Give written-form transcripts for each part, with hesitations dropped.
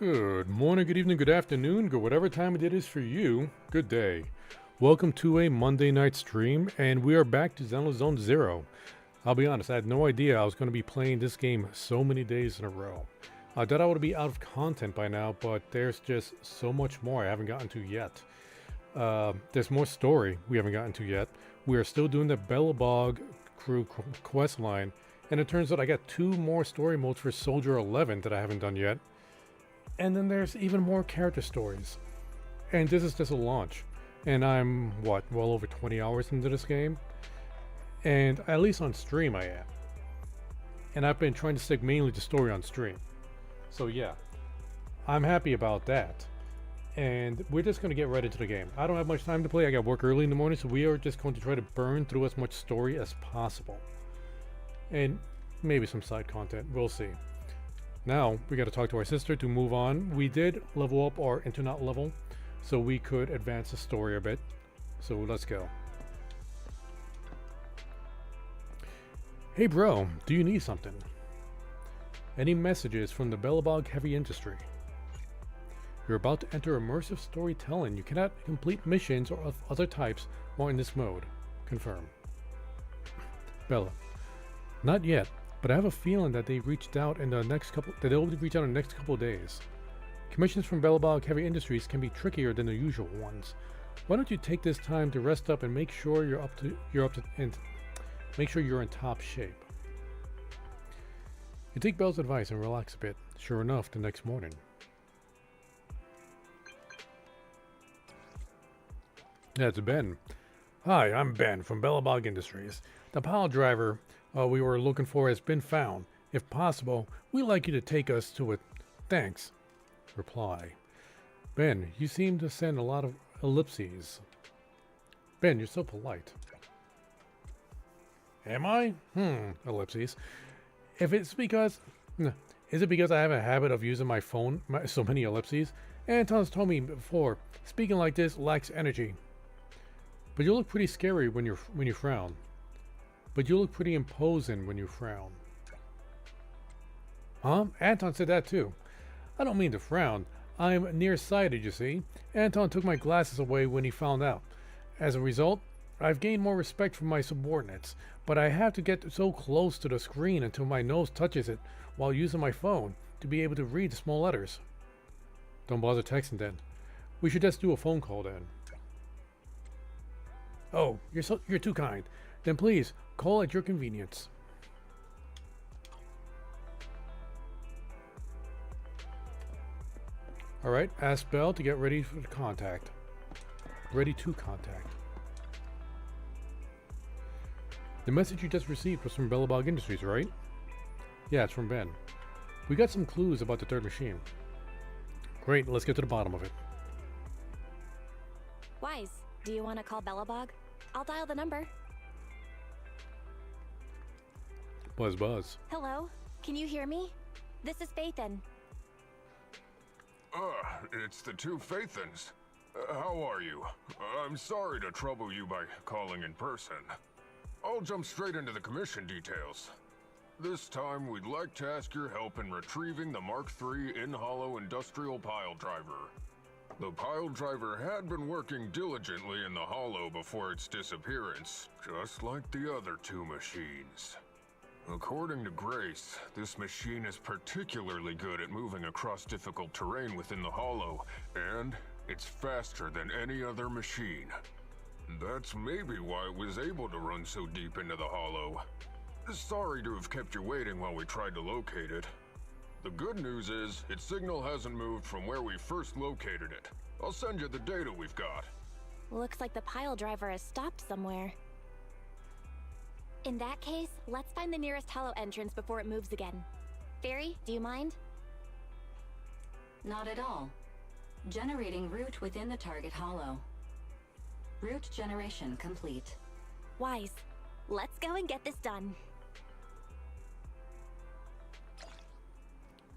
Good morning, good evening, good afternoon, good whatever time it is for you. Good day. Welcome to a Monday night stream, and we are back to Zenless Zone Zero. I'll be honest, I had no idea I was going to be playing this game so many days in a row. I thought I would be out of content by now, but there's just so much more I haven't gotten to yet. There's more story we haven't gotten to yet. We are still doing the Bellabog crew quest line, and it turns out I got 2 more story modes for Soldier 11 that I haven't done yet. And then there's even more character stories. And this is just a launch. And I'm, what, well over 20 hours into this game? And at least on stream I am. And I've been trying to stick mainly to story on stream. So yeah, I'm happy about that. And we're just going to get right into the game. I don't have much time to play. I got work early in the morning, so we are just going to try to burn through as much story as possible. And maybe some side content. We'll see. Now, we got to talk to our sister to move on. We did level up our internet level, so we could advance the story a bit. So let's go. Hey bro, do you need something? Any messages from the Bellabog Heavy Industry? You're about to enter immersive storytelling. You cannot complete missions or of other types while in this mode. Confirm. Bella. Not yet. But I have a feeling that they'll reach out in the next couple of days. Commissions from Bellabog Heavy Industries can be trickier than the usual ones. Why don't you take this time to rest up and make sure you're in top shape. You take Belle's advice and relax a bit. Sure enough, the next morning. That's Ben. Hi, I'm Ben from Bellabog Industries. The pile driver we were looking for has been found. If possible, we'd like you to take us to it. Thanks. Reply. Ben, you seem to send a lot of ellipses. Ben, you're so polite. Am I? Ellipses. If it's because... Is it because I have a habit of using my phone so many ellipses? Anton's told me before, speaking like this lacks energy. But you look pretty scary when you frown. But you look pretty imposing when you frown. Huh? Anton said that too. I don't mean to frown. I'm nearsighted, you see. Anton took my glasses away when he found out. As a result, I've gained more respect from my subordinates, but I have to get so close to the screen until my nose touches it while using my phone to be able to read the small letters. Don't bother texting then. We should just do a phone call then. Oh, you're too kind. Then please, call at your convenience. Alright, ask Belle to get ready for the contact. Ready to contact. The message you just received was from Bellabog Industries, right? Yeah, it's from Ben. We got some clues about the third machine. Great, let's get to the bottom of it. Wise, do you want to call Bellabog? I'll dial the number. Buzz buzz. Hello? Can you hear me? This is Faithin. It's the two Faithins. How are you? I'm sorry to trouble you by calling in person. I'll jump straight into the commission details. This time, we'd like to ask your help in retrieving the Mark III in-hollow industrial pile driver. The pile driver had been working diligently in the hollow before its disappearance, just like the other 2 machines. According to Grace, this machine is particularly good at moving across difficult terrain within the hollow, and it's faster than any other machine. That's maybe why it was able to run so deep into the hollow. Sorry to have kept you waiting while we tried to locate it. The good news is, its signal hasn't moved from where we first located it. I'll send you the data we've got. Looks like the pile driver has stopped somewhere. In that case, let's find the nearest hollow entrance before it moves again. Fairy, do you mind? Not at all. Generating route within the target hollow. Route generation complete. Wise, let's go and get this done.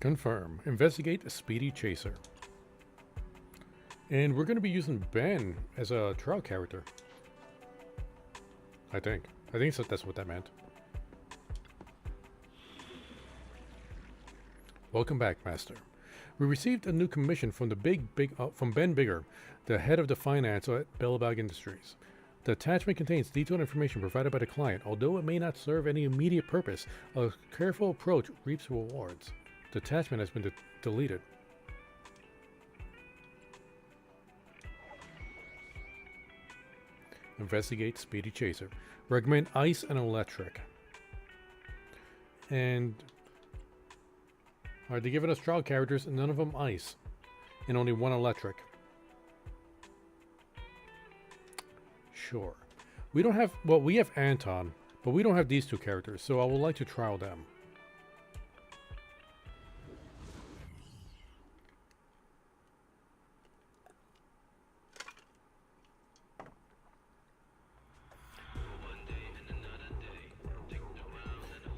Confirm. Investigate a speedy chaser. And we're going to be using Ben as a trial character. I think so, that's what that meant. Welcome back, Master. We received a new commission from from Ben Bigger, the head of the finance at Bellbag Industries. The attachment contains detailed information provided by the client. Although it may not serve any immediate purpose, a careful approach reaps rewards. The attachment has been deleted. Investigate Speedy Chaser. Recommend ice and electric. And they're giving us trial characters, and none of them ice, and only one electric. Sure. We don't have, well, we have Anton, but we don't have these two characters, so I would like to trial them.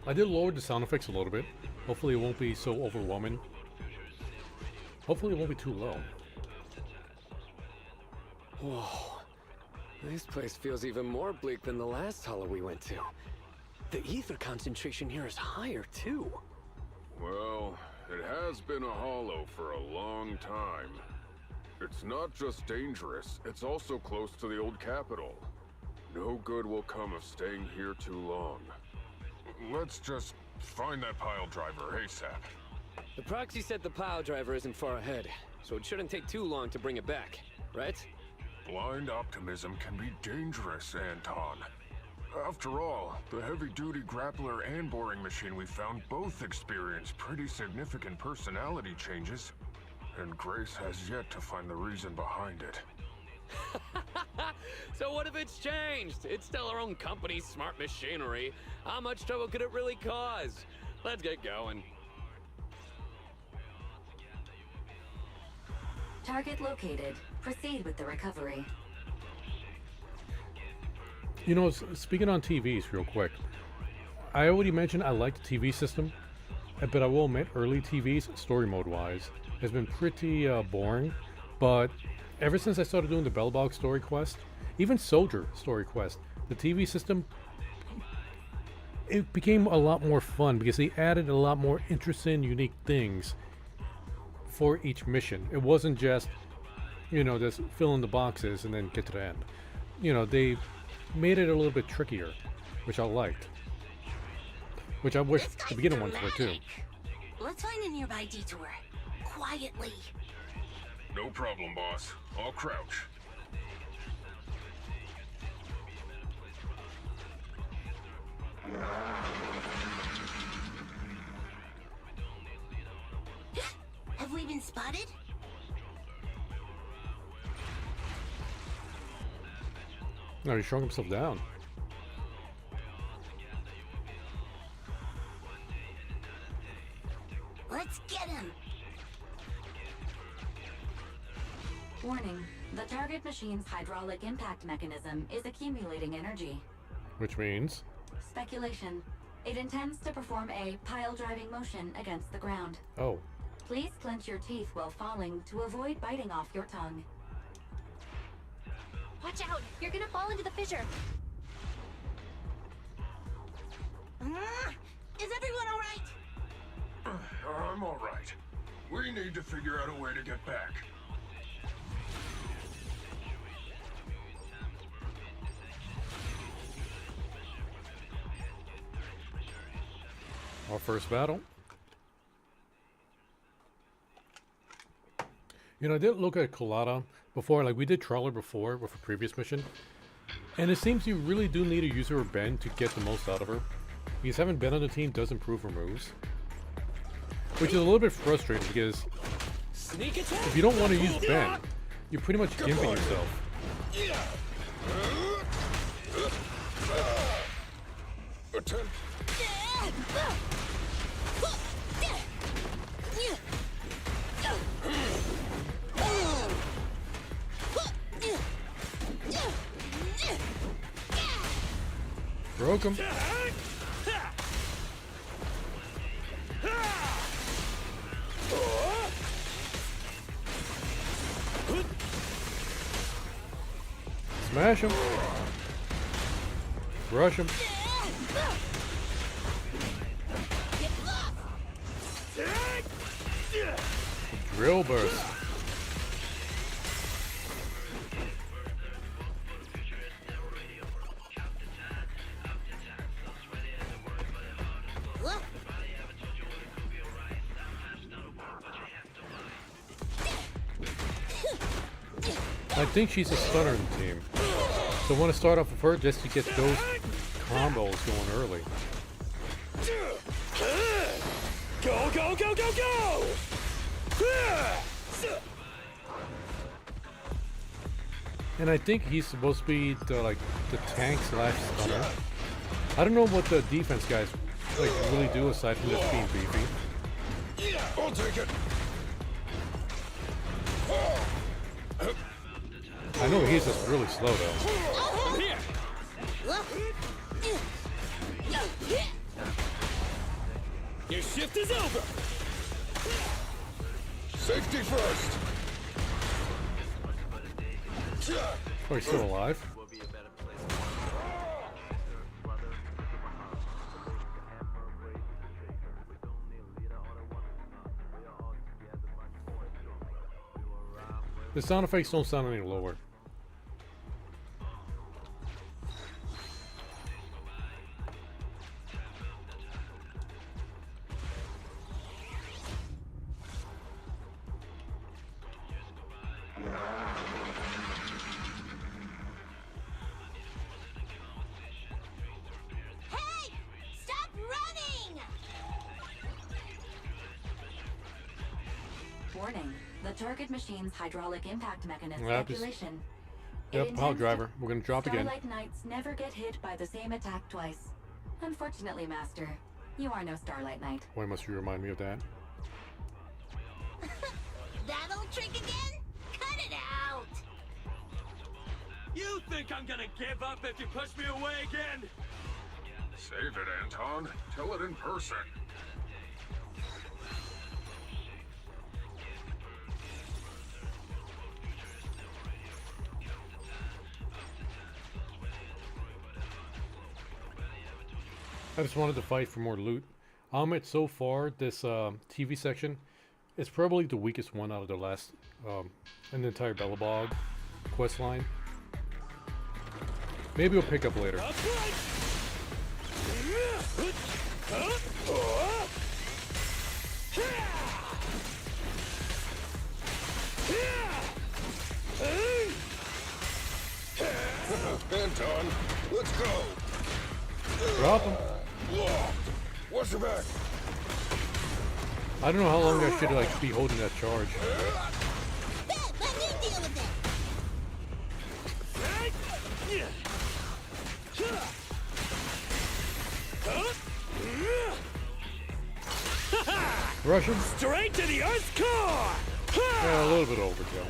I did lower the sound effects a little bit. Hopefully it won't be so overwhelming. Hopefully it won't be too low. Whoa. This place feels even more bleak than the last hollow we went to. The ether concentration here is higher, too. Well, it has been a hollow for a long time. It's not just dangerous, it's also close to the old capital. No good will come of staying here too long. Let's just find that pile driver ASAP. The proxy said the pile driver isn't far ahead, so it shouldn't take too long to bring it back, right? Blind optimism can be dangerous, Anton. After all, the heavy-duty grappler and boring machine we found both experienced pretty significant personality changes, and Grace has yet to find the reason behind it. So what if it's changed? It's still our own company's smart machinery. How much trouble could it really cause? Let's get going. Target located. Proceed with the recovery. You know, speaking on TVs real quick, I already mentioned I like the TV system, but I will admit early TVs, story mode wise, has been pretty boring, but ever since I started doing the Bellbog story quest, even Soldier story quest, the TV system, it became a lot more fun because they added a lot more interesting, unique things for each mission. It wasn't just, you know, just fill in the boxes and then get to the end. You know, they made it a little bit trickier, which I liked. Which I wish the beginning ones were too. Let's find a nearby detour. Quietly. No problem, boss. I'll crouch. Have we been spotted? No, he shrunk himself down. Let's get him. Warning. The target machine's hydraulic impact mechanism is accumulating energy. Which means? Speculation. It intends to perform a pile-driving motion against the ground. Oh. Please clench your teeth while falling to avoid biting off your tongue. Watch out! You're gonna fall into the fissure. Is everyone all right? I'm all right. We need to figure out a way to get back. Our first battle. You know, I did look at Colada before, like we did Trawler before with a previous mission. And it seems you really do need a user of Ben to get the most out of her. Because having Ben on the team does improve her moves. Which is a little bit frustrating because Sneak attack. if you don't want to use Ben, you're pretty much gimping yourself. Attempt. Broke him. Smash him. Rush him. Drill burst. I think she's a stunner in the team. So I want to start off with her just to get those combos going early. Go, go, go, go, go! And I think he's supposed to be the tank slash stunner. I don't know what the defense guys like really do aside from just being beefy. I'll take it. I know he's just really slow though. Here! Your shift is over! Safety first. Oh, he's still alive? The sound effects don't sound any lower. Hey! Stop running! Warning. The target machine's hydraulic impact mechanism Yeah, just- calculation. Yep, pile driver. We're gonna drop again. Starlight Knights never get hit by the same attack twice. Unfortunately, Master, you are no Starlight Knight. Why must you remind me of that? That old trick again? Cut it out! You think I'm gonna give up if you push me away again? Save it, Anton. Tell it in person. I just wanted to fight for more loot. I'll admit, so far, this TV section is probably the weakest one out of the last, in the entire Bellabog quest line. Maybe we'll pick up later. Up front! Anton, let's go. Drop him. Watch your back. I don't know how long I should like be holding that charge. Bet, let me deal with it! Rush him. Straight to the Earth's core! Yeah, a little bit overkill.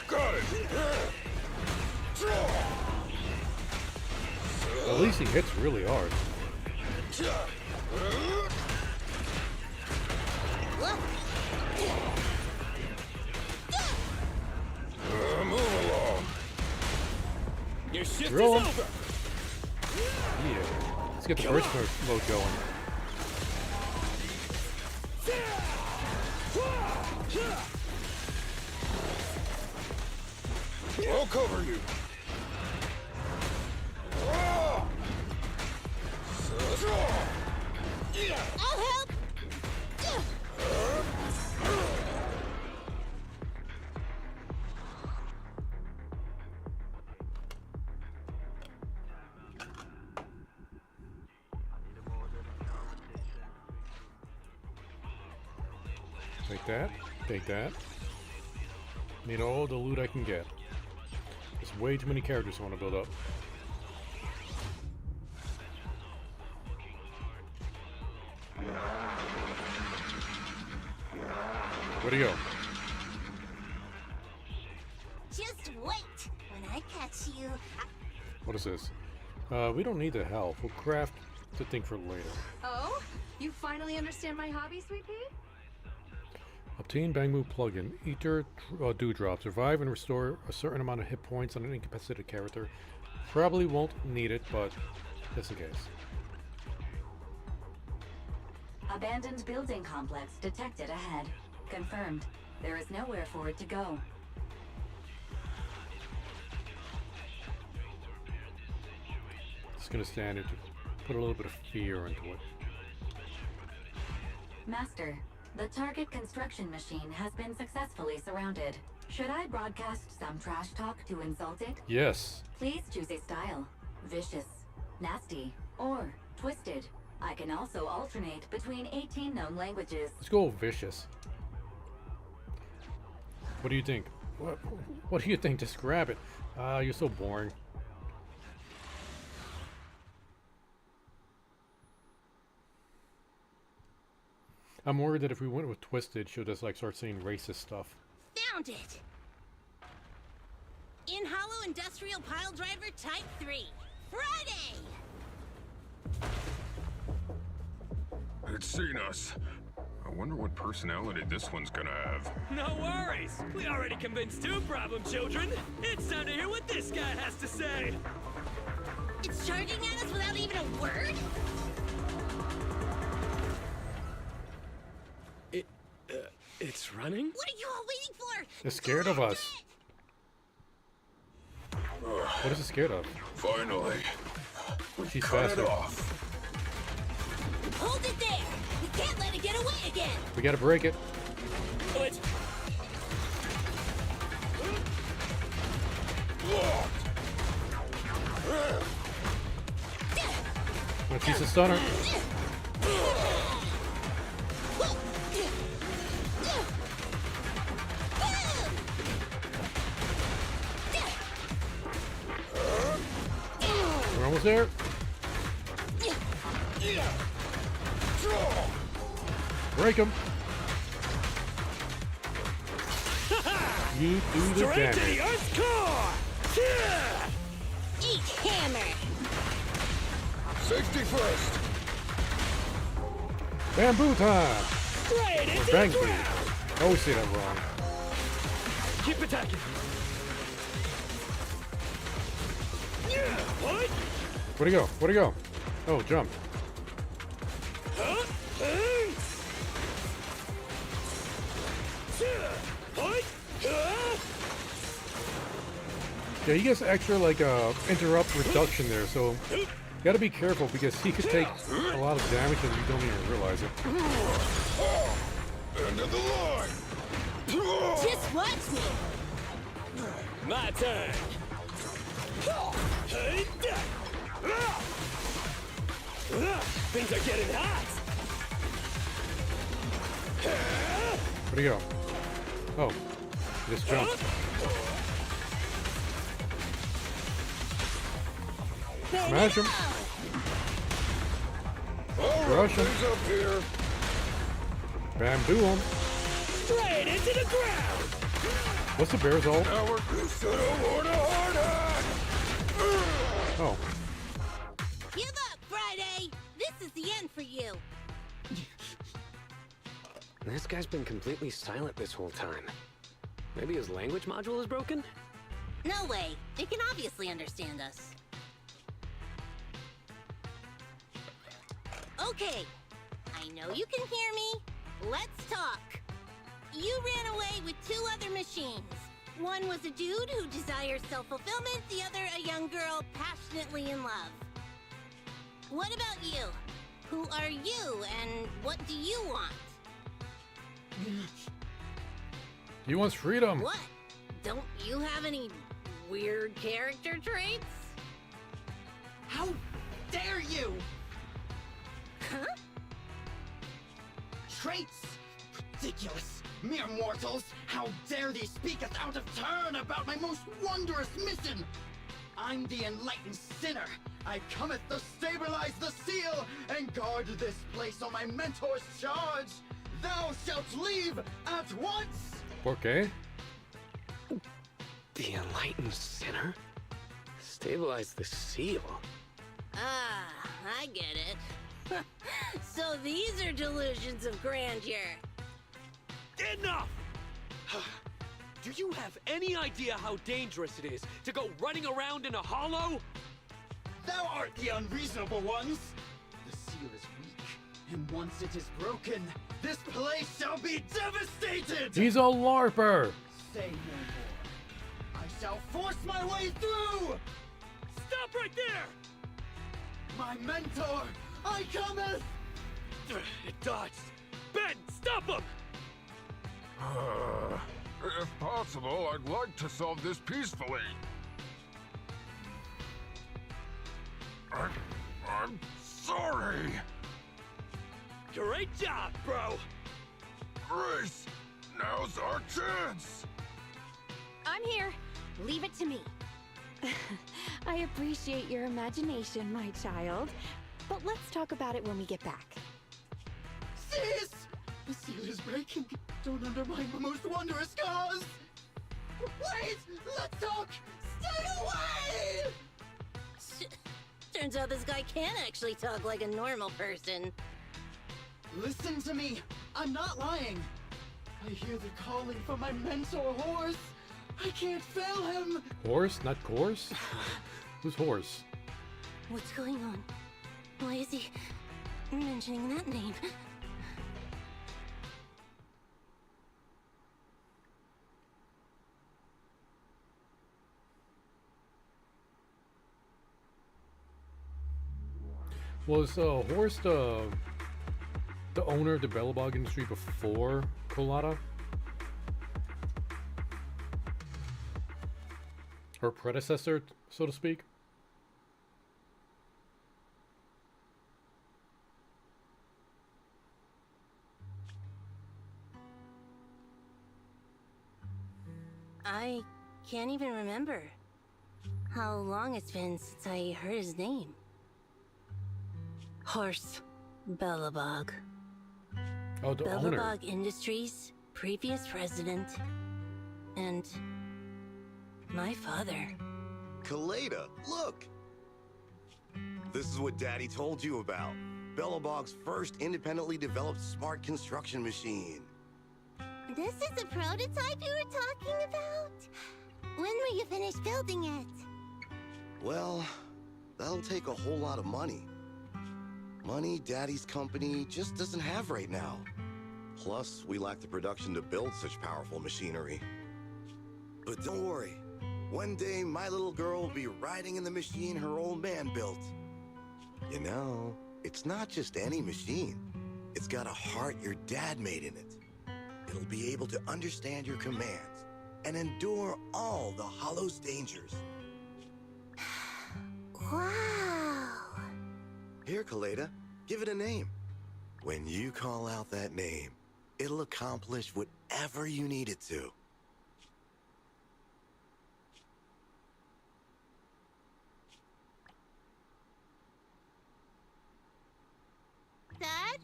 Got it. At least he hits really hard. Move along. Your shift Drill is him. over! Yeah. Let's get the burst mode going. I'll cover you. I'll help! Take that. Take that. Need all the loot I can get. There's way too many characters I want to build up. Where'd he go? Just wait! When I catch you, What is this? We don't need the health. We'll craft the thing for later. Oh? You finally understand my hobby, Sweet Pea? Obtain Bangmu plugin. Ether Dewdrop. Survive and restore a certain amount of hit points on an incapacitated character Probably won't need it, but just in case. Abandoned building complex detected ahead. Confirmed. There is nowhere for it to go. Just gonna stand it to put a little bit of fear into it. Master, the target construction machine has been successfully surrounded. Should I broadcast some trash talk to insult it? Yes. Please choose a style. Vicious, nasty, or twisted. I can also alternate between 18 known languages. Let's go vicious. What do you think? What do you think? Just grab it. Ah, you're so boring. I'm worried that if we went with twisted, she'll just like start saying racist stuff. Found it! In Hollow Industrial Pile Driver Type 3. Friday! It's seen us. I wonder what personality this one's gonna have. No worries. We already convinced two problem children. It's time to hear what this guy has to say. It's charging at us without even a word? It's running? What are you all waiting for? They're scared of us. What is it scared of? Finally. She's Cut faster. it off. Hold it there! We can't let it get away again! We gotta break it. Wait. When she's a stunner. We're almost there. Break him. You do the Straight to damage. the Earth's core! Yeah! Eat hammer! Safety first. Bamboo time. Straight into Bang the me. ground! I always say that wrong. Keep attacking. Yeah! What? Where'd he go? Where'd he go? Oh, jump. Huh? What? Yeah, he gets extra like interrupt reduction there, so you gotta be careful because he could take a lot of damage and you don't even realize it. End of the line. Just watch me! My turn. Things are getting hot. Where'd he go? Oh, he just jumped. Smash him. Crush him. Things up here. Bamboo him. Straight into the ground. What's the bear's ult? Now we're close to the water hard. Oh, Give up, Friday! This is the end for you! This guy's been completely silent this whole time. Maybe his language module is broken? No way. It can obviously understand us. Okay. I know you can hear me. Let's talk. You ran away with two other machines. One was a dude who desires self-fulfillment, the other a young girl passionately in love. What about you? Who are you, and what do you want? he wants freedom. What? Don't you have any weird character traits? How dare you! Huh? Traits? Ridiculous! Mere mortals! How dare thee speaketh out of turn about my most wondrous mission! I'm the enlightened sinner. I cometh to stabilize the seal and guard this place on my mentor's charge. Thou shalt leave at once! Okay. The enlightened sinner? Stabilize the seal? Ah, I get it. So these are delusions of grandeur. Enough! Do you have any idea how dangerous it is to go running around in a hollow? thou art the unreasonable ones! The seal is weak, and once it is broken, this place shall be devastated! He's a LARPer! Say no more. I shall force my way through! Stop right there! My mentor, I cometh! It dodged. Ben, stop him! If possible, I'd like to solve this peacefully. I'm sorry. Great job, bro! Grace, now's our chance. I'm here. Leave it to me. I appreciate your imagination, my child. But let's talk about it when we get back. Cease! The seal is breaking. Don't undermine my most wondrous cause! Wait! Let's talk! Stay away! Turns out this guy can actually talk like a normal person. Listen to me! I'm not lying! I hear the calling from my mentor horse! I can't fail him! Horse, not course? Who's horse? What's going on? Why is he mentioning that name? Was Horse the owner of the Bellabog industry before Colada? Her predecessor, so to speak? I can't even remember how long it's been since I heard his name. Horst Bellabog. Oh, the owner. Bellabog Industries, previous president, and my father. Kaleda, look! This is what Daddy told you about. Bellabog's first independently developed smart construction machine. This is the prototype you were talking about? When will you finish building it? Well, that'll take a whole lot of money. Money Daddy's company just doesn't have right now. Plus, we lack the production to build such powerful machinery. But don't worry. One day, my little girl will be riding in the machine her old man built. You know, it's not just any machine. It's got a heart your dad made in it. It'll be able to understand your commands and endure all the Hollow's dangers. Wow! Here, Kaleda, give it a name. When you call out that name, it'll accomplish whatever you need it to. Dad?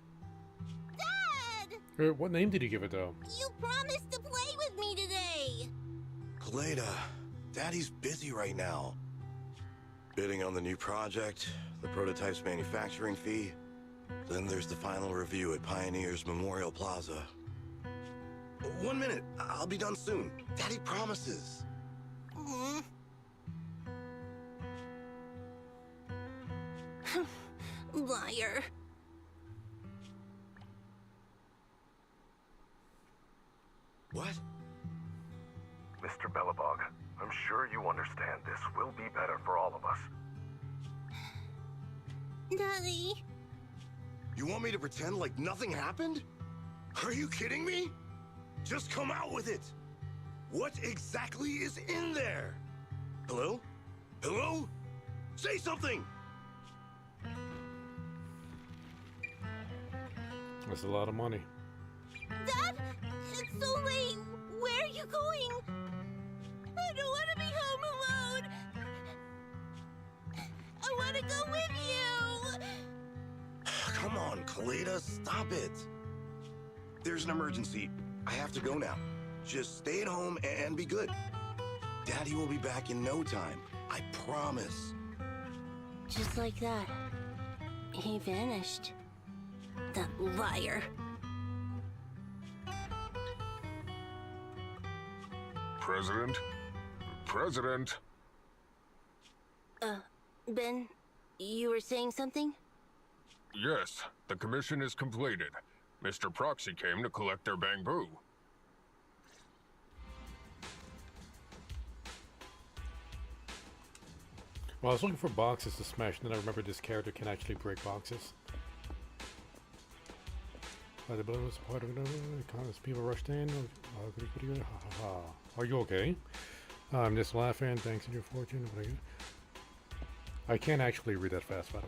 Dad! What name did he give it, though? You promised to play with me today! Kaleda, Daddy's busy right now. Bidding on the new project, the prototype's manufacturing fee. Then there's the final review at Pioneer's Memorial Plaza. 1 minute, I'll be done soon. Daddy promises. Liar. What? Mr. Bellabog, I'm sure you understand this will be better for all of us. Daddy. You want me to pretend like nothing happened? Are you kidding me? Just come out with it. What exactly is in there? Hello? Hello? Say something! That's a lot of money. Dad, it's so late. Where are you going? I don't want to be home alone. I want to go with you. Come on, Kaleda, stop it. There's an emergency. I have to go now. Just stay at home and be good. Daddy will be back in no time. I promise. Just like that, he vanished. That liar. President? President? Ben, You were saying something? Yes, the commission is completed. Mr. Proxy came to collect their bamboo. Well, I was looking for boxes to smash, and then I remember this character can actually break boxes. The building was part of it. Countless people rushed in. Are you okay? I'm just laughing. Thanks to your fortune. I can't actually read that fast, by the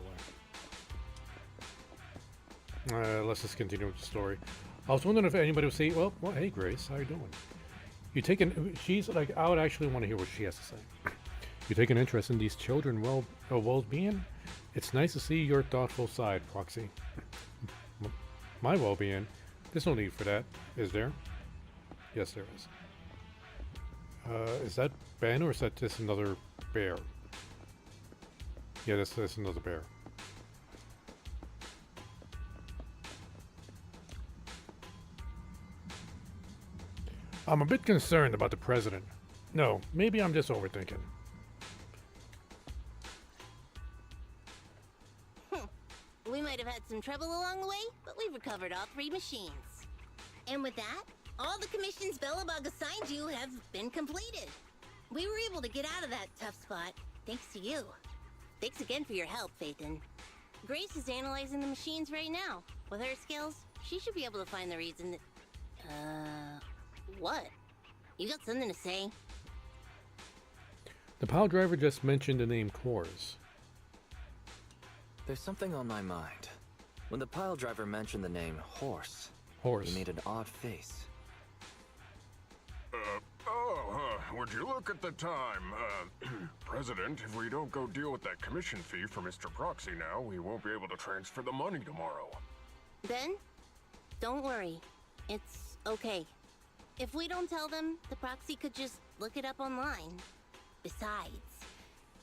way. Let's just continue with the story. I was wondering if anybody would say, well, hey, Grace, how you doing? You taking? She's like, I would actually want to hear what she has to say. You take an interest in these children well-being? It's nice to see your thoughtful side, Proxy. My well-being? There's no need for that, is there? Yes, there is. Is that Ben or is that just another bear? Yeah, that's another bear. I'm a bit concerned about the president. No, maybe I'm just overthinking. We might have had some trouble along the way, but we've recovered all 3 machines. And with that, all the commissions Belobog assigned you have been completed. We were able to get out of that tough spot, thanks to you. Thanks again for your help, Phaethon. Grace is analyzing the machines right now. With her skills, she should be able to find the reason that... What? You got something to say? The pile driver just mentioned the name Coors. There's something on my mind. When the pile driver mentioned the name Horse, he made an odd face. Would you look at the time? President, if we don't go deal with that commission fee for Mr. Proxy now, we won't be able to transfer the money tomorrow. Ben, don't worry. It's okay. If we don't tell them, the Proxy could just look it up online. Besides,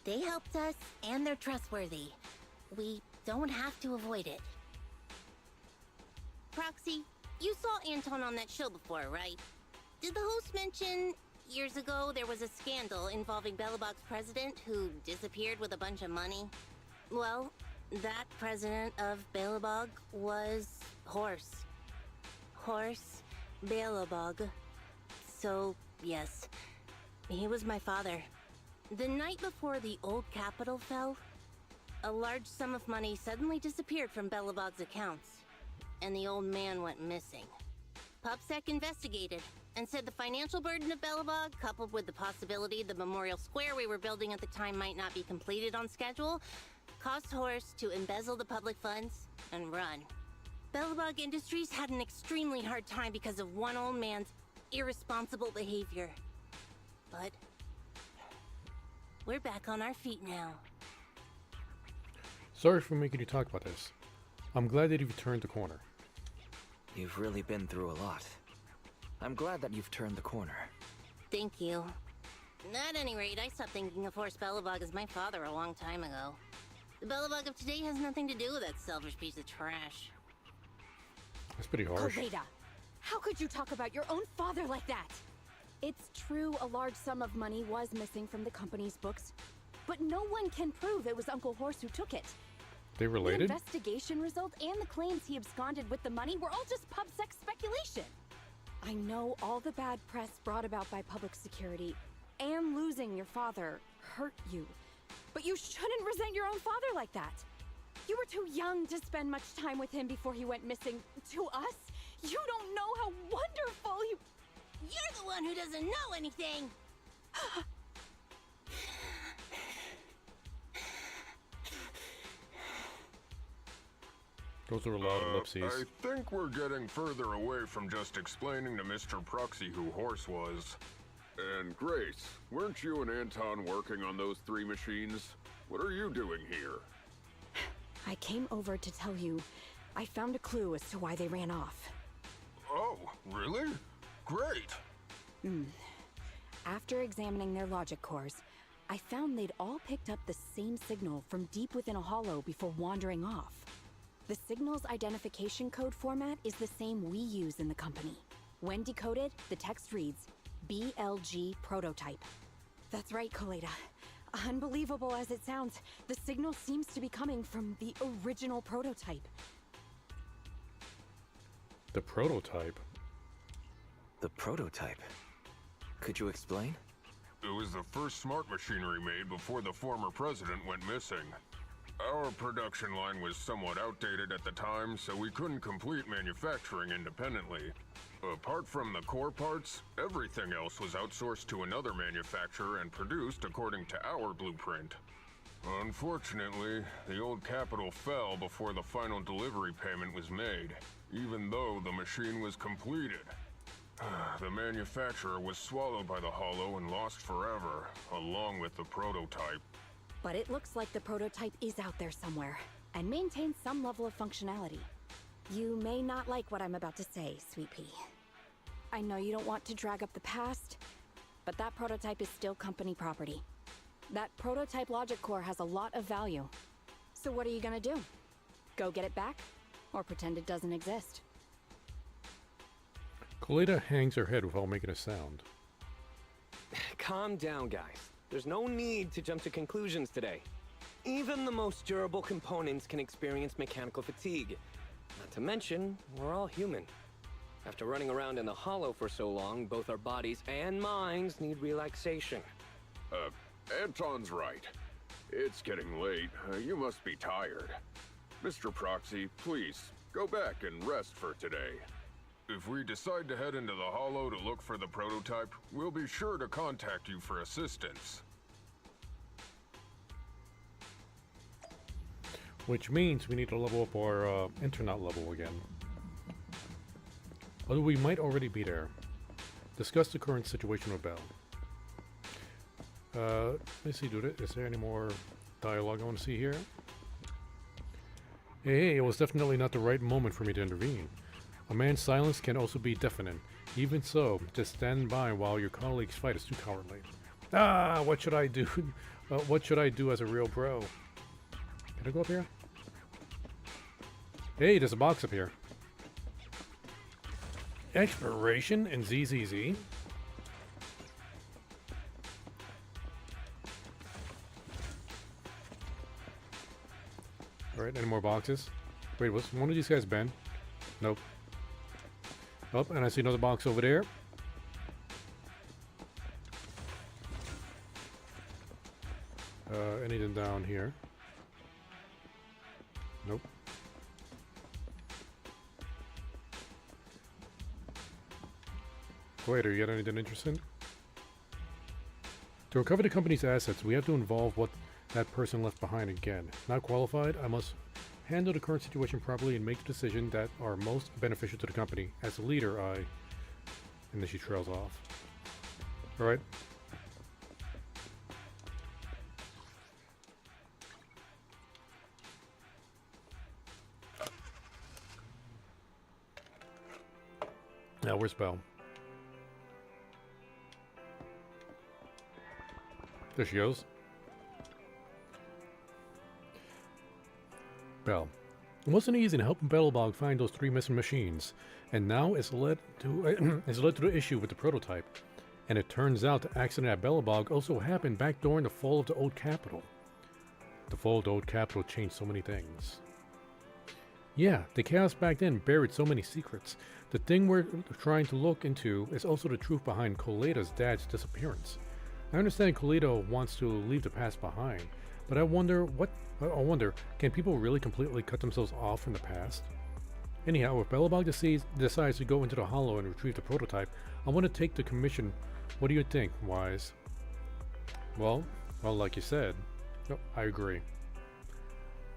they helped us and they're trustworthy. We don't have to avoid it. Proxy, you saw Anton on that show before, right? Did the host mention years ago there was a scandal involving Belobog's president who disappeared with a bunch of money? Well, that president of Belobog was Horse. Horse Belobog. So, yes, he was my father. The night before the old capital fell, a large sum of money suddenly disappeared from Belobog's accounts, and the old man went missing. PubSec investigated and said the financial burden of Belobog, coupled with the possibility the memorial square we were building at the time might not be completed on schedule, caused Horse to embezzle the public funds and run. Belobog Industries had an extremely hard time because of one old man's irresponsible behavior. But we're back on our feet now. Sorry for making you talk about this. I'm glad that you've turned the corner. You've really been through a lot. I'm glad that you've turned the corner. Thank you. At any rate, I stopped thinking of Horse Belobog as my father a long time ago. The Belobog of today has nothing to do with that selfish piece of trash. That's pretty harsh. Correda, how could you talk about your own father like that? It's true a large sum of money was missing from the company's books, but no one can prove it was Uncle Horse who took it. They related? The investigation result and the claims he absconded with the money were all just PubSec speculation. I know all the bad press brought about by public security and losing your father hurt you, but you shouldn't resent your own father like that. You were too young to spend much time with him before he went missing. To us, you don't know how wonderful you... You're the one who doesn't know anything! Those are a lot of ellipses. I think we're getting further away from just explaining to Mr. Proxy who Horse was. And Grace, weren't you and Anton working on those 3 machines? What are you doing here? I came over to tell you I found a clue as to why they ran off. Oh, really? Great! After examining their logic cores, I found they'd all picked up the same signal from deep within a hollow before wandering off. The signal's identification code format is the same we use in the company. When decoded, the text reads, BLG prototype. That's right, Coleta. Unbelievable as it sounds, the signal seems to be coming from the original prototype. The prototype? The prototype? Could you explain? It was the first smart machinery made before the former president went missing. Our production line was somewhat outdated at the time, so we couldn't complete manufacturing independently. Apart from the core parts, everything else was outsourced to another manufacturer and produced according to our blueprint. Unfortunately, the old capital fell before the final delivery payment was made, even though the machine was completed. The manufacturer was swallowed by the Hollow and lost forever, along with the prototype. But it looks like the prototype is out there somewhere, and maintains some level of functionality. You may not like what I'm about to say, Sweet Pea. I know you don't want to drag up the past, but that prototype is still company property. That prototype logic core has a lot of value. So what are you gonna do? Go get it back? Or pretend it doesn't exist? Kaleda hangs her head without making a sound. Calm down, guys. There's no need to jump to conclusions today. Even the most durable components can experience mechanical fatigue. Not to mention, we're all human. After running around in the Hollow for so long, both our bodies and minds need relaxation. Anton's right. It's getting late. You must be tired. Mr. Proxy, please, go back and rest for today. If we decide to head into the Hollow to look for the prototype, we'll be sure to contact you for assistance. Which means we need to level up our internet level again. Although we might already be there. Discuss the current situation with Bell. Let's see, dude. Is there any more dialogue I want to see here? Hey, it was definitely not the right moment for me to intervene. A man's silence can also be deafening. Even so, just stand by while your colleagues fight is too cowardly. Ah, what should I do? What should I do as a real pro? Can I go up here? Hey, there's a box up here. Exploration and ZZZ. Alright, any more boxes? Wait, was one of these guys Ben? Nope. Oh, and I see another box over there. Anything down here? Nope. Wait, are you got anything interesting? To recover the company's assets, we have to involve what that person left behind again. Not qualified, I must handle the current situation properly and make the decisions that are most beneficial to the company. As a leader, I... And then she trails off. Alright. Now, where's Belle? There she goes. Belle. It wasn't easy to help Belobog find those 3 missing machines, and now it's led to the issue with the prototype. And it turns out the accident at Belobog also happened back during the fall of the old capital. The fall of the old capital changed so many things. Yeah, the chaos back then buried so many secrets. The thing we're trying to look into is also the truth behind Kaleda's dad's disappearance. I understand Kaleda wants to leave the past behind, but I wonder, can people really completely cut themselves off from the past? Anyhow, if Belobog decides to go into the Hollow and retrieve the prototype, I want to take the commission. What do you think, Wise? Well, like you said, I agree.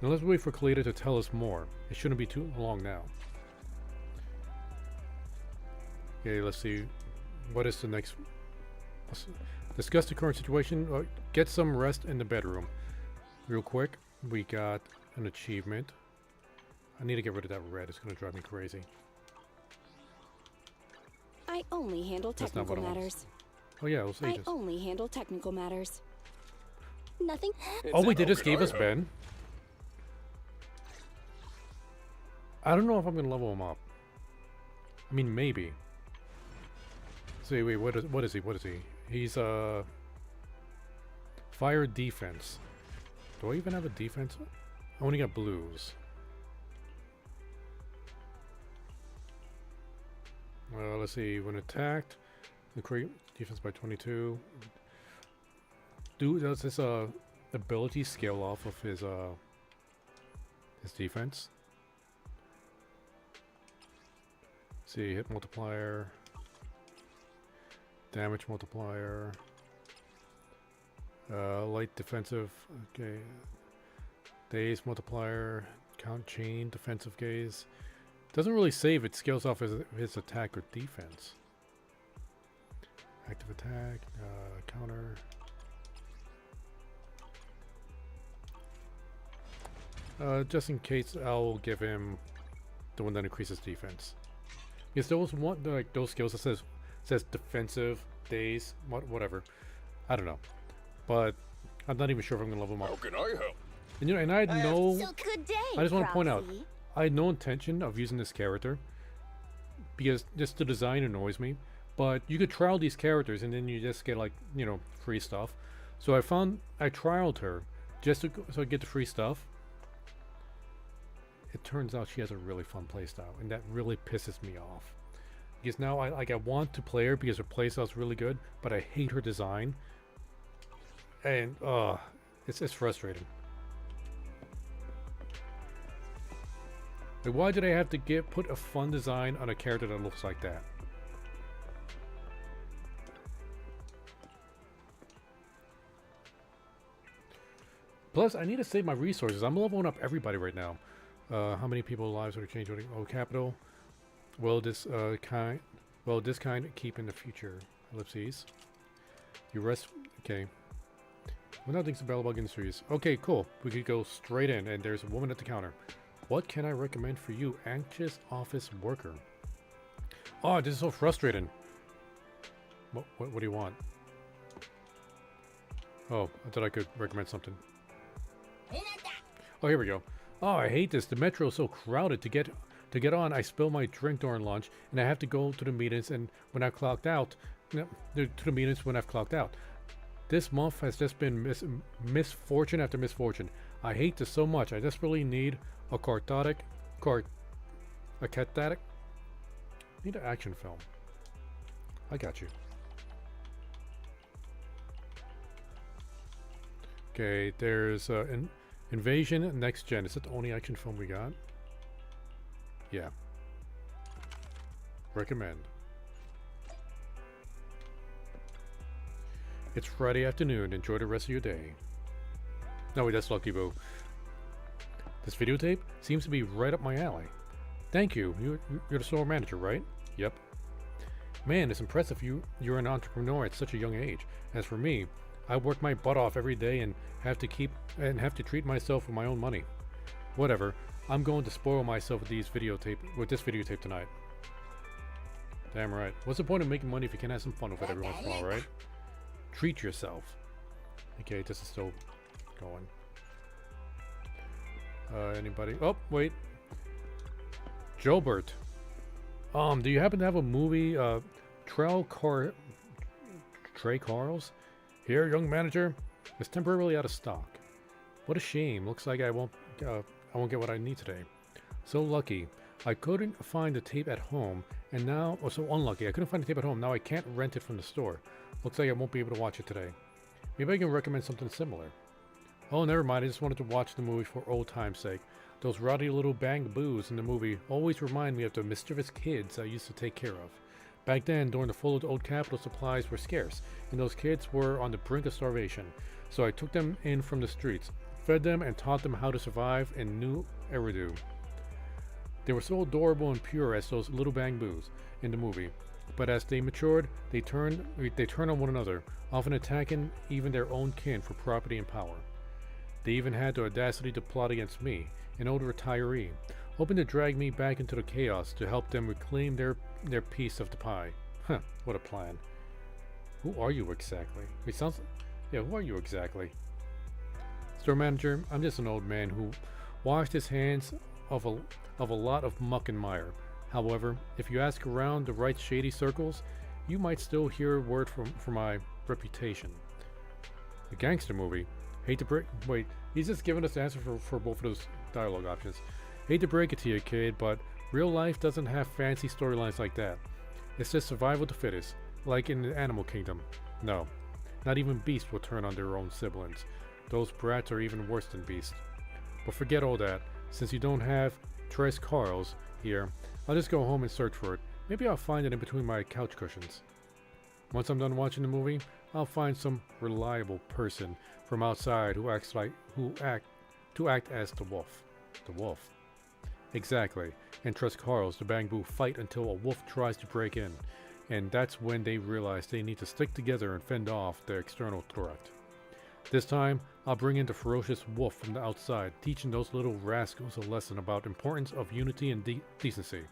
Now let's wait for Kaleda to tell us more. It shouldn't be too long now. Okay, let's see. What is the next? Discuss the current situation. Get some rest in the bedroom. Real quick, we got an achievement. I need to get rid of that red. It's going to drive me crazy. I only handle technical matters. Oh yeah, let's I only handle technical matters. Nothing. Oh wait, they just gave us Ben. I don't know if I'm going to level him up. I mean, maybe. See, wait, what is he? He's Fire defense. Do I even have a defense? I only got blues. Let's see. When attacked, increase defense by 22. Does this ability scale off of his defense? Let's see, hit multiplier, damage multiplier, light defensive. Okay, daze multiplier, count chain defensive gaze. Doesn't really save. It scales off his attack or defense. Active attack, counter. Just in case, I'll give him the one that increases defense. Because there was one, like those skills that says defensive, daze, whatever. I don't know, but I'm not even sure if I'm gonna level him up. How can I help? And you know, and I had no. So good day, I just want to point out, Proxy. I had no intention of using this character because just the design annoys me. But you could trial these characters and then you just get, like, you know, free stuff. So I trialed her just so I get the free stuff. It turns out she has a really fun playstyle, and that really pisses me off. Because now I want to play her because her playstyle's really good, but I hate her design. And it's frustrating. Like, why did I have to put a fun design on a character that looks like that? Plus, I need to save my resources. I'm leveling up everybody right now. How many people's lives would it change? Oh, capital. Will this kind keep in the future? Ellipses. You rest. Okay. Well, now thanks to Bellbug Industries. Okay, cool. We could go straight in, and there's a woman at the counter. What can I recommend for you, anxious office worker? Oh, this is so frustrating. What do you want? Oh, I thought I could recommend something. Oh, here we go. Oh, I hate this. The metro is so crowded. To get on, I spill my drink during lunch, and I have to go to the meetings. And when I clocked out, to the meetings when I've clocked out. This month has just been misfortune after misfortune. I hate this so much. I desperately need a cathartic. Need an action film. I got you. Okay, there's an Invasion Next Gen. Is that the only action film we got? Yeah. Recommend. It's Friday afternoon. Enjoy the rest of your day. No, wait, that's Lucky Boo. This videotape seems to be right up my alley. Thank you. You're the store manager, right? Yep. Man, it's impressive you're an entrepreneur at such a young age. As for me, I work my butt off every day and have to treat myself with my own money. Whatever. I'm going to spoil myself with this videotape tonight. Damn right. What's the point of making money if you can't have some fun with it every once in a while, right? Treat yourself. Okay, this is still going. Anybody? Oh, wait. Jobert. Do you happen to have a movie, Trey Carls? Here, young manager. It's temporarily out of stock. What a shame. Looks like I won't get what I need today. So lucky. I couldn't find the tape at home, and now... Oh, so unlucky. I couldn't find the tape at home. Now I can't rent it from the store. Looks like I won't be able to watch it today. Maybe I can recommend something similar. Oh, never mind. I just wanted to watch the movie for old time's sake. Those rowdy little bang boos in the movie always remind me of the mischievous kids I used to take care of. Back then, during the flood of old capital, supplies were scarce, and those kids were on the brink of starvation. So I took them in from the streets, fed them, and taught them how to survive in new Eridu. They were so adorable and pure as those little bang boos in the movie, but as they matured, they turned on one another, often attacking even their own kin for property and power. They even had the audacity to plot against me, an old retiree, hoping to drag me back into the chaos to help them reclaim their piece of the pie. Huh, what a plan. Who are you exactly? It sounds... Yeah, who are you exactly? Store manager, I'm just an old man who washed his hands of a lot of muck and mire. However, if you ask around the right shady circles, you might still hear a word for my reputation. A gangster movie. Hate to break... Wait, he's just giving us the answer for both of those dialogue options. Hate to break it to you, kid, but real life doesn't have fancy storylines like that. It's just survival to fittest, like in the animal kingdom. No, not even beasts will turn on their own siblings. Those brats are even worse than beasts. But forget all that. Since you don't have Tres Carls here, I'll just go home and search for it. Maybe I'll find it in between my couch cushions. Once I'm done watching the movie, I'll find some reliable person from outside who acts as the wolf. The wolf. Exactly. And Tres Carls, the Bangbu, fight until a wolf tries to break in. And that's when they realize they need to stick together and fend off the external threat. This time, I'll bring in the ferocious wolf from the outside, teaching those little rascals a lesson about importance of unity and decency.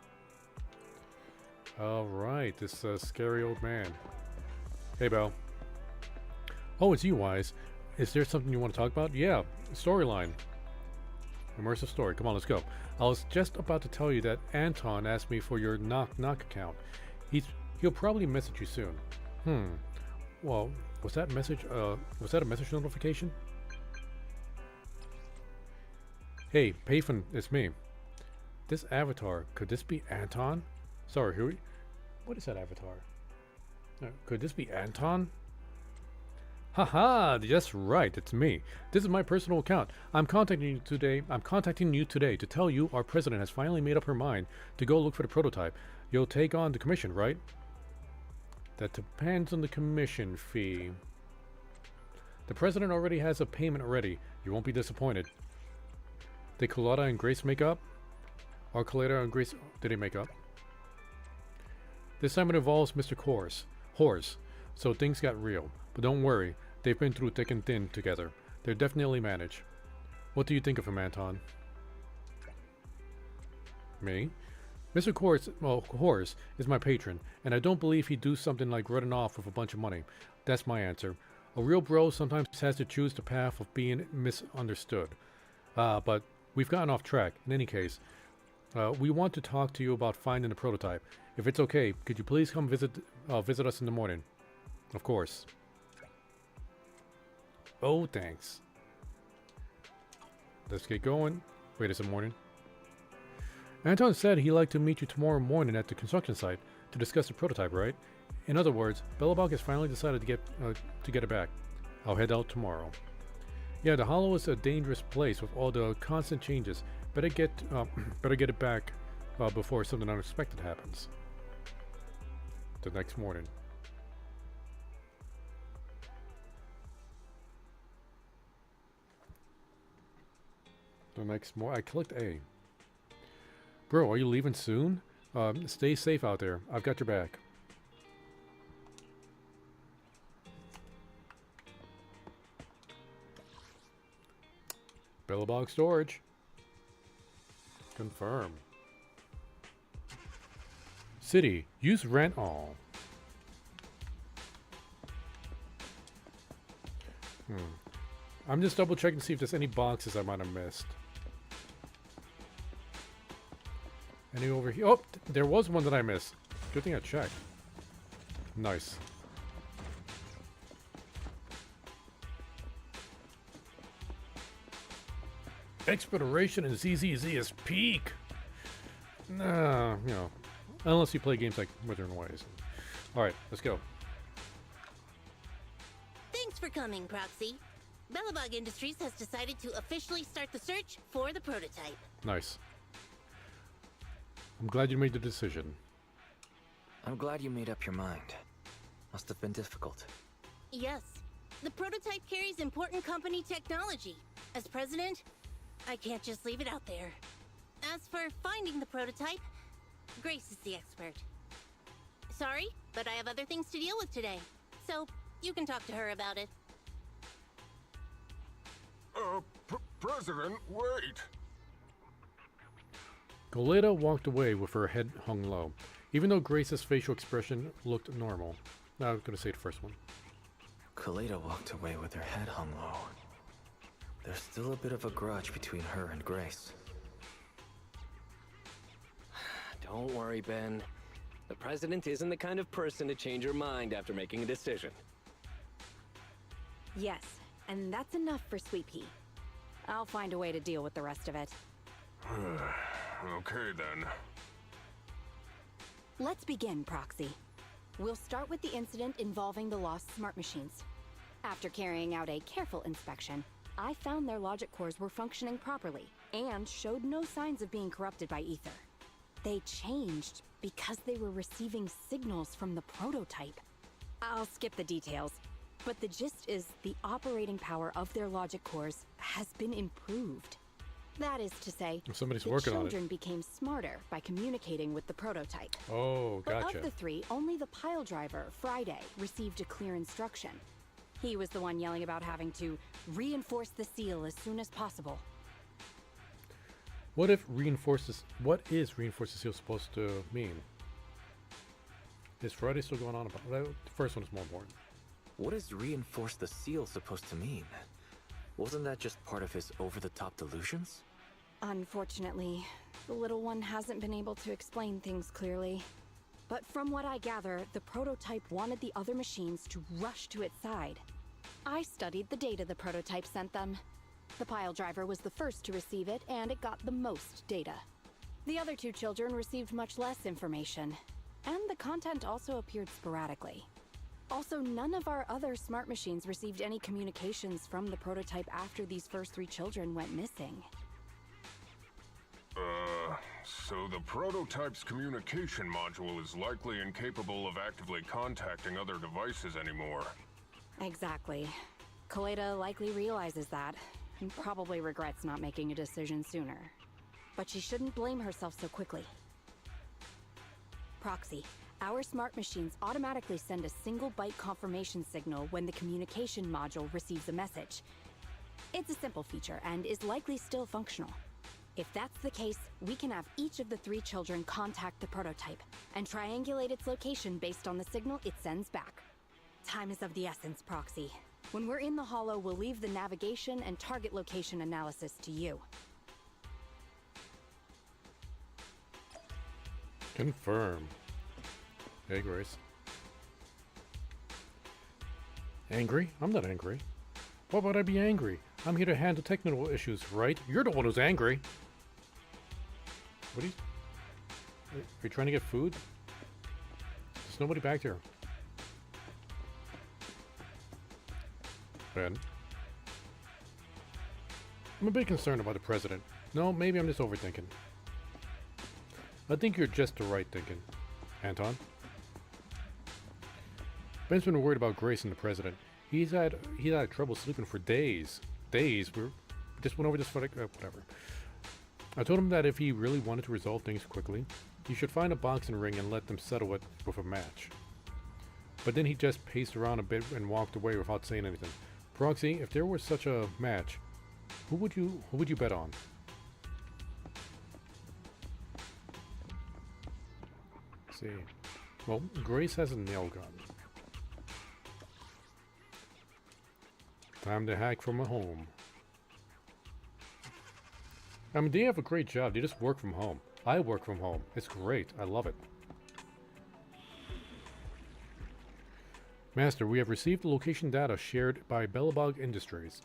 Alright, this scary old man. Hey, Belle. Oh, it's you, Wise. Is there something you want to talk about? Yeah, storyline. Immersive story. Come on, let's go. I was just about to tell you that Anton asked me for your Knock Knock account. He'll probably message you soon. Well, was that a message notification? Hey, Payphone, it's me. This avatar, could this be Anton? Sorry, what is that avatar? Could this be Anton? Haha, just right, it's me. This is my personal account. I'm contacting you today to tell you our president has finally made up her mind to go look for the prototype. You'll take on the commission, right? That depends on the commission fee. The president already has a payment ready. You won't be disappointed. Did Colada and Grace make up? Or Colada and Grace, did they make up? This time it involves Mr. Horse, so things got real. But don't worry, they've been through thick and thin together. They'll definitely manage. What do you think of him, Anton? Me? Mr. Horse is my patron, and I don't believe he'd do something like running off with a bunch of money. That's my answer. A real bro sometimes has to choose the path of being misunderstood. But we've gotten off track. In any case, we want to talk to you about finding the prototype. If it's okay, could you please come visit us in the morning? Of course. Oh, thanks. Let's get going. Wait, it's the morning. Anton said he'd like to meet you tomorrow morning at the construction site to discuss the prototype, right? In other words, Belobog has finally decided to get it back. I'll head out tomorrow. Yeah, the Hollow is a dangerous place with all the constant changes. Better get it back before something unexpected happens. The next morning. I clicked A. Bro, are you leaving soon? Stay safe out there. I've got your back. Billabog storage. Confirm. City. Use rent all. I'm just double checking to see if there's any boxes I might have missed. Any over here? Oh, there was one that I missed. Good thing I checked. Nice. Exploration in ZZZ is peak. Nah, you know, unless you play games like Wuthering Waves. Alright, let's go. Thanks for coming, Proxy. Belobog Industries has decided to officially start the search for the prototype. Nice. I'm glad you made the decision. I'm glad you made up your mind. Must have been difficult. Yes. The prototype carries important company technology. As president, I can't just leave it out there. As for finding the prototype, Grace is the expert. Sorry, but I have other things to deal with today. So, you can talk to her about it. President, wait! Goleta walked away with her head hung low, even though Grace's facial expression looked normal. Now I'm gonna say the first one. Goleta walked away with her head hung low. There's still a bit of a grudge between her and Grace. Don't worry, Ben. The president isn't the kind of person to change her mind after making a decision. Yes, And that's enough for Sweet Pea. I'll find a way to deal with the rest of it. Okay then. Let's begin, Proxy. We'll start with the incident involving the lost smart machines. After carrying out a careful inspection, I found their logic cores were functioning properly and showed no signs of being corrupted by ether. They changed because they were receiving signals from the prototype. I'll skip the details, but the gist is the operating power of their logic cores has been improved. That is to say, somebody's the working on it. children became smarter by communicating with the prototype. Oh, gotcha. But of the three, only the pile driver, Friday, received a clear instruction. He was the one yelling about having to reinforce the seal as soon as possible. What is reinforce the seal supposed to mean? Is Friday still going on about the first one is more important. What is reinforce the seal supposed to mean? Wasn't that just part of his over-the-top delusions? Unfortunately, the little one hasn't been able to explain things clearly. But from what I gather, the prototype wanted the other machines to rush to its side. I studied the data the prototype sent them. The pile driver was the first to receive it, and it got the most data. The other two children received much less information, and the content also appeared sporadically. Also, none of our other smart machines received any communications from the prototype after these first three children went missing. So the prototype's communication module is likely incapable of actively contacting other devices anymore. Exactly. Kaleda likely realizes that, and probably regrets not making a decision sooner. But she shouldn't blame herself so quickly. Proxy, our smart machines automatically send a single byte confirmation signal when the communication module receives a message. It's a simple feature and is likely still functional. If that's the case, we can have each of the three children contact the prototype and triangulate its location based on the signal it sends back. Time is of the essence, Proxy. When we're in the Hollow, we'll leave the navigation and target location analysis to you. Confirm. Hey, Grace. Angry? I'm not angry. Why would I be angry? I'm here to handle technical issues, right? You're the one who's angry. What are you trying to get food? There's nobody back there. Ben. I'm a bit concerned about the president. No, maybe I'm just overthinking. I think you're just the right thinking. Anton? Ben's been worried about Grace and the president. He's had trouble sleeping for days. We just went over this for like, whatever. I told him that if he really wanted to resolve things quickly, he should find a boxing ring and let them settle it with a match. But then he just paced around a bit and walked away without saying anything. Proxy, if there was such a match, who would you bet on? Let's see. Well, Grace has a nail gun. Time to hack from a home. I mean, they have a great job. They just work from home. I work from home. It's great. I love it. Master, we have received the location data shared by Belobog Industries.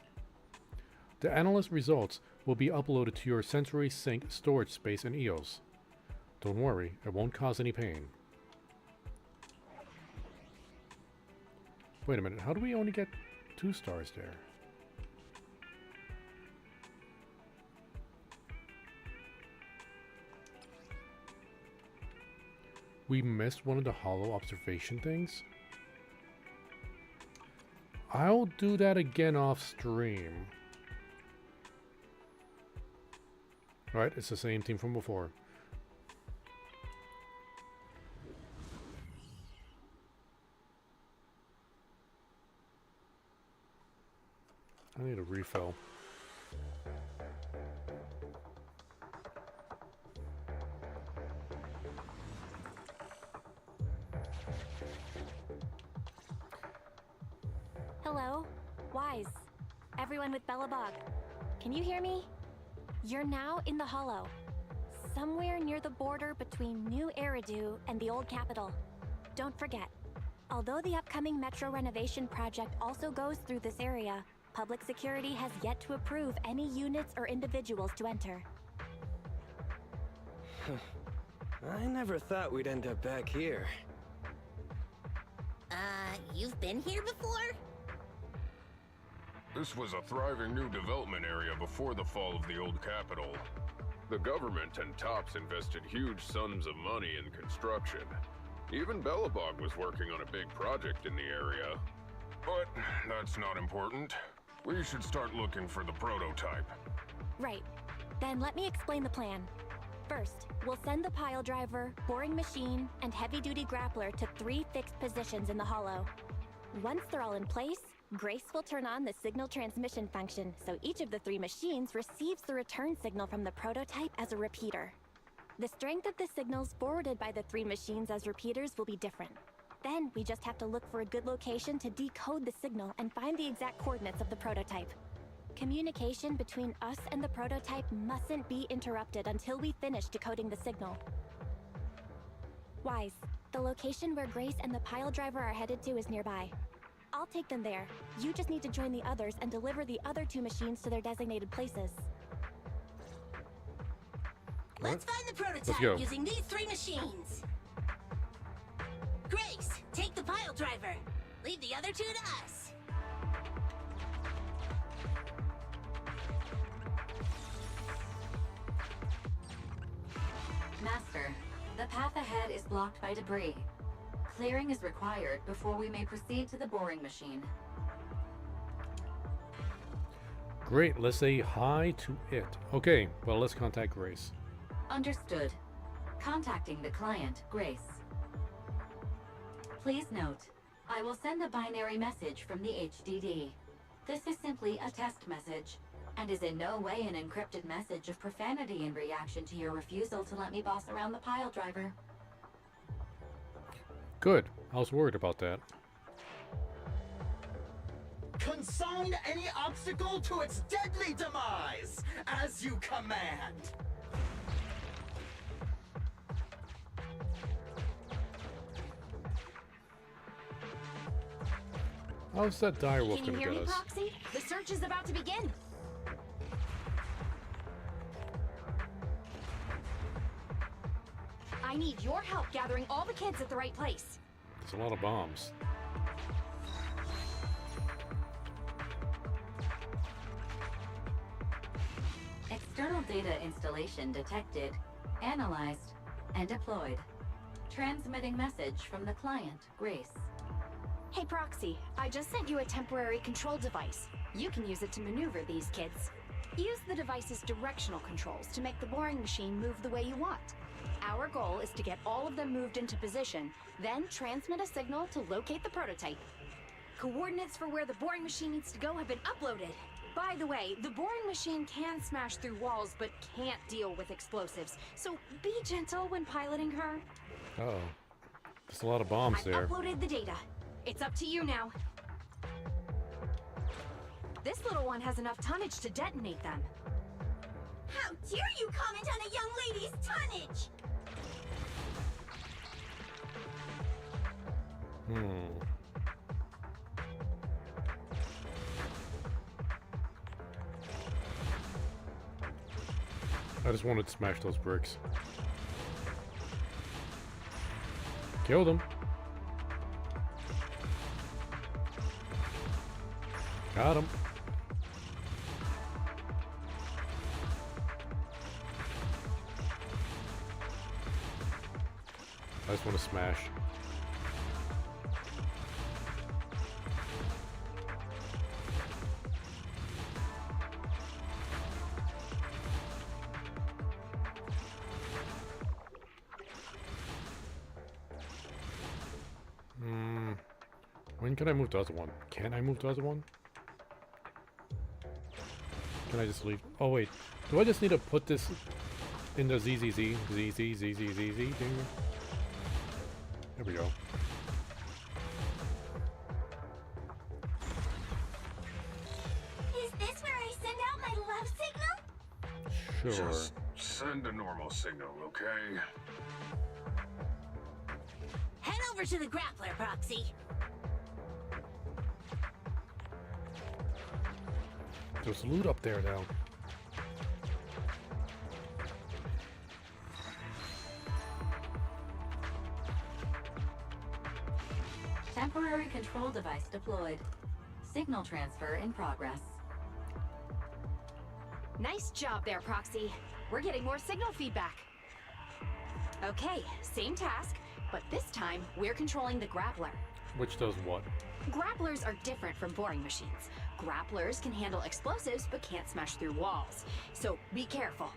The analyst results will be uploaded to your Sensory Sync storage space in EOS. Don't worry, it won't cause any pain. Wait a minute, how do we only get 2 stars there? We missed one of the hollow observation things? I'll do that again off stream. Right, it's the same team from before. I need a refill. Hello? Wise. Everyone with Belobog. Can you hear me? You're now in the Hollow. Somewhere near the border between New Eridu and the Old Capital. Don't forget, although the upcoming metro renovation project also goes through this area, Public security has yet to approve any units or individuals to enter. I never thought we'd end up back here. You've been here before? This was a thriving new development area before the fall of the old capital. The government and Tops invested huge sums of money in construction. Even Belobog was working on a big project in the area. But that's not important. We should start looking for the prototype. Right. Then let me explain the plan. First, we'll send the pile driver, boring machine, and heavy-duty grappler to 3 fixed positions in the hollow. Once they're all in place, Grace will turn on the signal transmission function, so each of the 3 machines receives the return signal from the prototype as a repeater. The strength of the signals forwarded by the 3 machines as repeaters will be different. Then we just have to look for a good location to decode the signal and find the exact coordinates of the prototype. Communication between us and the prototype mustn't be interrupted until we finish decoding the signal. Wise, the location where Grace and the pile driver are headed to is nearby. I'll take them there. You just need to join the others and deliver the other 2 machines to their designated places. Let's find the prototype using these 3 machines. Grace, take the pile driver. Leave the other 2 to us. Master, the path ahead is blocked by debris. Clearing is required before we may proceed to the boring machine. Great, let's say hi to it. Okay, well, let's contact Grace. Understood. Contacting the client, Grace. Please note, I will send a binary message from the HDD. This is simply a test message, and is in no way an encrypted message of profanity in reaction to your refusal to let me boss around the pile driver. Good. I was worried about that. Consign any obstacle to its deadly demise, as you command. How's that direwolf Can you gonna hear get me, us? Proxy? The search is about to begin. I need your help gathering all the kids at the right place. There's a lot of bombs. External data installation detected, analyzed, and deployed. Transmitting message from the client, Grace. Hey, Proxy, I just sent you a temporary control device. You can use it to maneuver these kids. Use the device's directional controls to make the boring machine move the way you want. Our goal is to get all of them moved into position, then transmit a signal to locate the prototype. Coordinates for where the boring machine needs to go have been uploaded. By the way, the boring machine can smash through walls but can't deal with explosives, so be gentle when piloting her. Uh-oh. There's a lot of bombs there. I've uploaded the data. It's up to you now. This little one has enough tonnage to detonate them. How dare you comment on a young lady's tonnage? I just wanted to smash those bricks. Kill them. Got him. I just want to smash. When can I move to the other one? Can I move to the other one? Can I just leave? Oh wait, do I just need to put this in the ZZZ thing? There we go. Is this where I send out my love signal? Sure. Just send a normal signal, okay? Head over to the grappler, Proxy. There's loot up there now. Temporary control device deployed. Signal transfer in progress. Nice job there, Proxy. We're getting more signal feedback. Okay, same task, but this time we're controlling the grappler. Which does what? Grapplers are different from boring machines. Grapplers can handle explosives but can't smash through walls. So be careful.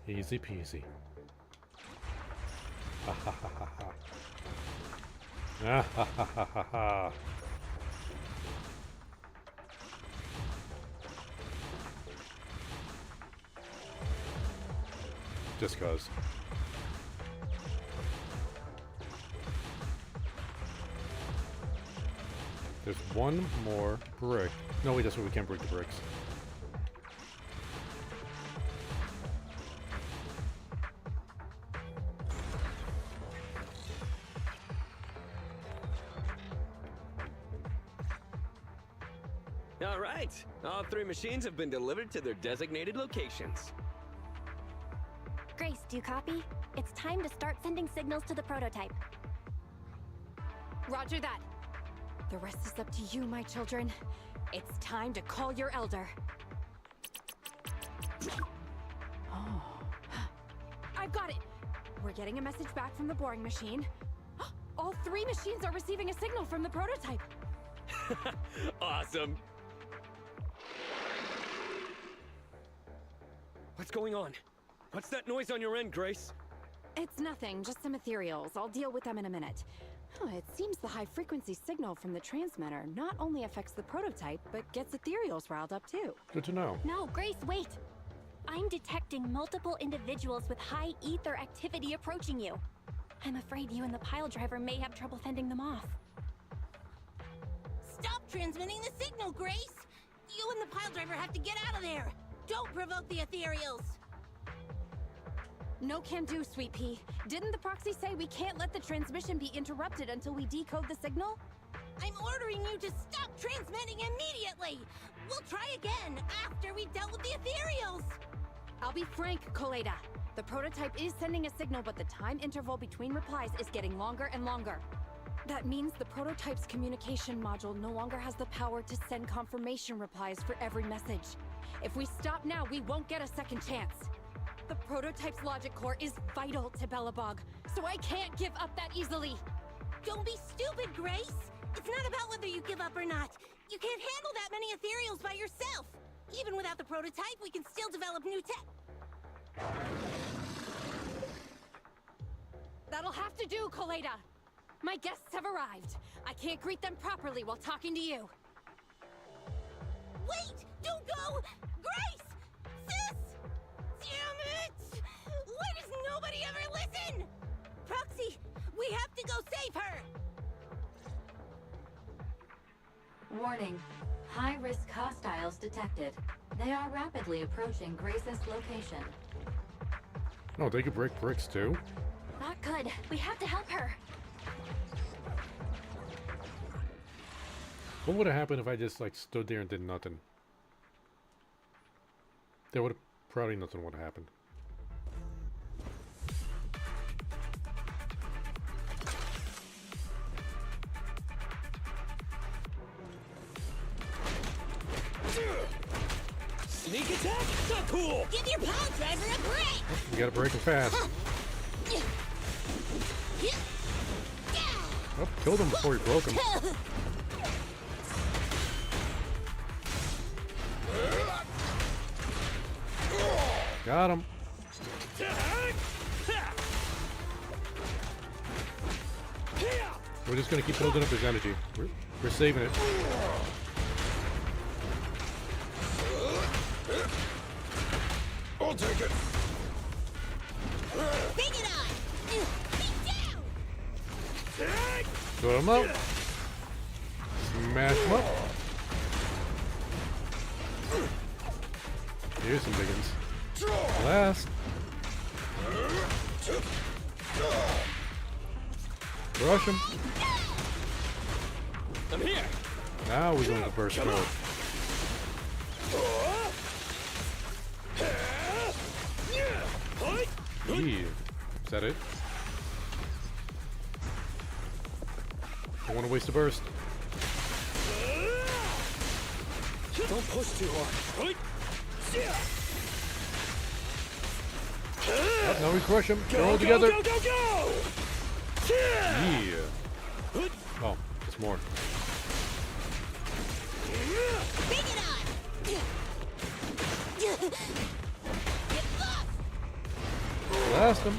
Easy peasy. Ha ha ha ha ha. Ah ha ha ha ha ha. Just cause. There's one more brick. No, wait, that's why we can't break the bricks. All right. All 3 machines have been delivered to their designated locations. Grace, do you copy? It's time to start sending signals to the prototype. Roger that. The rest is up to you, my children. It's time to call your elder. Oh. I've got it! We're getting a message back from the boring machine. All 3 machines are receiving a signal from the prototype. Awesome. What's going on? What's that noise on your end, Grace? It's nothing, just some ethereals. I'll deal with them in a minute. It seems the high-frequency signal from the transmitter not only affects the prototype, but gets ethereals riled up too. Good to know. No, Grace, wait! I'm detecting multiple individuals with high ether activity approaching you. I'm afraid you and the pile driver may have trouble fending them off. Stop transmitting the signal, Grace! You and the pile driver have to get out of there! Don't provoke the ethereals! No can do, Sweet Pea. Didn't the proxy say we can't let the transmission be interrupted until we decode the signal? I'm ordering you to stop transmitting immediately! We'll try again after we've dealt with the ethereals! I'll be frank, Coleda. The prototype is sending a signal, but the time interval between replies is getting longer and longer. That means the prototype's communication module no longer has the power to send confirmation replies for every message. If we stop now, we won't get a second chance. The prototype's logic core is vital to Belobog, so I can't give up that easily. Don't be stupid, Grace! It's not about whether you give up or not. You can't handle that many ethereals by yourself. Even without the prototype, we can still develop new tech. That'll have to do, Coleda. My guests have arrived. I can't greet them properly while talking to you. Wait! Don't go! Grace! Sis! Damn it! Why does nobody ever listen? Proxy, we have to go save her! Warning. High-risk hostiles detected. They are rapidly approaching Grace's location. No, they could break bricks too. Not good. We have to help her. What would have happened if I just like stood there and did nothing? There would have probably nothing would have happened. Sneak attack? Not cool! Give your pile driver a break! You gotta break him fast. Oh, killed him before he broke him. Got him. We're just gonna keep building up his energy. We're saving it. I'll take it. Bring it on! Be down! Put him up. Smash him up. Here's some big ones. Last. Rush him. I'm here. Now we're going to burst mode. Is that it? Don't want to waste a burst. Don't push too hard. Oh, now we crush him. They're all together. Yeah. Oh, it's more. Bring it on! Get lost! Blast him.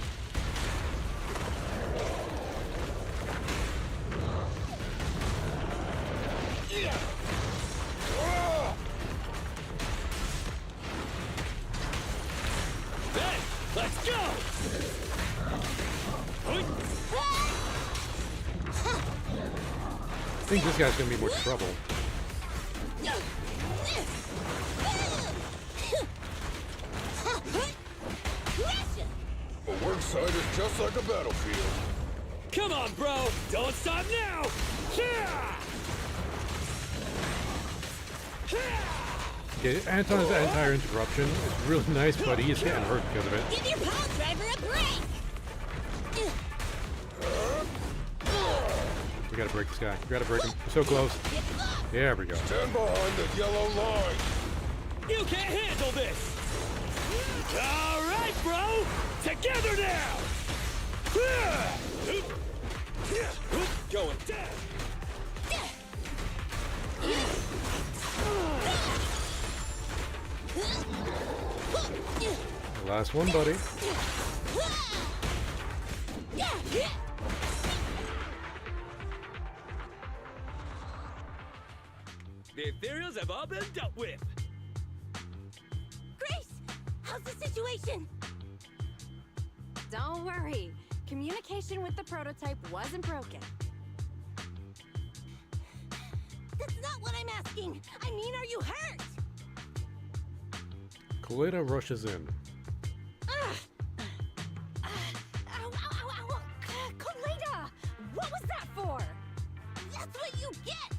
Then, let's go! I think this guy's gonna be more trouble. A work site is just like a battlefield. Come on, bro! Don't stop now! Yeah, Anton's anti-interruption is really nice, but he is getting hurt because of it. Give your pile driver a break! We gotta break this guy. We gotta break him. We're so close. There we go. Stand behind the yellow line. You can't handle this! All right, bro! Together now! Going down! Last one, buddy. The ethereals have all been dealt with. Grace! How's the situation? Don't worry. Communication with the prototype wasn't broken. That's not what I'm asking. I mean, are you hurt? Kaleda rushes in. Kaleda! What was that for? That's what you get!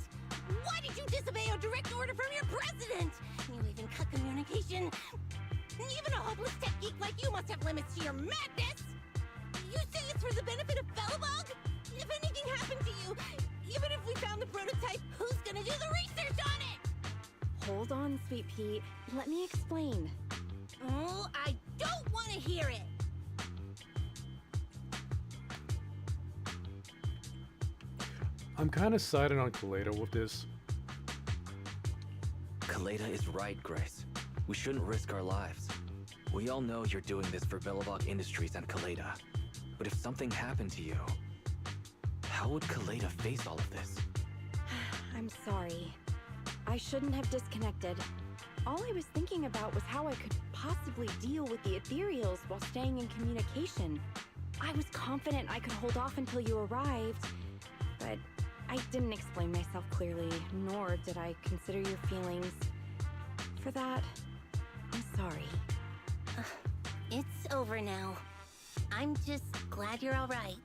Why did you disobey a direct order from your president? You even cut communication. Even a hopeless tech geek like you must have limits to your madness! You say it's for the benefit of Belobog? If anything happened to you, even if we found the prototype, who's gonna do the research on it? Hold on, Sweet Pea. Let me explain. Oh, I don't want to hear it! I'm kind of siding on Kaleda with this. Kaleda is right, Grace. We shouldn't risk our lives. We all know you're doing this for Belobog Industries and Kaleda. But if something happened to you, how would Kaleda face all of this? I'm sorry. I shouldn't have disconnected. All I was thinking about was how I could possibly deal with the ethereals while staying in communication. I was confident I could hold off until you arrived, but I didn't explain myself clearly, nor did I consider your feelings. For that, I'm sorry. It's over now. I'm just glad you're all right.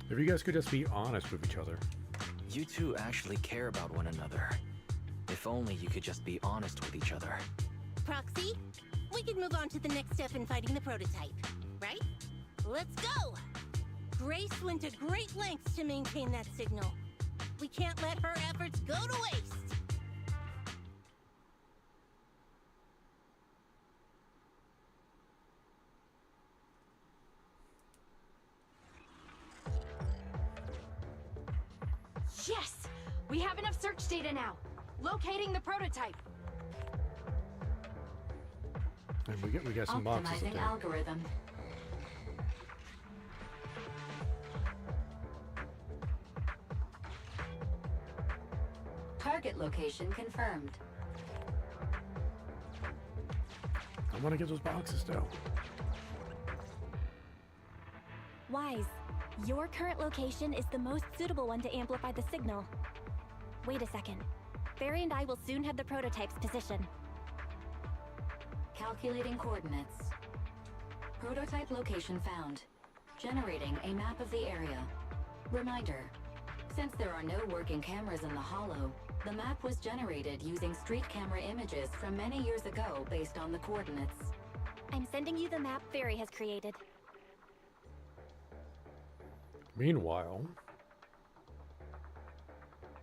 If you guys could just be honest with each other. You two actually care about one another. If only you could just be honest with each other. Proxy, we can move on to the next step in fighting the prototype, right? Let's go! Grace went to great lengths to maintain that signal. We can't let her efforts go to waste. Yes! We have enough search data now. Locating the prototype. And we got some boxes up Optimizing there. algorithm. Target location confirmed. I want to get those boxes though. Wise, your current location is the most suitable one to amplify the signal. Wait a second. Barry and I will soon have the prototype's position. Calculating coordinates. Prototype location found. Generating a map of the area. Reminder. Since there are no working cameras in the hollow, the map was generated using street camera images from many years ago based on the coordinates. I'm sending you the map Fairy has created. Meanwhile...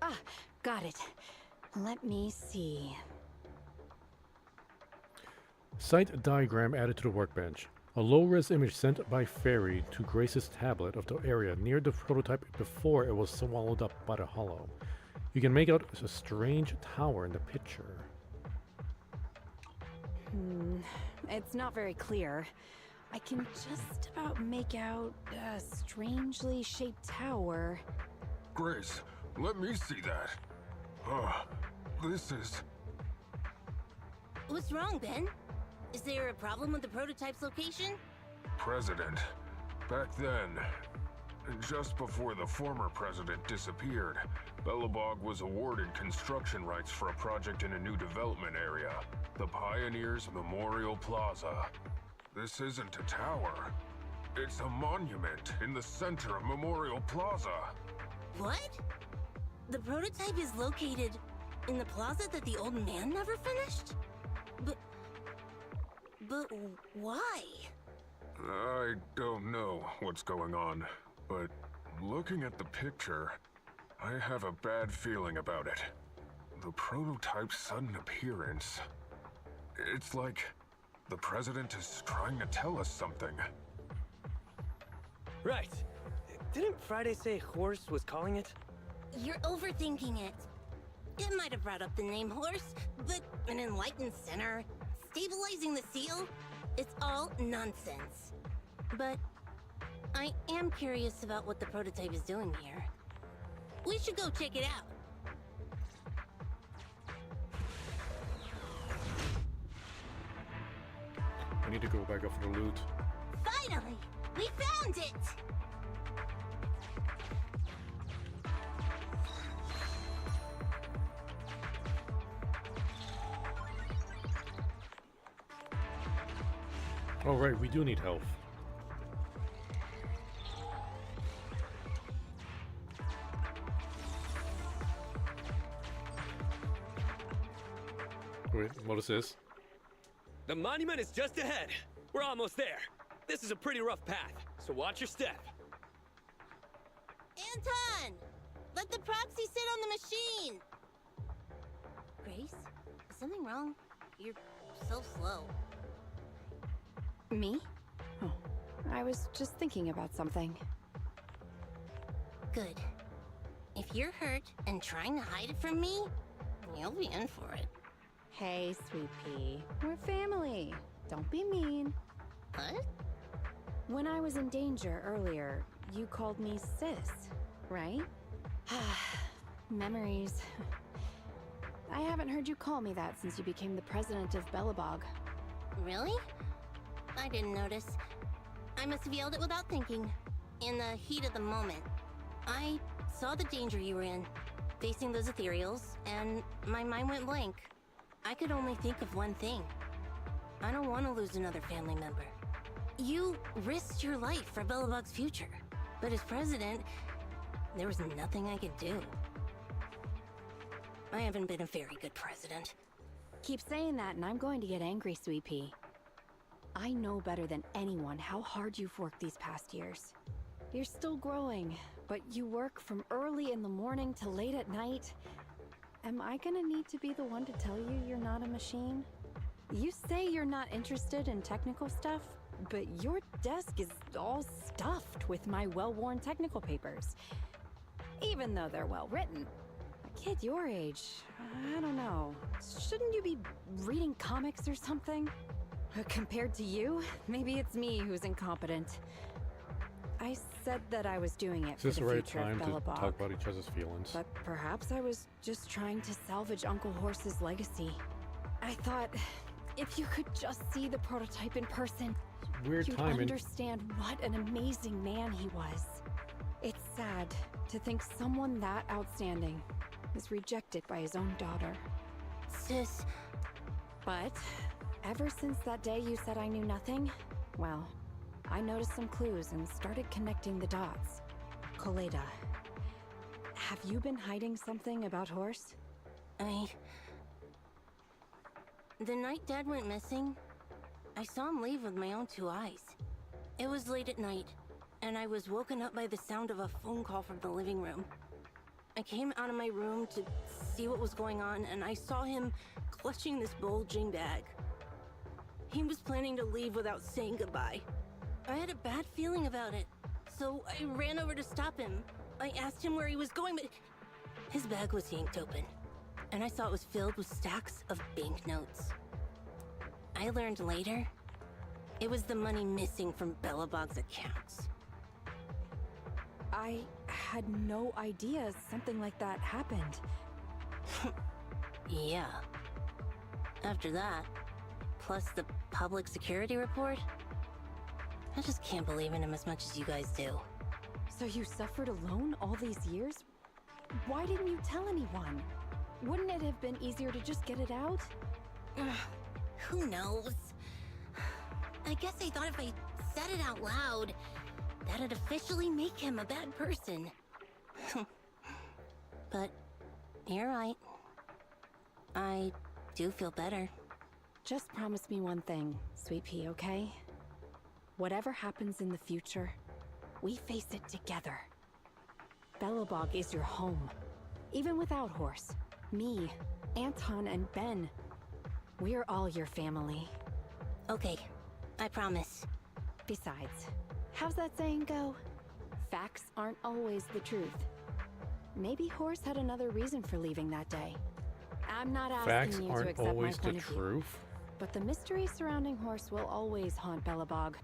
Ah, got it. Let me see. Site diagram added to the workbench. A low-res image sent by Fairy to Grace's tablet of the area near the prototype before it was swallowed up by the hollow. You can make out a strange tower in the picture. It's not very clear. I can just about make out a strangely shaped tower. Grace, let me see that. This is... What's wrong, Ben? Is there a problem with the prototype's location? President. Back then, just before the former president disappeared, Belobog was awarded construction rights for a project in a new development area, the Pioneers Memorial Plaza. This isn't a tower. It's a monument in the center of Memorial Plaza. What? The prototype is located in the plaza that the old man never finished? But why? I don't know what's going on, but looking at the picture, I have a bad feeling about it. The prototype's sudden appearance. It's like the president is trying to tell us something. Right. Didn't Friday say Horse was calling it? You're overthinking it. It might have brought up the name Horse, but an enlightened center, stabilizing the seal, it's all nonsense. But I am curious about what the prototype is doing here. We should go check it out. I need to go back up for the loot. Finally! We found it! Oh right, we do need health. Wait, what is this? The monument is just ahead. We're almost there. This is a pretty rough path, so watch your step. Anton! Let the proxy sit on the machine! Grace, is something wrong? You're so slow. Me? Oh, I was just thinking about something. Good. If you're hurt and trying to hide it from me, you'll be in for it. Hey, Sweet Pea. We're family. Don't be mean. What? When I was in danger earlier, you called me sis, right? Memories. I haven't heard you call me that since you became the president of Belobog. Really? I didn't notice. I must have yelled it without thinking. In the heat of the moment. I saw the danger you were in, facing those ethereals, and my mind went blank. I could only think of one thing. I don't want to lose another family member. You risked your life for Belobog's future, but as president, there was nothing I could do. I haven't been a very good president. Keep saying that and I'm going to get angry, Sweet Pea. I know better than anyone how hard you've worked these past years. You're still growing, but you work from early in the morning to late at night. Am I gonna need to be the one to tell you you're not a machine? You say you're not interested in technical stuff, but your desk is all stuffed with my well-worn technical papers. Even though they're well written. A kid your age, I don't know. Shouldn't you be reading comics or something? Compared to you, maybe it's me who's incompetent. I said that I was doing it Is this for the the right future time of to Belobog. talk about each other's feelings? But perhaps I was just trying to salvage Uncle Horse's legacy. I thought, if you could just see the prototype in person, Weird you'd timing. understand what an amazing man he was. It's sad to think someone that outstanding is rejected by his own daughter. Sis. But ever since that day you said I knew nothing, well, I noticed some clues and started connecting the dots. Coleda, have you been hiding something about Horse? The night Dad went missing, I saw him leave with my own 2 eyes. It was late at night, and I was woken up by the sound of a phone call from the living room. I came out of my room to see what was going on, and I saw him clutching this bulging bag. He was planning to leave without saying goodbye. I had a bad feeling about it, so I ran over to stop him. I asked him where he was going, but his bag was yanked open, and I saw it was filled with stacks of banknotes. I learned later, it was the money missing from Belobog's accounts. I had no idea something like that happened. Yeah. After that, plus the public security report, I just can't believe in him as much as you guys do. So you suffered alone all these years? Why didn't you tell anyone? Wouldn't it have been easier to just get it out? Who knows? I guess I thought if I said it out loud, that'd officially make him a bad person. But you're right. I do feel better. Just promise me one thing, Sweet Pea, okay? Whatever happens in the future, we face it together. Belobog is your home. Even without Horse, me, Anton, and Ben, we're all your family. Okay, I promise. Besides, how's that saying go? Facts aren't always the truth. Maybe Horse had another reason for leaving that day. I'm not Facts asking you to aren't accept always my the point of view. truth. But the mystery surrounding Horse will always haunt Belobog.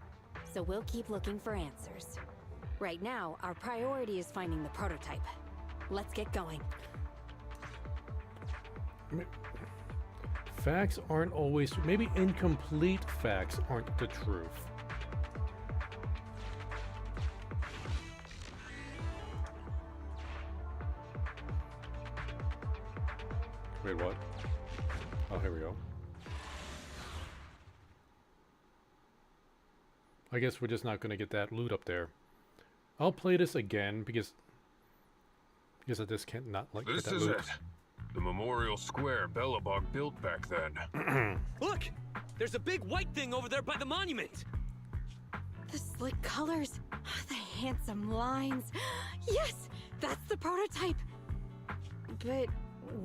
So we'll keep looking for answers. Right now, our priority is finding the prototype. Let's get going. Facts aren't always, maybe incomplete facts aren't the truth. Wait, what? Oh, here we go. I guess we're just not going to get that loot up there. I'll play this again because I just can't not like This get that is loot. it. The memorial square Belobog built back then. Look! There's a big white thing over there by the monument! The slick colors, the handsome lines. Yes, that's the prototype. But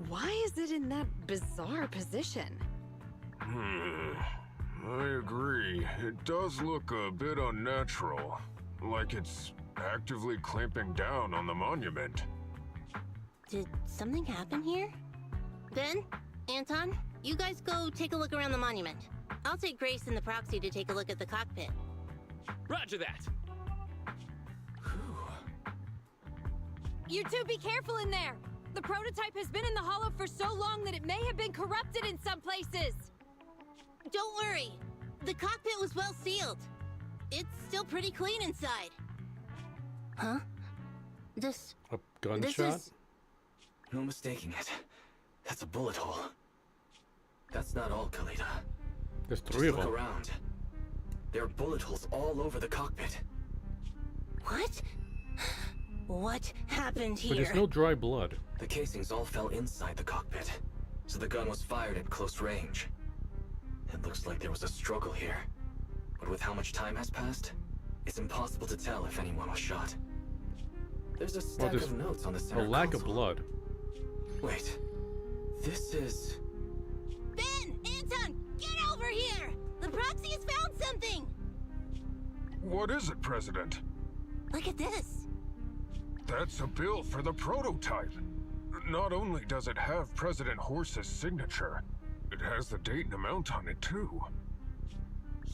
why is it in that bizarre position? I agree. It does look a bit unnatural. Like it's actively clamping down on the monument. Did something happen here? Ben? Anton? You guys go take a look around the monument. I'll take Grace and the proxy to take a look at the cockpit. Roger that! You two be careful in there! The prototype has been in the hollow for so long that it may have been corrupted in some places! Don't worry. The cockpit was well sealed. It's still pretty clean inside. Huh? This... A gunshot? This is... No mistaking it. That's a bullet hole. That's not all, Kalita. There's three of Just them. look around. There are bullet holes all over the cockpit. What? What happened But here? there's no dry blood. The casings all fell inside the cockpit, so the gun was fired at close range. It looks like there was a struggle here. But with how much time has passed, it's impossible to tell if anyone was shot. There's a stack there's of notes on the a center lack console. of blood. Wait, this is... Ben! Anton! Get over here! The proxy has found something! What is it, President? Look at this. That's a bill for the prototype. Not only does it have President Horse's signature, it has the date and amount on it, too.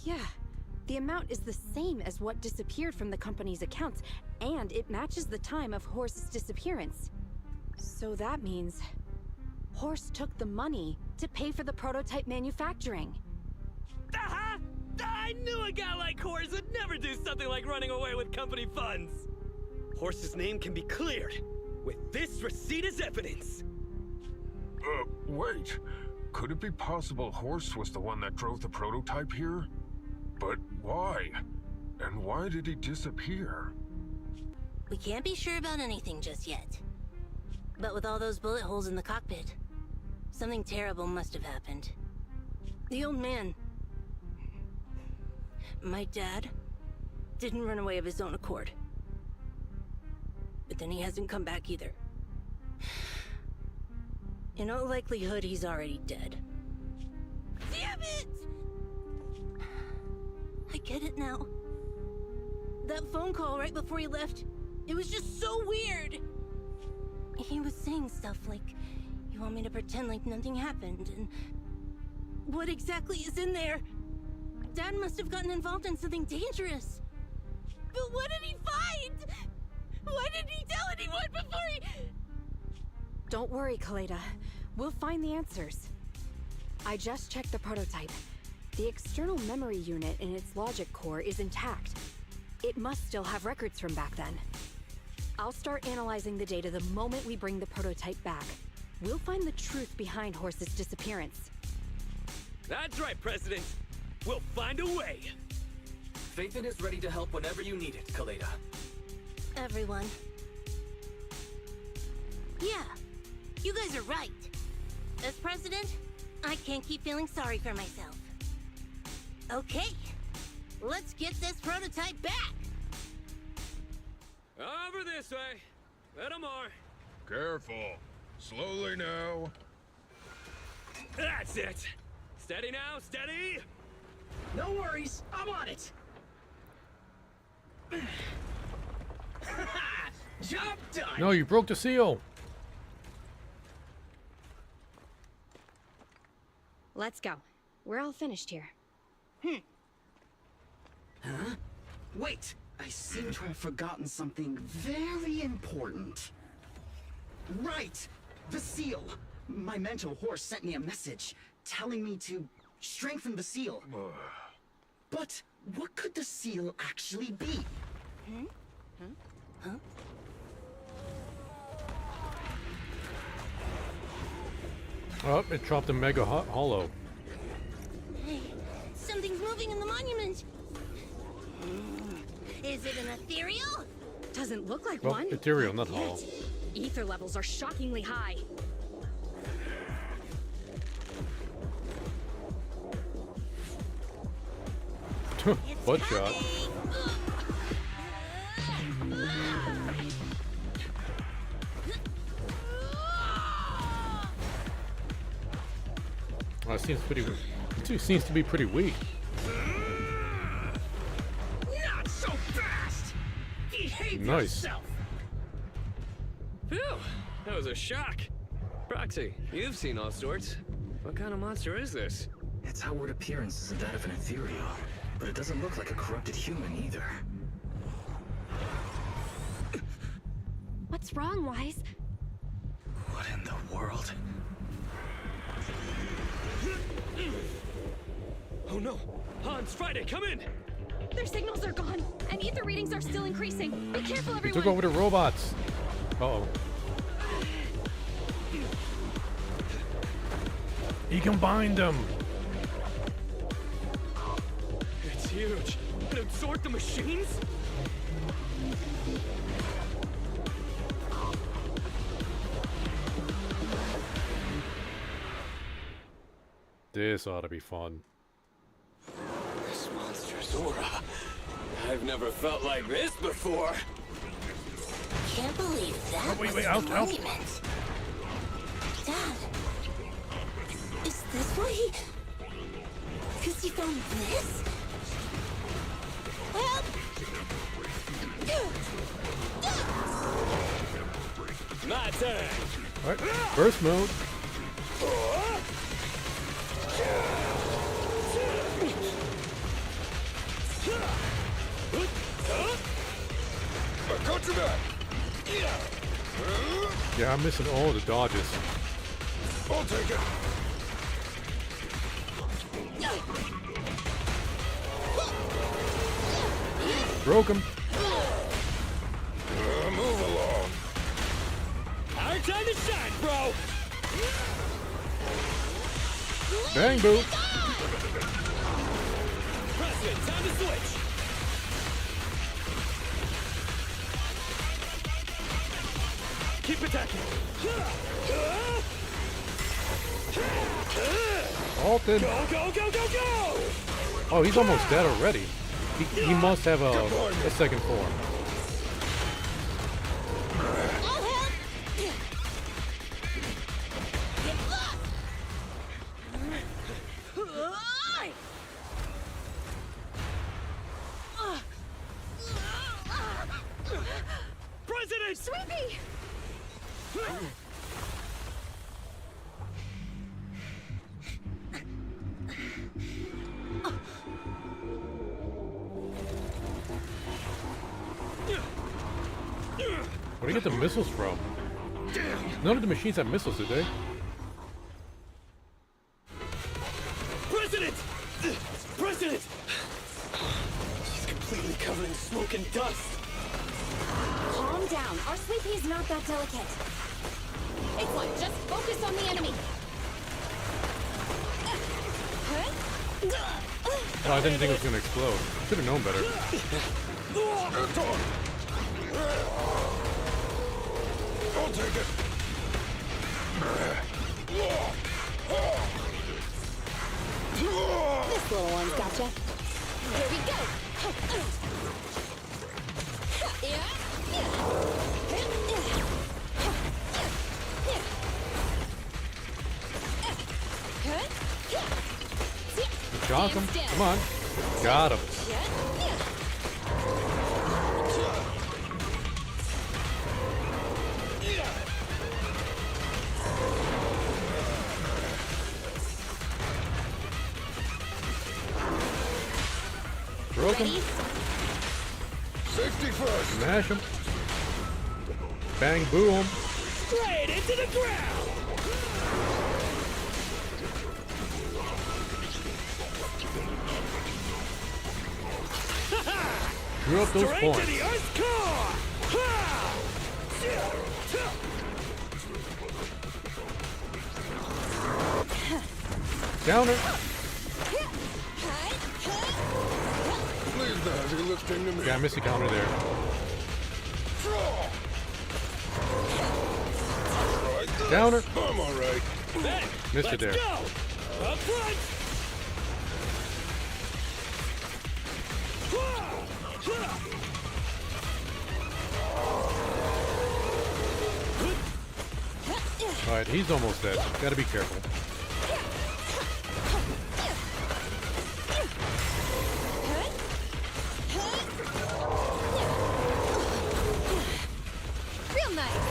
Yeah, the amount is the same as what disappeared from the company's accounts, and it matches the time of Horse's disappearance. So that means Horse took the money to pay for the prototype manufacturing. Aha! I knew a guy like Horse would never do something like running away with company funds! Horse's name can be cleared with this receipt as evidence. Wait. Could it be possible Horse was the one that drove the prototype here? But why? And why did he disappear? We can't be sure about anything just yet. But with all those bullet holes in the cockpit, something terrible must have happened. The old man... My dad didn't run away of his own accord. But then he hasn't come back either. In all likelihood, he's already dead. Damn it! I get it now. That phone call right before he left, it was just so weird. He was saying stuff like, you want me to pretend like nothing happened, and what exactly is in there? Dad must have gotten involved in something dangerous. But what did he find? Why didn't he tell anyone before he... Don't worry, Kaleda. We'll find the answers. I just checked the prototype. The external memory unit in its logic core is intact. It must still have records from back then. I'll start analyzing the data the moment we bring the prototype back. We'll find the truth behind Horse's disappearance. That's right, President. We'll find a way. Phaethon is ready to help whenever you need it, Kaleda. Everyone. Yeah, you guys are right. As president, I can't keep feeling sorry for myself. Okay, let's get this prototype back. Over this way. Little more. Careful. Slowly now. That's it. Steady now, steady. No worries, I'm on it. Job done. No, you broke the seal. Let's go. We're all finished here. Huh? Wait, I seem to have forgotten something very important. Right, the seal. My mentor Horse sent me a message telling me to strengthen the seal. But what could the seal actually be? Huh? Oh, it dropped a mega hollow. Hey, something's moving in the monument. Is it an ethereal? Doesn't look like Well, one. ethereal, not hollow. Ether levels are shockingly high. Butt shot. Oh, it seems to be pretty weak. Not so fast! Behave Nice. yourself! Phew, that was a shock. Proxy, you've seen all sorts. What kind of monster is this? Its outward appearance isn't that of an ethereal, but it doesn't look like a corrupted human either. What's wrong, Wise? What in the world? Oh no! Hans, Friday, come in! Their signals are gone, and ether readings are still increasing. Be careful, They everyone. took over the robots. Uh-oh. He combined them. It's huge. It absorbed the machines? This ought to be fun. This monster's aura. I've never felt like this before. Can't believe that. Wait, was out, the out. monument. Dad, is this why he... Because he found this? Help! My turn. All right, burst mode. I got your back. Yeah, I'm missing all the dodges. I'll take it. Broke him. Move along. Our time to shine, bro. Bang boot. President, time to switch. Keep attacking. Alton. Go, go, go, go, go! Oh, he's almost dead already. He must have a second form. I'll help. President! Sweepy! Where do you get the missiles from? None of the machines have missiles, did they? President! President! She's completely covered in smoke and dust. Calm down. Our Sweet Pea's not that delicate. It's like, just focus on the enemy. Oh, I didn't think it was going to explode. Should have known better. I'll take it. This little one's gotcha. Here we go. Shock him. Come on. Got him. Broke him. Safety first. Smash him. Bang, boom. Straight into the ground! Drew up those Straight points. to the Earth's core! Ha! Counter. Leave the heavy lifting to me. Yeah, I missed the counter there. Counter. I'm all right. Then, Missed it there. Let's go! Up front! Alright, he's almost dead. Gotta be careful. Real nice.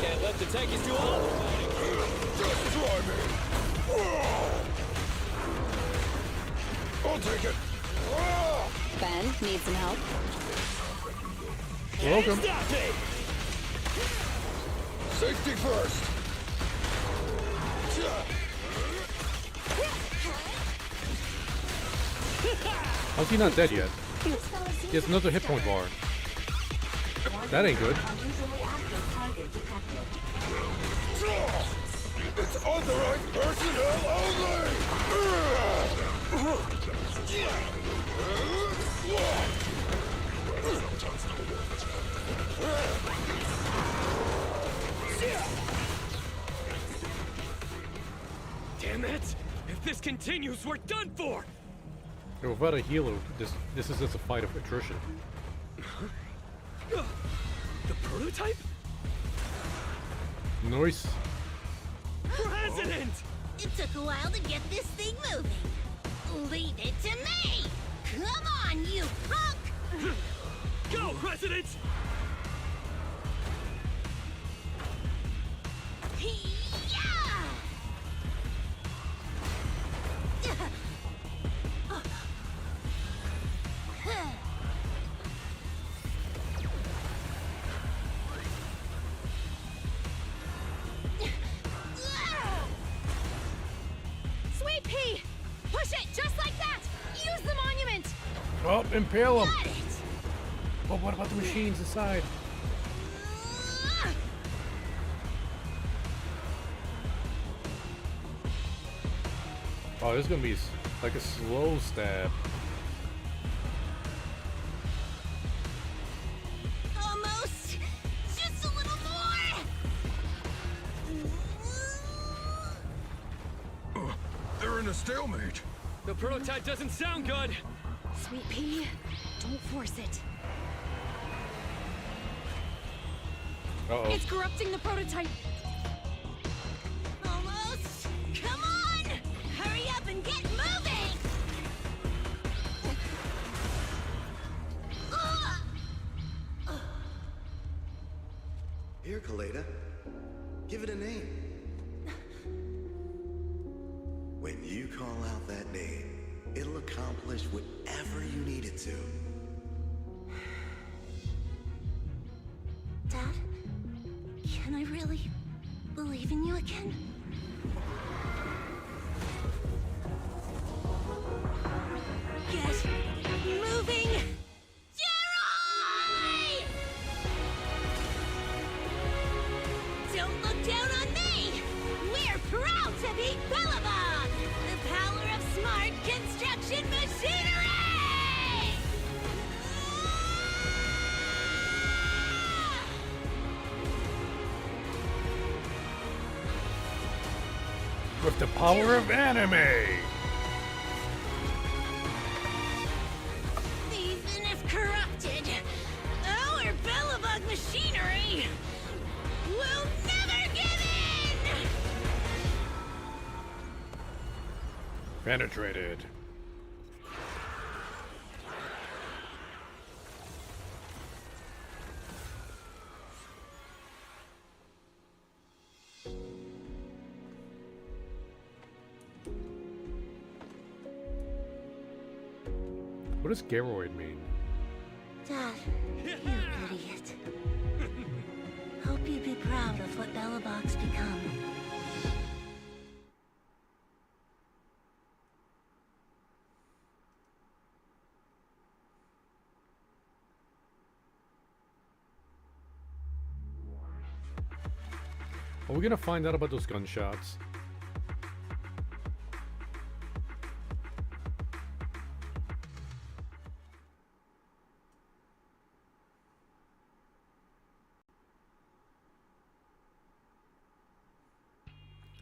Can't let the tankies do all the fighting. Just try me. I'll take it. Ben, need some help? Welcome. Stop it! Safety first. How's he not dead yet? He has another hit point bar. That ain't good. It's authorized personnel only. Damn it! If this continues, we're done for! Without a healer, this is just a fight of attrition. The prototype? Nice. President! It took a while to get this thing moving. Leave it to me! Come on, you punk! Go, President! Sweet Pea! Push it just like that! Use the monument! Oh, impale him! Got it! But what about the machines inside? Oh, this is gonna be like a slow stab. Almost! Just a little more! They're in a stalemate. The prototype doesn't sound good! Sweet Pea, Don't force it. Uh-oh. It's corrupting the prototype. Almost! Come on! Hurry up and get moving! Here, Kaleda. Give it a name. When you call out that name, it'll accomplish whatever you need it to. Dad, can I really believe in you again? Get moving! Jerry! Don't look down on me! We're proud to be Bellabog! The power of smart construction machinery! With the power of anime! Even if corrupted, our Bellabug machinery will never give in! Penetrated. What does Garoid mean? Dad, you idiot. Hope you'd be proud of what Bellabog's become. Are we gonna find out about those gunshots?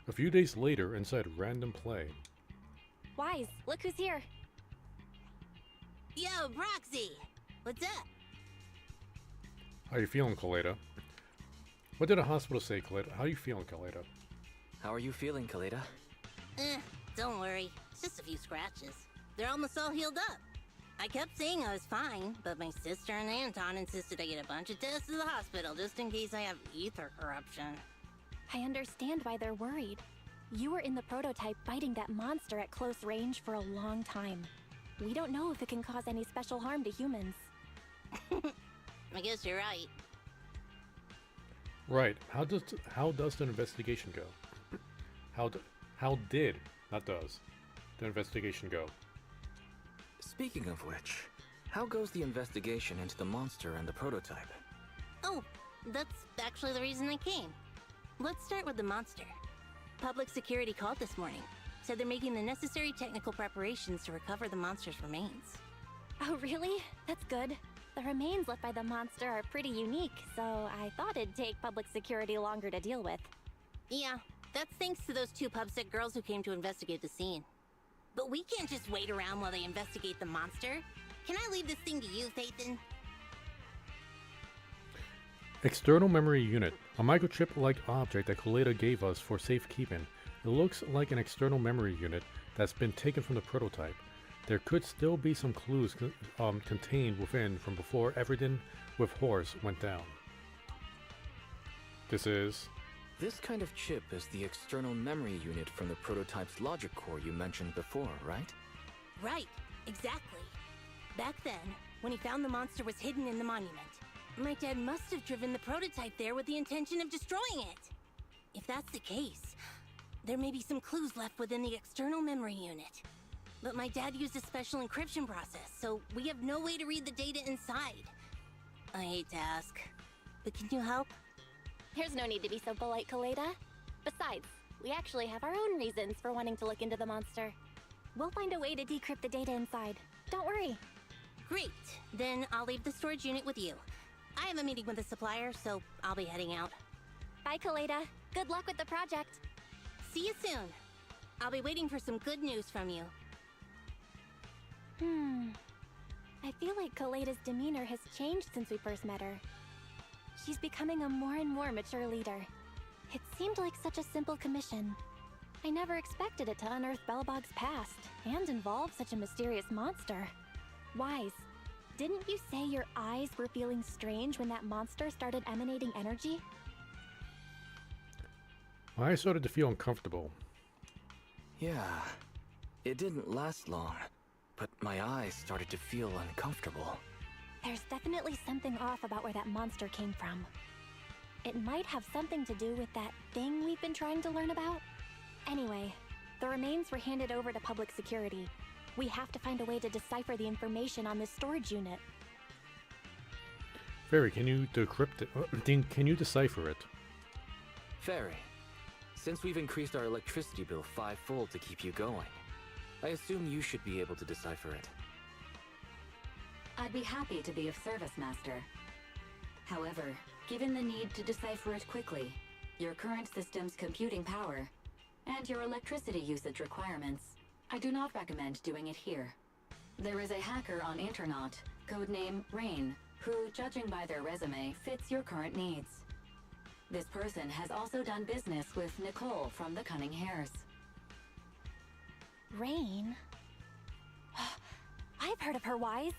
A few days later, inside Random Play. Wise, look who's here. Yo, Proxy! What's up? How you feeling, Kaleda? What did a hospital say, Kaleda? How you feeling, Kaleda? How are you feeling, Kaleda? Don't worry. It's just a few scratches. They're almost all healed up. I kept saying I was fine, but my sister and Anton insisted I get a bunch of tests at the hospital just in case I have ether corruption. I understand why they're worried. You were in the prototype fighting that monster at close range for a long time. We don't know if it can cause any special harm to humans. I guess you're right. Right. How does the investigation go? How did, not does, the investigation go? Speaking of which, how goes the investigation into the monster and the prototype? Oh, that's actually the reason I came. Let's start with the monster. Public security called this morning. Said they're making the necessary technical preparations to recover the monster's remains. Oh, really? That's good. The remains left by the monster are pretty unique, so I thought it'd take public security longer to deal with. Yeah, that's thanks to those two pubsec girls who came to investigate the scene. But we can't just wait around while they investigate the monster. Can I leave this thing to you, Phaethon? External memory unit. A microchip-like object that Kaleda gave us for safekeeping. It looks like an external memory unit that's been taken from the prototype. There could still be some clues contained within from before everything with Horse went down. This is... This kind of chip is the external memory unit from the prototype's logic core you mentioned before, right? Right, exactly. Back then, when he found the monster was hidden in the monument, my dad must have driven the prototype there with the intention of destroying it. If that's the case, there may be some clues left within the external memory unit. But my dad used a special encryption process, so we have no way to read the data inside. I hate to ask, but can you help? There's no need to be so polite, Kaleda. Besides, we actually have our own reasons for wanting to look into the monster. We'll find a way to decrypt the data inside. Don't worry. Great. Then I'll leave the storage unit with you. I have a meeting with the supplier, so I'll be heading out. Bye, Kaleda. Good luck with the project. See you soon. I'll be waiting for some good news from you. I feel like Kaleda's demeanor has changed since we first met her. She's becoming a more and more mature leader. It seemed like such a simple commission. I never expected it to unearth Belobog's past and involve such a mysterious monster. Wise, didn't you say your eyes were feeling strange when that monster started emanating energy? I started to feel uncomfortable. Yeah, it didn't last long, but my eyes started to feel uncomfortable. There's definitely something off about where that monster came from. It might have something to do with that thing we've been trying to learn about. Anyway, the remains were handed over to public security. We have to find a way to decipher the information on this storage unit. Fairy, can you decrypt it? Can you decipher it? Fairy, since we've increased our electricity bill 5-fold to keep you going, I assume you should be able to decipher it. I'd be happy to be of service, Master. However, given the need to decipher it quickly, your current system's computing power, and your electricity usage requirements, I do not recommend doing it here. There is a hacker on Internaut, codename Rain, who, judging by their resume, fits your current needs. This person has also done business with Nicole from the Cunning Hares. Rain? I've heard of her, Wise.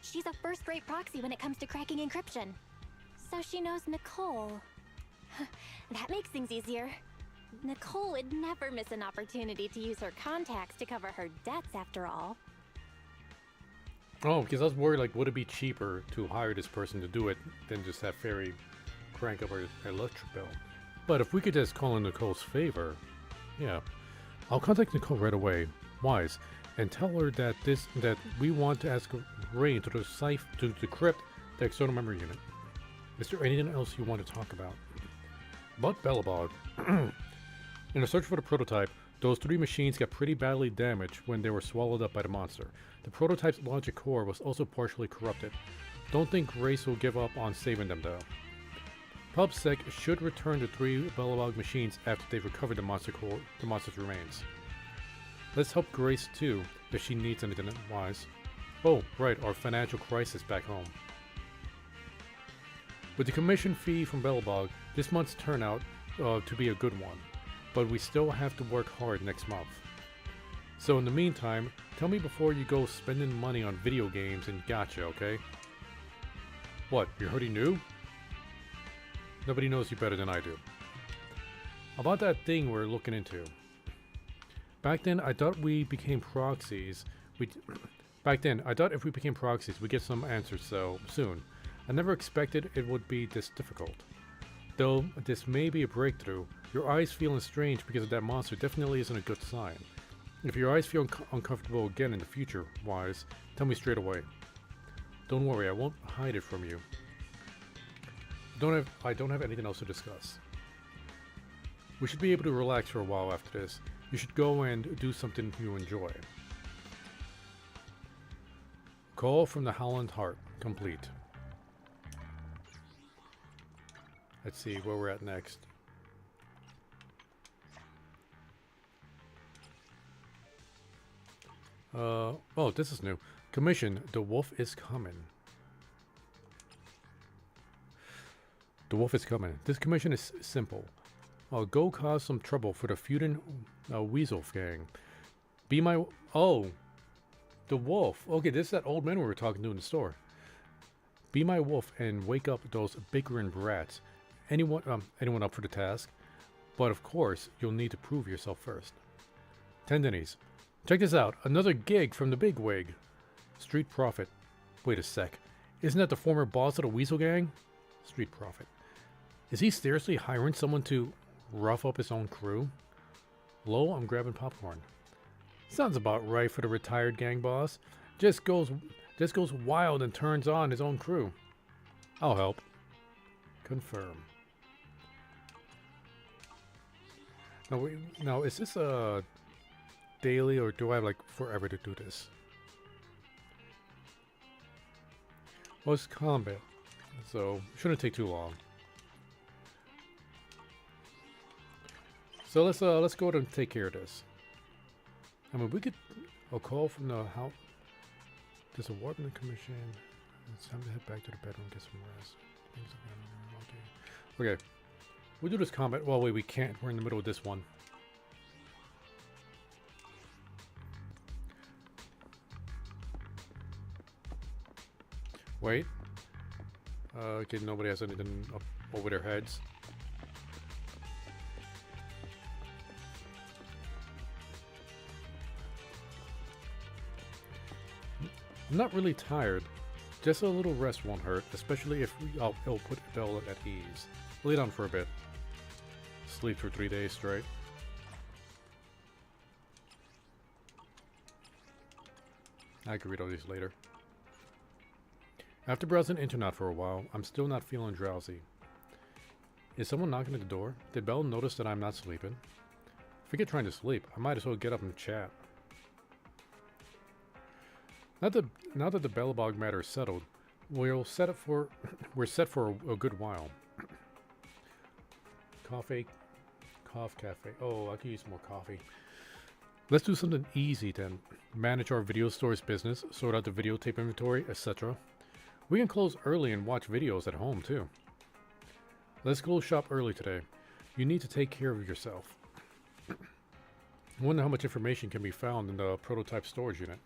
She's a first-rate proxy when it comes to cracking encryption. So she knows Nicole. That makes things easier. Nicole would never miss an opportunity to use her contacts to cover her debts, after all. Oh, because I was worried, like, would it be cheaper to hire this person to do it than just have Fairy crank up her electric bill? But if we could just call in Nicole's favor, yeah. I'll contact Nicole right away, Wise, and tell her that we want to ask Rain to decrypt the external memory unit. Is there anything else you want to talk about? But Belobog. In a search for the prototype, those 3 machines got pretty badly damaged when they were swallowed up by the monster. The prototype's logic core was also partially corrupted. Don't think Grace will give up on saving them though. PubSec should return the 3 Belobog machines after they've recovered the monster's remains. Let's help Grace too, if she needs anything wise. Oh, right, our financial crisis back home. With the commission fee from Belobog, this month's turnout to be a good one. But we still have to work hard next month. So in the meantime, tell me before you go spending money on video games and gacha, okay? What, you're already new? Nobody knows you better than I do. About that thing we're looking into. Back then, I thought we became proxies. Back then, I thought if we became proxies, we'd get some answers so soon. I never expected it would be this difficult. Though this may be a breakthrough, your eyes feeling strange because of that monster definitely isn't a good sign. If your eyes feel uncomfortable again in the future, Wise, tell me straight away. Don't worry, I won't hide it from you. I don't have anything else to discuss. We should be able to relax for a while after this. You should go and do something you enjoy. Call from the Howland Heart. Complete. Let's see where we're at next. Oh, this is new. Commission, the wolf is coming. The wolf is coming. This commission is simple. Go cause some trouble for the feuding weasel gang. Be my... Oh! The wolf. Okay, this is that old man we were talking to in the store. Be my wolf and wake up those bickering brats. Anyone up for the task? But of course, you'll need to prove yourself first. Tendencies. Check this out. Another gig from the bigwig. Street Prophet. Wait a sec. Isn't that the former boss of the Weasel Gang? Street Prophet. Is he seriously hiring someone to rough up his own crew? Lol, I'm grabbing popcorn. Sounds about right for the retired gang boss. Just goes wild and turns on his own crew. I'll help. Confirm. Now, is this a daily or do I have like forever to do this? Well, it's combat, so shouldn't take too long. So let's go ahead and take care of this. I mean, we could a call from the house. There's a warp in the commission. It's time to head back to the bedroom, get some rest. Okay. Okay. We'll do this combat. Well, wait, we can't. We're in the middle of this one. Wait. Okay, nobody has anything up over their heads. I'm not really tired. Just a little rest won't hurt, especially if it'll put Belle at ease. Lay down for a bit. Sleep for 3 days straight. I can read all these later. After browsing the internet for a while, I'm still not feeling drowsy. Is someone knocking at the door? Did Belle notice that I'm not sleeping? Forget trying to sleep. I might as well get up and chat. Now that the Belobog matter is settled, we're set for a good while. Coffee. Cough cafe. Oh, I could use more coffee. Let's do something easy then. Manage our video store's business, sort out the videotape inventory, etc. We can close early and watch videos at home too. Let's go shop early today. You need to take care of yourself. I wonder how much information can be found in the prototype storage unit.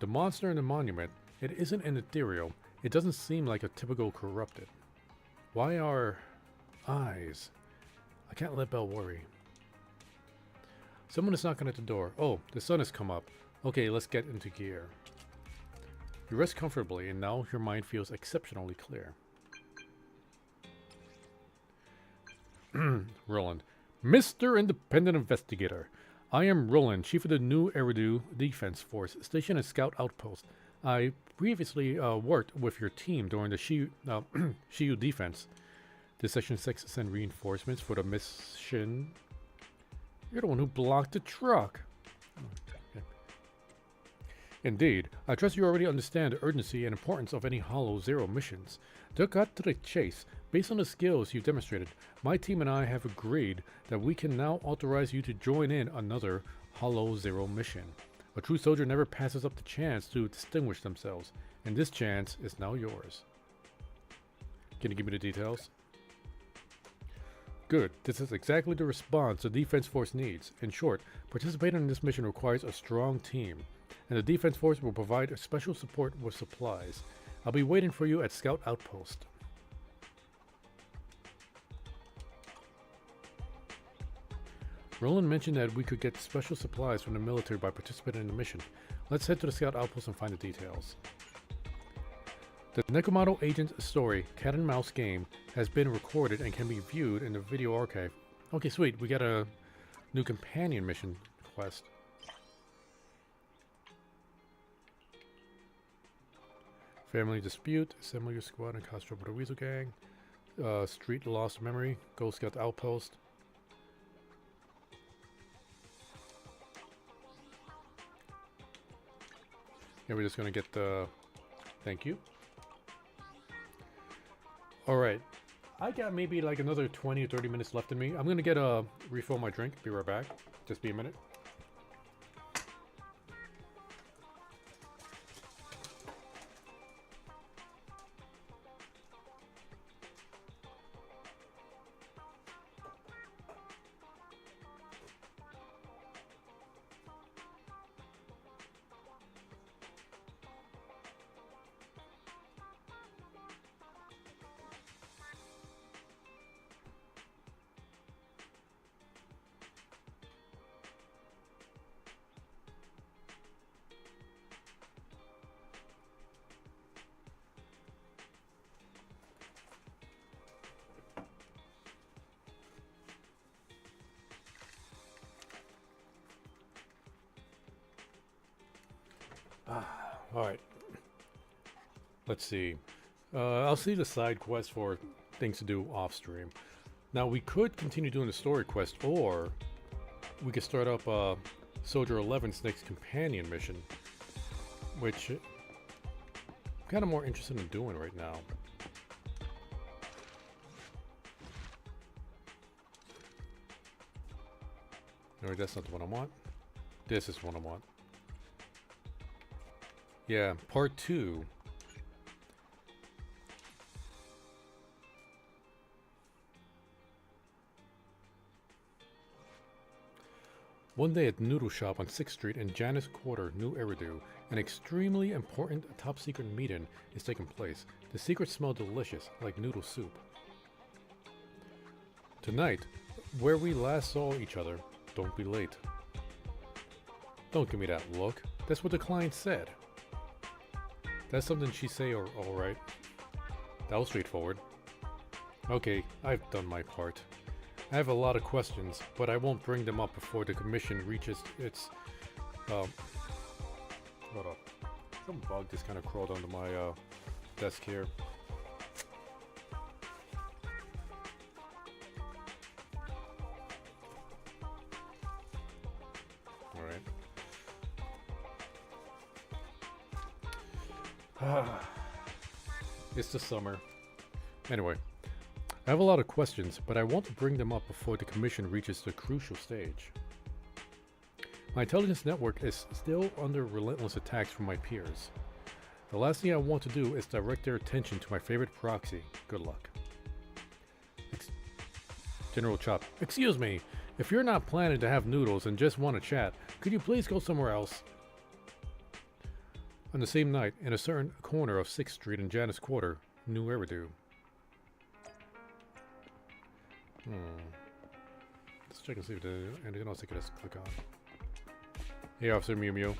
The monster in the monument, it isn't an ethereal. It doesn't seem like a typical corrupted. Why are eyes? I can't let Belle worry. Someone is knocking at the door. Oh, the sun has come up. Okay, let's get into gear. You rest comfortably, and now your mind feels exceptionally clear. Roland. Mr. Independent Investigator. I am Roland, Chief of the New Eridu Defense Force, stationed at Scout Outpost. I previously worked with your team during the Shiyu defense. Did Section 6 send reinforcements for the mission? You're the one who blocked the truck. Oh, okay. Indeed. I trust you already understand the urgency and importance of any Hollow Zero missions. To cut to the chase, based on the skills you've demonstrated, my team and I have agreed that we can now authorize you to join in another Hollow Zero mission. A true soldier never passes up the chance to distinguish themselves, and this chance is now yours. Can you give me the details? Good. This is exactly the response the Defense Force needs. In short, participating in this mission requires a strong team, and the Defense Force will provide special support with supplies. I'll be waiting for you at Scout Outpost. Roland mentioned that we could get special supplies from the military by participating in the mission. Let's head to the Scout Outpost and find the details. The Nekomato Agent's story, Cat and Mouse game, has been recorded and can be viewed in the video archive. Okay, sweet. We got a new companion mission quest. Family dispute, assemble your squad and cause trouble with the Weasel Gang. Street lost memory, Ghost Scout Outpost. Yeah, we're just gonna get the thank you. Alright. I got maybe like another 20 or 30 minutes left in me. I'm gonna get a refill my drink. Be right back. Just be a minute. Alright. Let's see. I'll see the side quest for things to do off stream. Now we could continue doing the story quest, or we could start up Soldier 11's next companion mission, which I'm kind of more interested in doing right now. No, that's not the one I want. This is the one I want. Yeah, part 2. One day at the noodle shop on 6th Street in Janus Quarter, New Eridu, an extremely important top-secret meeting is taking place. The secrets smell delicious, like noodle soup. Tonight, where we last saw each other, don't be late. Don't give me that look. That's what the client said. That's something she say, or alright. That was straightforward. Okay, I've done my part. I have a lot of questions, but I won't bring them up before the commission reaches its... hold up. Some bug just kind of crawled onto my desk here. Alright. It's the summer. Anyway. I have a lot of questions, but I won't bring them up before the commission reaches the crucial stage. My intelligence network is still under relentless attacks from my peers. The last thing I want to do is direct their attention to my favorite proxy. Good luck. General Chop. Excuse me, if you're not planning to have noodles and just want to chat, could you please go somewhere else? On the same night, in a certain corner of 6th Street in Janus Quarter, New Eridu. Let's check and see if there's anything else I can just click on. Hey, Officer Mew Mew.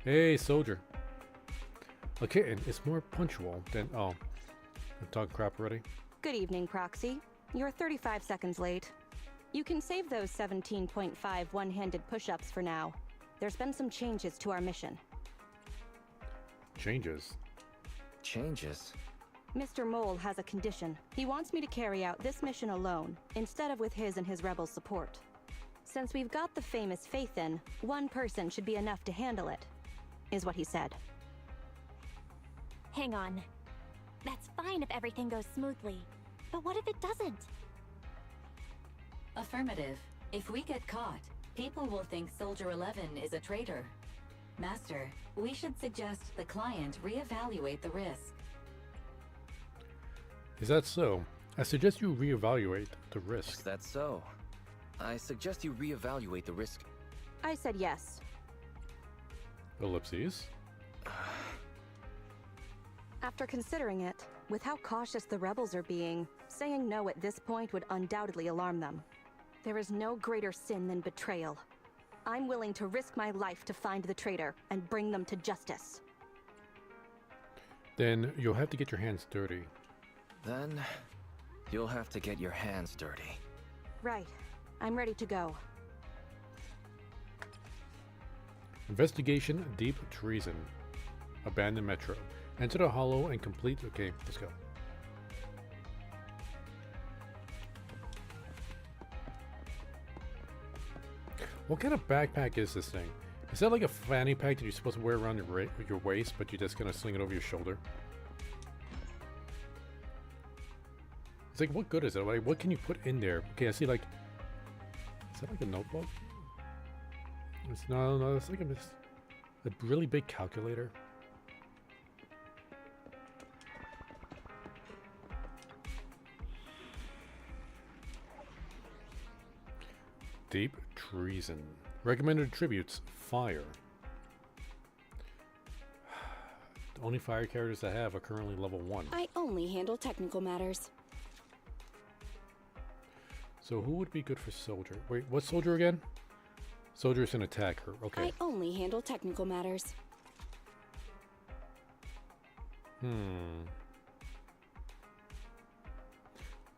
Hey, soldier. A kitten is more punctual than... Oh, I'm talking crap already. Good evening, Proxy. You're 35 seconds late. You can save those 17.5 one-handed push-ups for now. There's been some changes to our mission. Changes? Changes? Mr. Mole has a condition. He wants me to carry out this mission alone, instead of with his and his rebel support. Since we've got the famous faith in, one person should be enough to handle it, is what he said. Hang on. That's fine if everything goes smoothly. But what if it doesn't? Affirmative. If we get caught, people will think Soldier 11 is a traitor. Master, we should suggest the client reevaluate the risk. Is that so? I suggest you reevaluate the risk. Is that so? I suggest you reevaluate the risk. I said yes. Ellipses. After considering it, with how cautious the rebels are being, saying no at this point would undoubtedly alarm them. There is no greater sin than betrayal. I'm willing to risk my life to find the traitor and bring them to justice. Then you'll have to get your hands dirty. Then you'll have to get your hands dirty. Right. I'm ready to go. Investigation Deep Treason. Abandoned Metro. Enter the hollow and complete... Okay, let's go. What kind of backpack is this thing? Is that like a fanny pack that you're supposed to wear around your waist, but you're just gonna sling it over your shoulder? It's like, what good is it? Like, what can you put in there? Okay, I see, like... Is that like a notebook? It's no, it's like a really big calculator. Deep Treason. Recommended attributes: Fire. The only fire characters I have are currently level 1. I only handle technical matters. So who would be good for soldier? Wait, what soldier again? Soldier's an attacker. Okay. I only handle technical matters.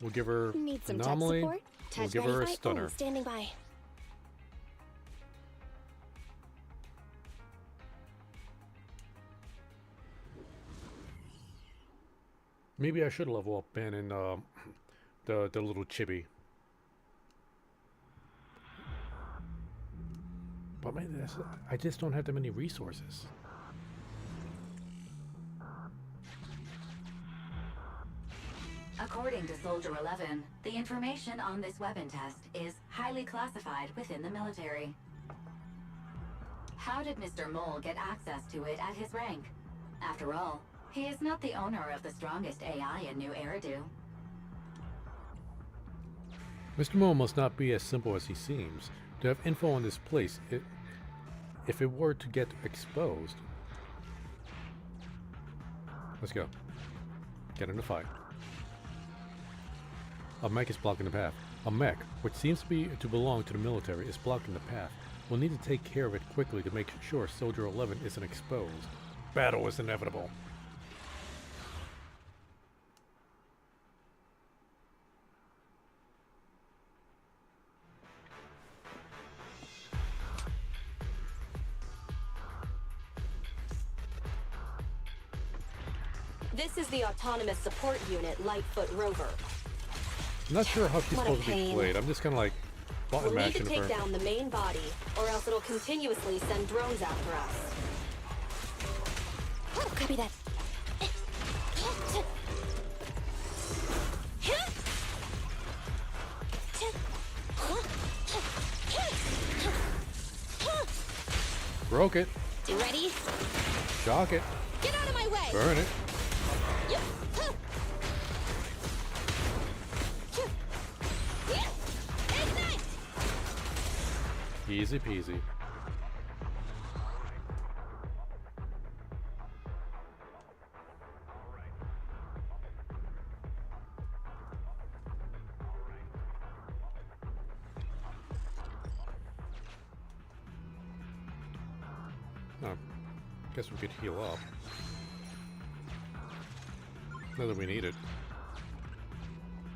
We'll give her Need some anomaly. tech support? We'll give her a stunner. Standing by. Maybe I should level up Ben and the little chibi. But man, I just don't have that many resources. According to Soldier 11, the information on this weapon test is highly classified within the military. How did Mr. Mole get access to it at his rank? After all, he is not the owner of the strongest AI in New Eridu. Mr. Mole must not be as simple as he seems. To have info on this place, if it were to get exposed... Let's go. Get in the fight. A mech is blocking the path. A mech, which seems to belong to the military, is blocking the path. We'll need to take care of it quickly to make sure Soldier 11 isn't exposed. Battle is inevitable. This is the Autonomous Support Unit Lightfoot Rover. I'm not sure how she's What a supposed to be pain. played. I'm just kind of like button We'll need to mashing take her. down the main body, or else it'll continuously send drones after us. Oh, copy that. Broke it. You ready? Shock it. Get out of my way! Burn it. Yep. Ignite! Easy peasy. Oh, guess we could heal up. Not that we need it.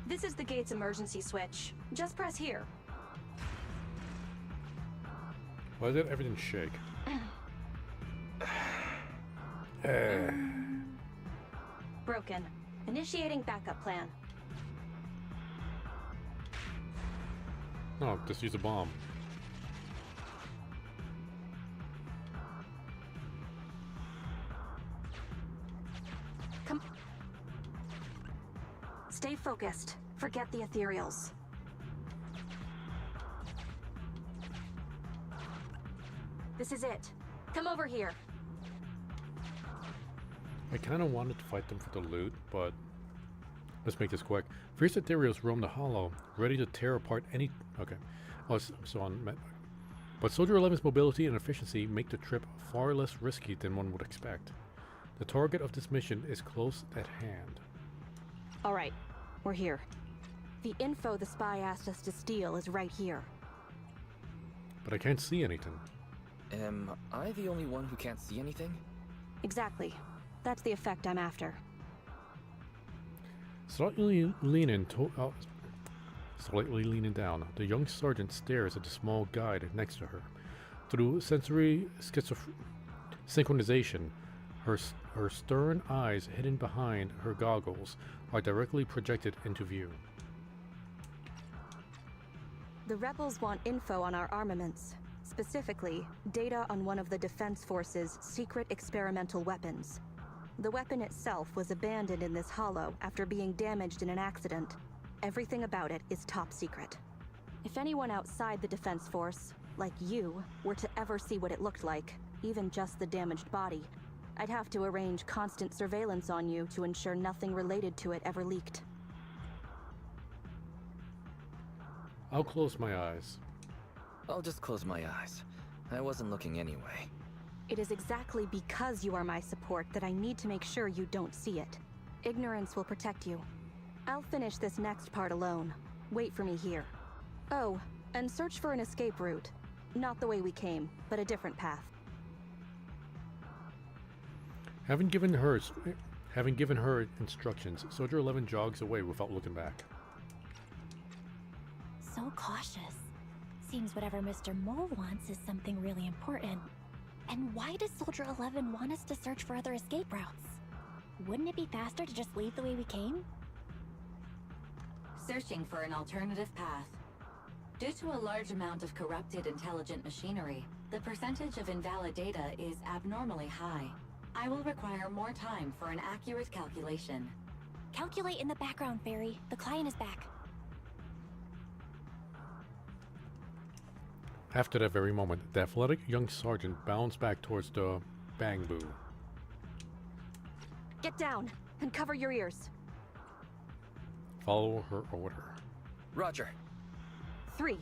This is the gate's emergency switch. Just press here. Why did everything shake? Broken. Initiating backup plan. No, just use a bomb. Come. Stay focused. Forget the ethereals. This is it. Come over here. I kind of wanted to fight them for the loot, but let's make this quick. Fierce ethereals roam the hollow, ready to tear apart any... Okay. Oh, so on... But Soldier 11's mobility and efficiency make the trip far less risky than one would expect. The target of this mission is close at hand. All right. We're here. The info the spy asked us to steal is right here. But I can't see anything. Am I the only one who can't see anything? Exactly. That's the effect I'm after. Slightly leaning down, the young sergeant stares at the small guide next to her. Through sensory synchronization, her stern eyes hidden behind her goggles are directly projected into view. The rebels want info on our armaments. Specifically, data on one of the Defense Force's secret experimental weapons. The weapon itself was abandoned in this hollow after being damaged in an accident. Everything about it is top secret. If anyone outside the Defense Force, like you, were to ever see what it looked like, even just the damaged body, I'd have to arrange constant surveillance on you to ensure nothing related to it ever leaked. I'll close my eyes. I'll just close my eyes. I wasn't looking anyway. It is exactly because you are my support that I need to make sure you don't see it. Ignorance will protect you. I'll finish this next part alone. Wait for me here. Oh, and search for an escape route. Not the way we came, but a different path. Having given her instructions, Soldier 11 jogs away without looking back. So cautious. Seems whatever Mr. Mole wants is something really important. And why does Soldier 11 want us to search for other escape routes? Wouldn't it be faster to just leave the way we came? Searching for an alternative path. Due to a large amount of corrupted intelligent machinery, the percentage of invalid data is abnormally high. I will require more time for an accurate calculation. Calculate in the background, Fairy. The client is back. After that very moment, the athletic young sergeant bounced back towards the bamboo. Get down and cover your ears. Follow her order. Roger. 3,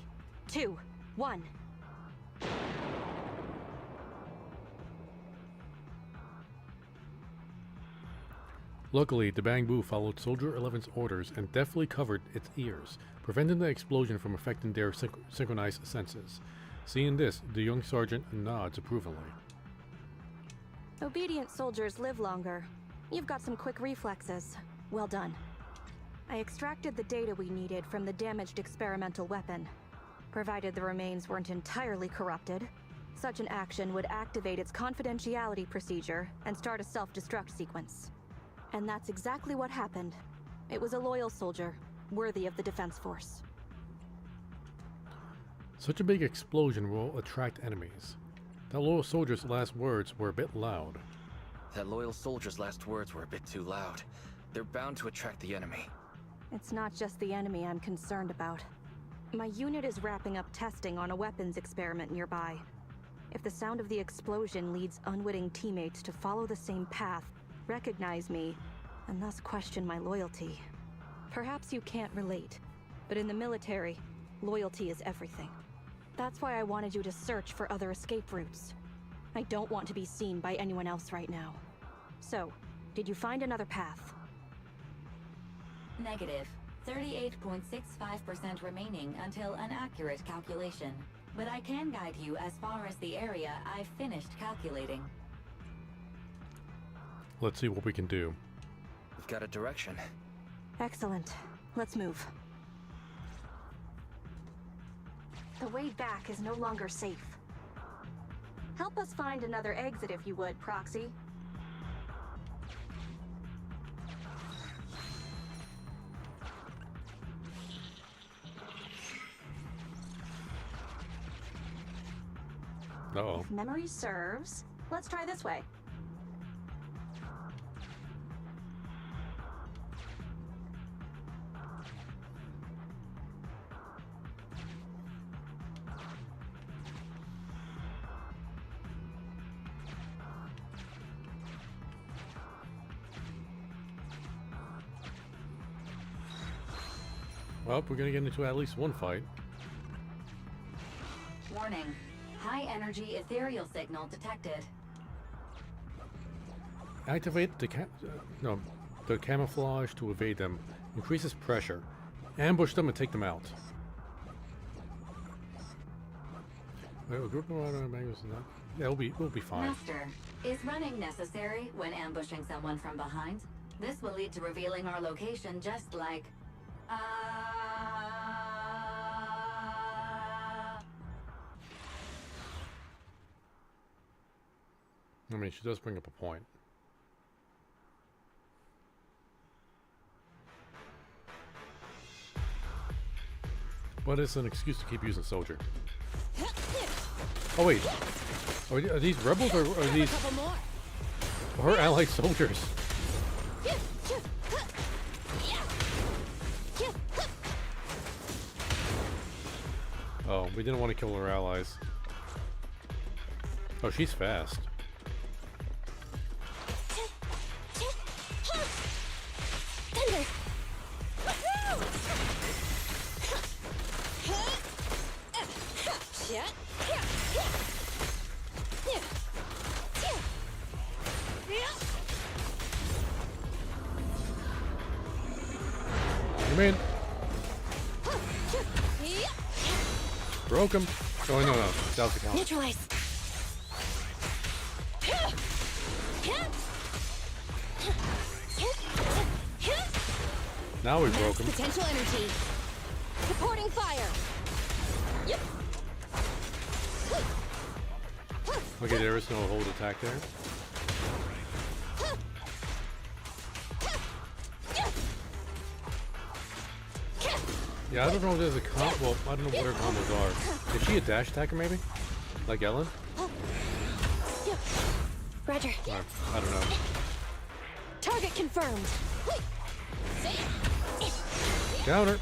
2, 1. Luckily, the bamboo followed Soldier 11's orders and deftly covered its ears, preventing the explosion from affecting their synchronized senses. Seeing this, the young sergeant nods approvingly. Obedient soldiers live longer. You've got some quick reflexes. Well done. I extracted the data we needed from the damaged experimental weapon. Provided the remains weren't entirely corrupted, such an action would activate its confidentiality procedure and start a self-destruct sequence. And that's exactly what happened. It was a loyal soldier, worthy of the Defense Force. Such a big explosion will attract enemies. That loyal soldier's last words were a bit loud. That loyal soldier's last words were a bit too loud. They're bound to attract the enemy. It's not just the enemy I'm concerned about. My unit is wrapping up testing on a weapons experiment nearby. If the sound of the explosion leads unwitting teammates to follow the same path, recognize me, and thus question my loyalty. Perhaps you can't relate, but in the military, loyalty is everything. That's why I wanted you to search for other escape routes. I don't want to be seen by anyone else right now. So, did you find another path? Negative. 38.65% remaining until an accurate calculation. But I can guide you as far as the area I've finished calculating. Let's see what we can do. We've got a direction. Excellent. Let's move. The way back is no longer safe. Help us find another exit if you would, Proxy. Uh-oh. If memory serves, let's try this way. Well, we're gonna get into at least one fight. Warning. High energy ethereal signal detected. Activate the the camouflage to evade them. Increases pressure. Ambush them and take them out. A group of yeah, we'll be fine. Master, is running necessary when ambushing someone from behind? This will lead to revealing our location just like... I mean, she does bring up a point. But it's an excuse to keep using soldier. Oh wait, are these rebels or are these her allied soldiers? Oh, we didn't want to kill her allies. Oh, she's fast. Thunder! Come in. Broke him. Oh no, that was the counter. Neutralize. Now we broke him. Potential energy. Supporting fire. Yep. Okay, there is no hold attack there. Yeah, I don't know if there's a well, I don't know what her combos are. Is she a dash attacker maybe? Like Ellen? Roger. I don't know. Target confirmed. Counter.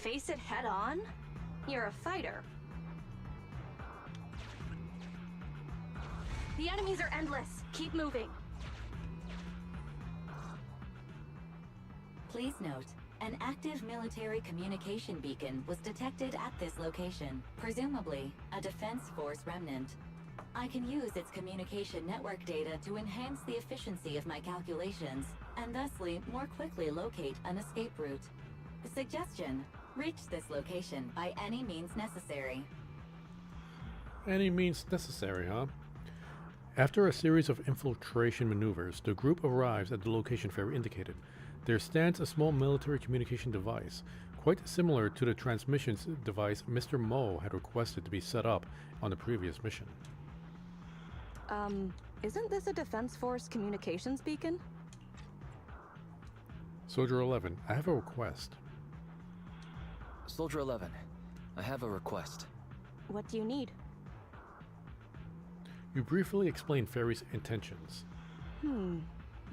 Face it head on? You're a fighter. The enemies are endless. Keep moving. Please note, an active military communication beacon was detected at this location, presumably a Defense Force remnant. I can use its communication network data to enhance the efficiency of my calculations, and thusly more quickly locate an escape route. Suggestion: reach this location by any means necessary. Any means necessary, huh? After a series of infiltration maneuvers, the group arrives at the location Ferry indicated. There stands a small military communication device, quite similar to the transmissions device Mr. Mo had requested to be set up on the previous mission. Isn't this a Defense Force communications beacon? Soldier 11, I have a request. Soldier 11, I have a request. What do you need? You briefly explained Ferry's intentions.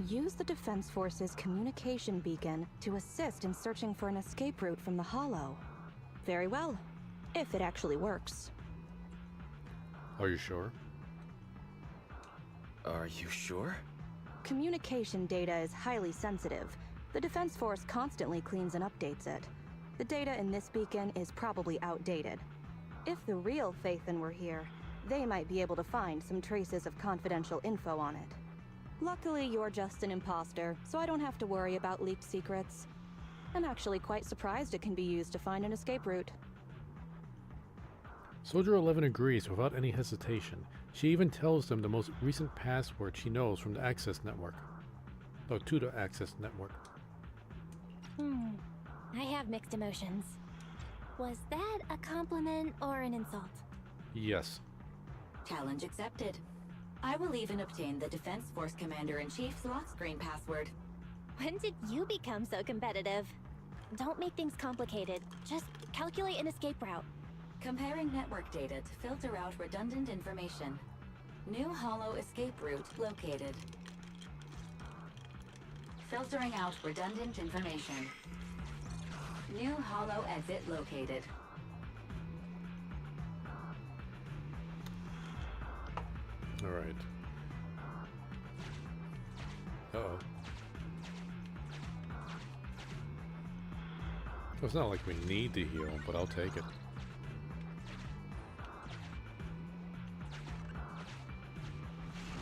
Use the Defense Force's communication beacon to assist in searching for an escape route from the Hollow. Very well, if it actually works. Are you sure? Are you sure? Communication data is highly sensitive. The Defense Force constantly cleans and updates it. The data in this beacon is probably outdated. If the real Phaethon were here, they might be able to find some traces of confidential info on it. Luckily, you're just an imposter, so I don't have to worry about leaked secrets. I'm actually quite surprised it can be used to find an escape route. Soldier 11 agrees without any hesitation. She even tells them the most recent password she knows from the Access Network. Oh, to the Access Network. I have mixed emotions. Was that a compliment or an insult? Yes. Challenge accepted. I will even obtain the Defense Force Commander-in-Chief's lock screen password. When did you become so competitive? Don't make things complicated. Just calculate an escape route. Comparing network data to filter out redundant information. New Hollow escape route located. Filtering out redundant information. New Hollow exit located. Alright. Uh-oh. It's not like we need to heal, but I'll take it.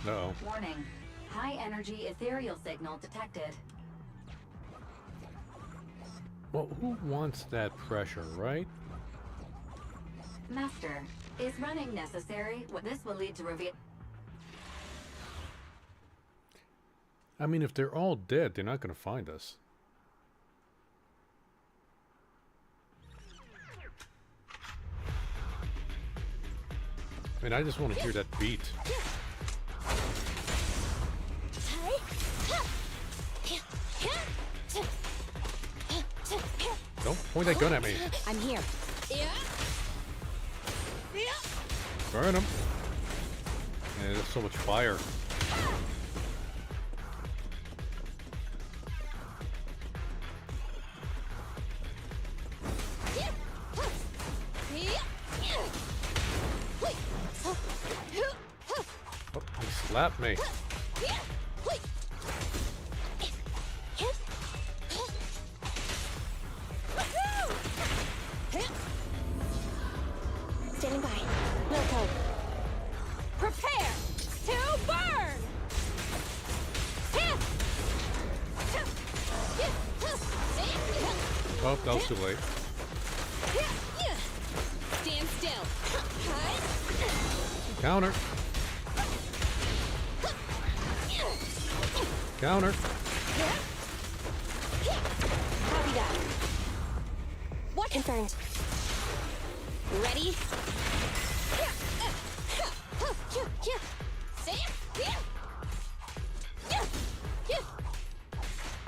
Uh-oh. Warning. High energy ethereal signal detected. Well, who wants that pressure, right? Master, is running necessary? This will lead to reveal. I mean, if they're all dead, they're not going to find us. I mean, I just want to hear that beat. Don't point that gun at me. I'm here. Burn him. And there's so much fire. Oh, he slapped me. Standing by. No code. Prepare to burn! Oh, that was too late. Stand still. Counter. Counter. Copy that. What? Confirmed. Ready?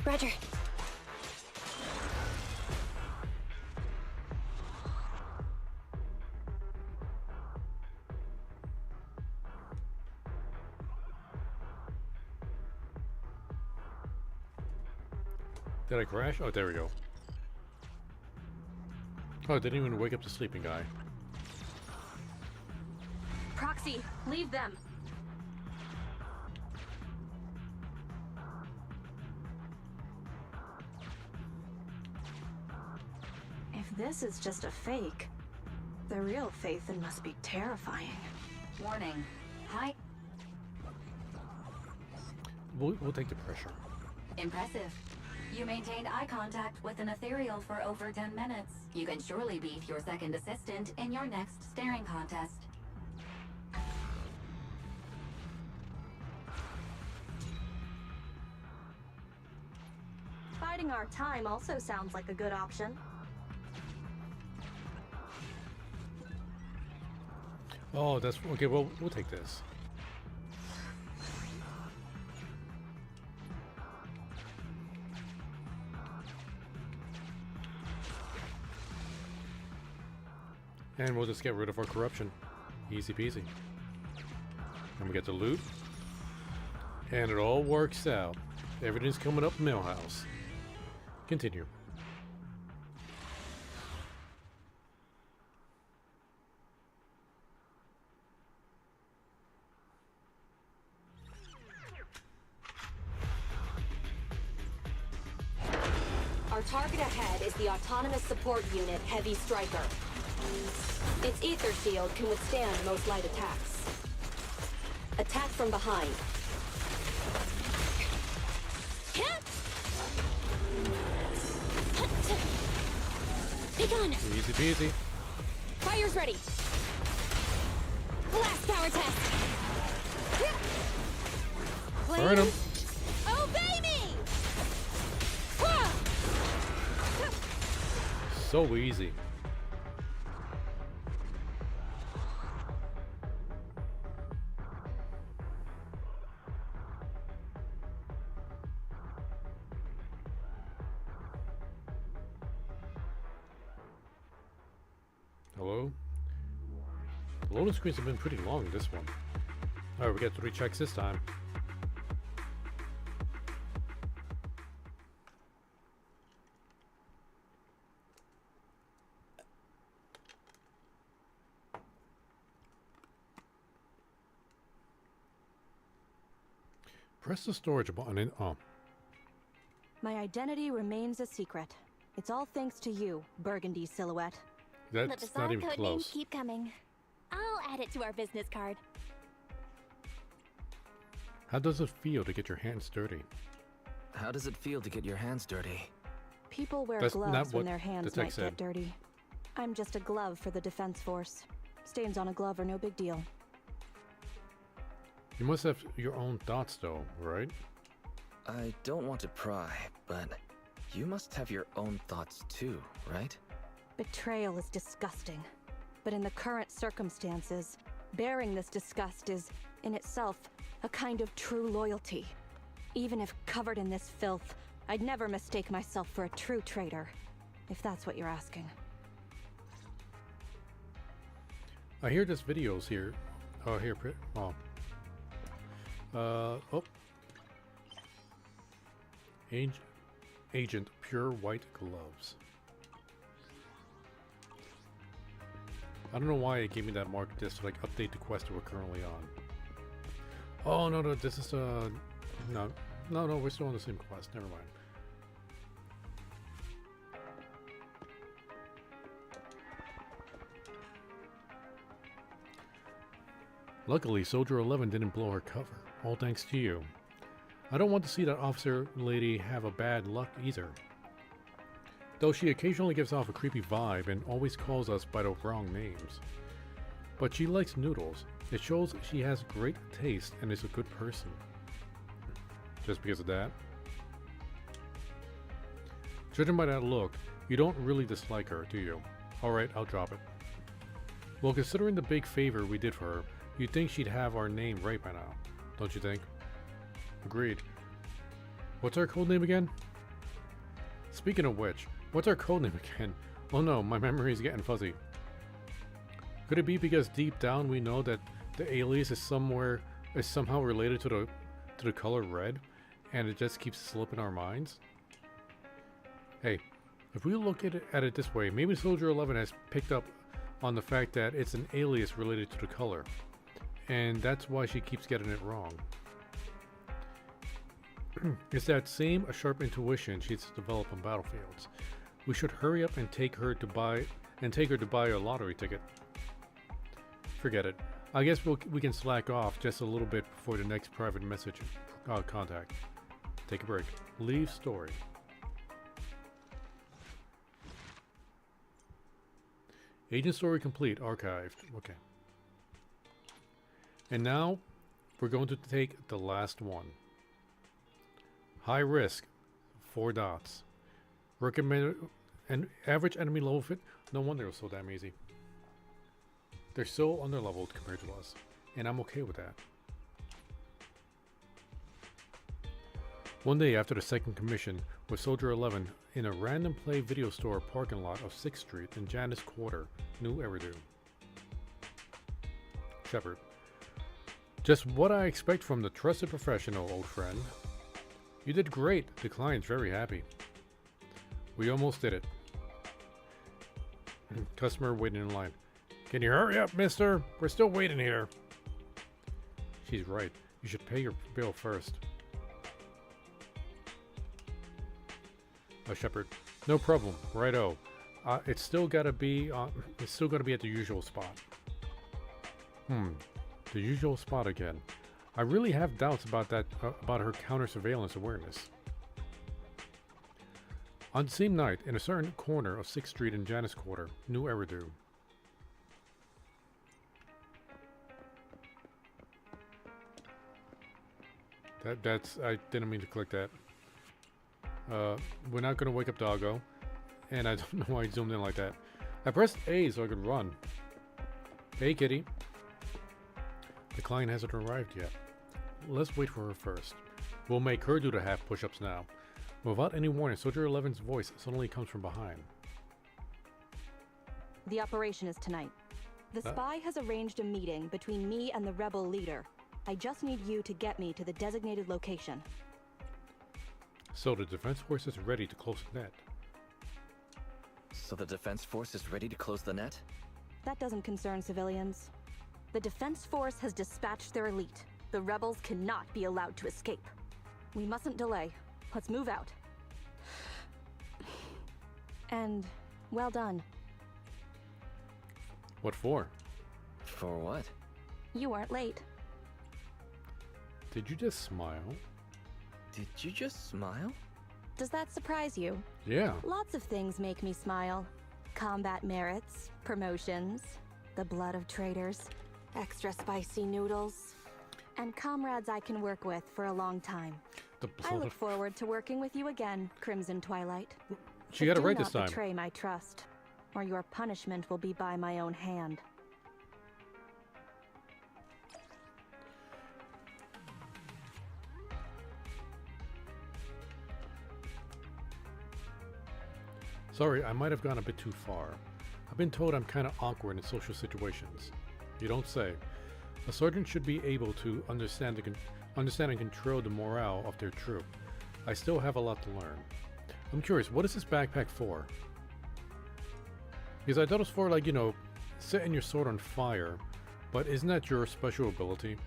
Roger. Did I crash? Oh, there we go. Oh, I didn't even wake up the sleeping guy. Proxy, leave them. If this is just a fake, the real Phaethon must be terrifying. Warning. Hi. We'll take the pressure. Impressive. You maintained eye contact with an ethereal for over 10 minutes. You can surely beat your second assistant in your next staring contest. Biding our time also sounds like a good option. Oh, that's okay. Well, we'll take this. And we'll just get rid of our corruption. Easy peasy. And we get the loot. And it all works out. Everything's coming up Millhouse. Continue. Our target ahead is the Autonomous Support Unit Heavy Striker. Its ether shield can withstand most light attacks. Attack from behind. Be gone! Easy peasy. Fire's ready! Blast power test! Burn him. Obey me! So easy. Hello? The loading screens have been pretty long in this one. Alright, we got 3 checks this time. Press the storage button and My identity remains a secret. It's all thanks to you, Burgundy Silhouette. The that's bizarre not even code names close. keep coming. I'll add it to our business card. How does it feel to get your hands dirty? How does it feel to get your hands dirty? People wear That's not gloves when what their the hands text might said. get dirty. I'm just a glove for the Defense Force. Stains on a glove are no big deal. You must have your own thoughts though, right? I don't want to pry, but you must have your own thoughts too, right? Betrayal is disgusting. But in the current circumstances, bearing this disgust is, in itself, a kind of true loyalty. Even if covered in this filth, I'd never mistake myself for a true traitor. If that's what you're asking. I hear this videos here. Oh, here, oh. Oh. Agent Pure White Gloves. I don't know why it gave me that mark just to like update the quest that we're currently on. Oh no, this is no, we're still on the same quest. Never mind. Luckily, Soldier 11 didn't blow her cover. All thanks to you. I don't want to see that officer lady have a bad luck either. Though she occasionally gives off a creepy vibe and always calls us by the wrong names. But she likes noodles. It shows she has great taste and is a good person. Just because of that? Judging by that look, you don't really dislike her, do you? Alright, I'll drop it. Well, considering the big favor we did for her, you'd think she'd have our name right by now. Don't you think? Agreed. What's our codename again? Speaking of which, what's our codename again? Oh no, my memory is getting fuzzy. Could it be because deep down we know that the alias is somehow related to the color red, and it just keeps slipping our minds? Hey, If we look at it this way, maybe Soldier 11 has picked up on the fact that it's an alias related to the color. And that's why she keeps getting it wrong. It's that same sharp intuition she's developed on battlefields. We should hurry up and take her to buy a lottery ticket. Forget it. I guess we can slack off just a little bit before the next private message contact. Take a break. Leave story. Agent story complete. Archived. Okay. And now we're going to take the last one. High risk. 4 dots. Recommended and average enemy level fit. No wonder it was so damn easy. They're so underleveled compared to us, and I'm okay with that. One day after the second commission, with Soldier 11 in a random play video store parking lot of 6th Street in Janus Quarter, New Eridu. Shepard. Just what I expect from the trusted professional, old friend. You did great. The client's very happy. We almost did it. Customer waiting in line. Can you hurry up, mister? We're still waiting here. She's right. You should pay your bill first. Shepard. No problem. Righto. It's still gotta be at the usual spot. The usual spot again. I really have doubts about that, about her counter-surveillance awareness. On the same night, in a certain corner of 6th Street in Janus Quarter, New Eridu. I didn't mean to click that. We're not gonna wake up Doggo. And I don't know why I zoomed in like that. I pressed A so I could run. Hey, kitty. The client hasn't arrived yet. Let's wait for her first. We'll make her do the half push-ups now. Without any warning, Soldier 11's voice suddenly comes from behind. The operation is tonight. The spy has arranged a meeting between me and the rebel leader. I just need you to get me to the designated location. So the defense force is ready to close the net. So the defense force is ready to close the net? That doesn't concern civilians. The defense force has dispatched their elite. The rebels cannot be allowed to escape. We mustn't delay. Let's move out. And well done. What for? For what? You weren't late. Did you just smile? Did you just smile? Does that surprise you? Yeah. Lots of things make me smile. Combat merits, promotions, the blood of traitors, extra spicy noodles, and comrades I can work with for a long time. I look forward to working with you again, Crimson Twilight. She got it right this time. Do not betray my trust, or your punishment will be by my own hand. Sorry, I might have gone a bit too far. I've been told I'm kind of awkward in social situations. You don't say. A sergeant should be able to understand and control the morale of their troop. I still have a lot to learn. I'm curious, what is this backpack for? Because I thought it was for, like, you know, setting your sword on fire, but isn't that your special ability?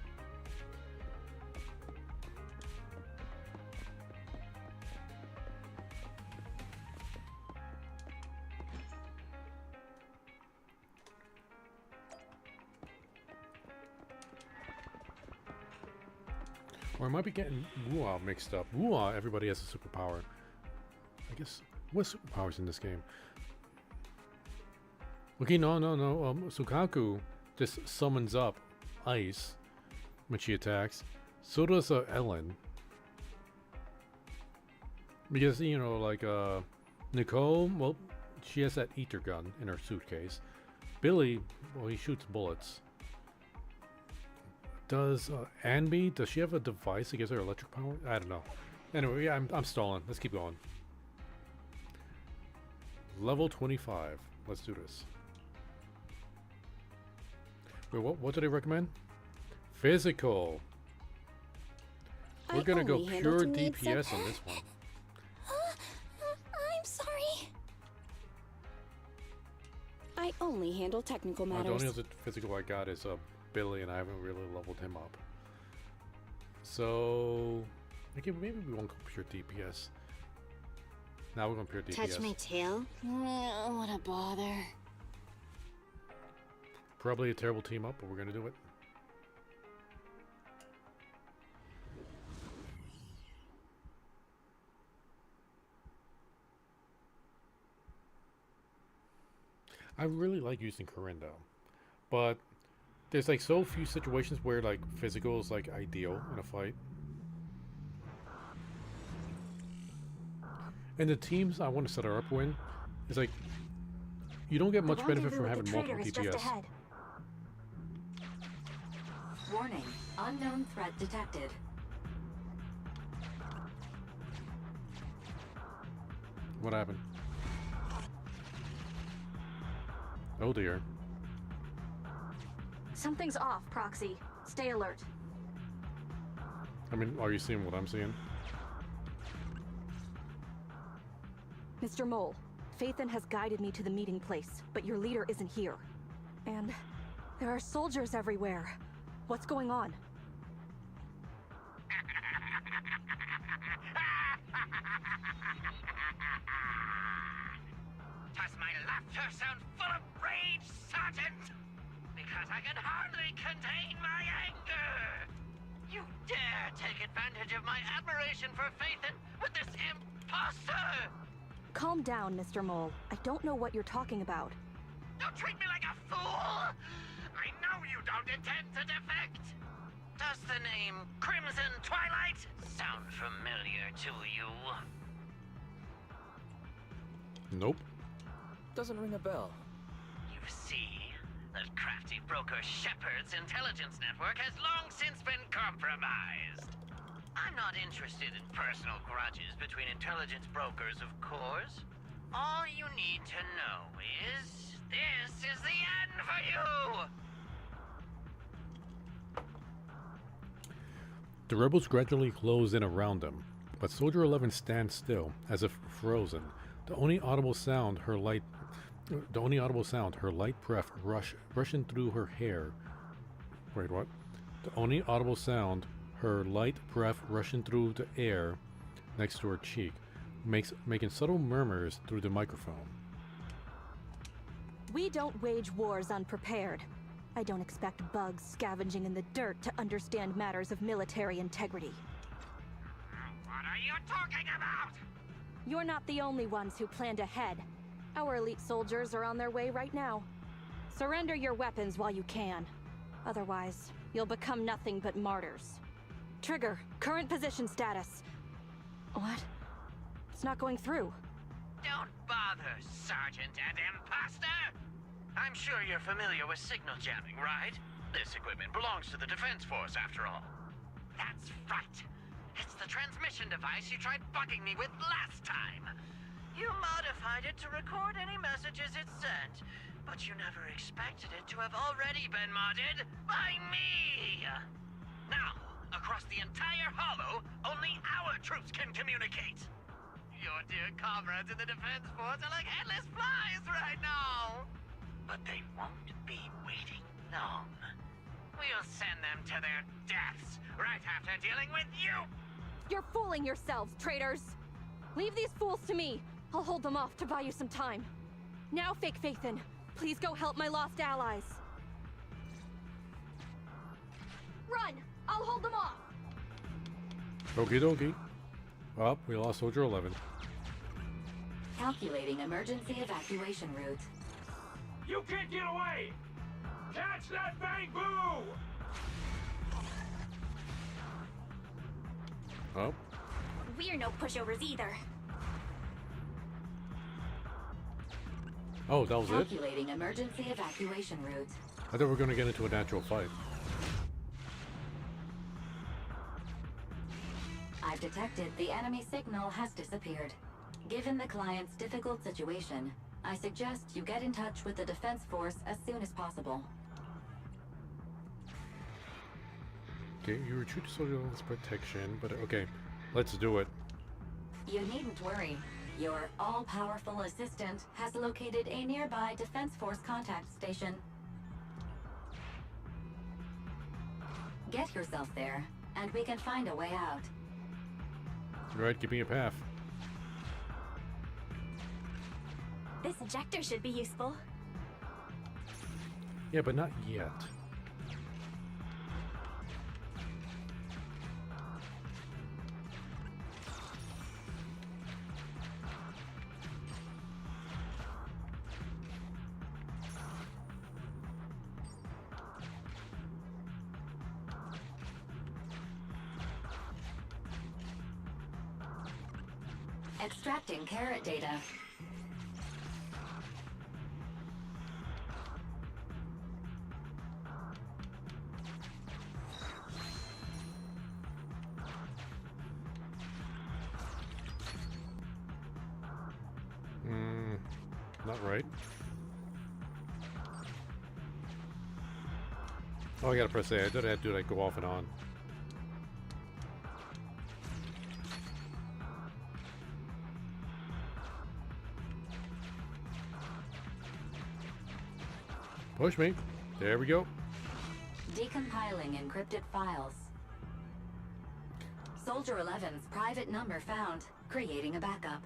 Or I might be getting Wuha mixed up. Wuha, everybody has a superpower. I guess, what superpowers in this game? Okay, no. Sukaku just summons up ice when she attacks. So does Ellen. Because, you know, like, Nicole, well, she has that ether gun in her suitcase. Billy, well, he shoots bullets. Does Anby, does she have a device that gives her electric power? I don't know. Anyway, yeah, I'm stalling. Let's keep going. Level 25. Let's do this. Wait, what do they recommend? Physical. We're gonna go pure DPS on this one. I'm sorry. only handle technical The matters. only other physical I got is Billy, and I haven't really leveled him up. So, okay, maybe we won't go pure DPS. Now we're going pure DPS. Touch my tail? What a bother. Probably a terrible team up, but we're gonna do it. I really like using Corinne though, but there's like so few situations where like physical is like ideal in a fight. And the teams I want to set her up with is like you don't get much benefit from having multiple DPS. Warning, unknown threat detected. What happened? Oh dear. Something's off, Proxy. Stay alert. I mean, are you seeing what I'm seeing? Mr. Mole, Phaethon has guided me to the meeting place, but your leader isn't here. And there are soldiers everywhere. What's going on? Does my laughter sound full of rage, Sergeant? Because I can hardly contain my anger! You dare take advantage of my admiration for Phaethon with this imposter! Calm down, Mr. Mole. I don't know what you're talking about. Don't treat me like a fool! I know you don't intend to defect! Does the name Crimson Twilight sound familiar to you? Nope. Doesn't ring a bell. You see, that crafty broker Shepard's intelligence network has long since been compromised. I'm not interested in personal grudges between intelligence brokers, of course. All you need to know is, this is the end for you! The rebels gradually close in around them, but Soldier 11 stands still, as if frozen. The only audible sound, her light breath rushing through her hair. Wait, what? The only audible sound, her light breath rushing through the air next to her cheek, making subtle murmurs through the microphone. We don't wage wars unprepared. I don't expect bugs scavenging in the dirt to understand matters of military integrity. What are you talking about? You're not the only ones who planned ahead. Our elite soldiers are on their way right now. Surrender your weapons while you can. Otherwise, you'll become nothing but martyrs. Trigger, current position status. What? It's not going through. Don't bother, Sergeant and Imposter! I'm sure you're familiar with signal jamming, right? This equipment belongs to the Defense Force, after all. That's right. It's the transmission device you tried bugging me with last time. You modified it to record any messages it sent, but you never expected it to have already been modded by me! Now, across the entire Hollow, only our troops can communicate! Your dear comrades in the Defense Force are like headless flies right now! But they won't be waiting long. We'll send them to their deaths right after dealing with you! You're fooling yourselves, traitors! Leave these fools to me. I'll hold them off to buy you some time. Now, Fake Phaethon, please go help my lost allies. Run! I'll hold them off! Okie dokie. Well, we lost Soldier 11. Calculating emergency evacuation route. You can't get away! Catch that bang boo! Oh. We're no pushovers either. Oh, that was it? Calculating emergency evacuation route. I thought we were going to get into a natural fight. I've detected the enemy signal has disappeared. Given the client's difficult situation, I suggest you get in touch with the Defense Force as soon as possible. Okay, you retreat to Soldier 11's protection, but okay, let's do it. You needn't worry. Your all-powerful assistant has located a nearby Defense Force contact station. Get yourself there, and we can find a way out. Right, give me a path. This ejector should be useful. Yeah, but not yet. Extracting carrot data. Not right. Oh, I gotta press A. I thought I had to do like go off and on. Push me. There we go. Decompiling encrypted files. Soldier 11's private number found. Creating a backup.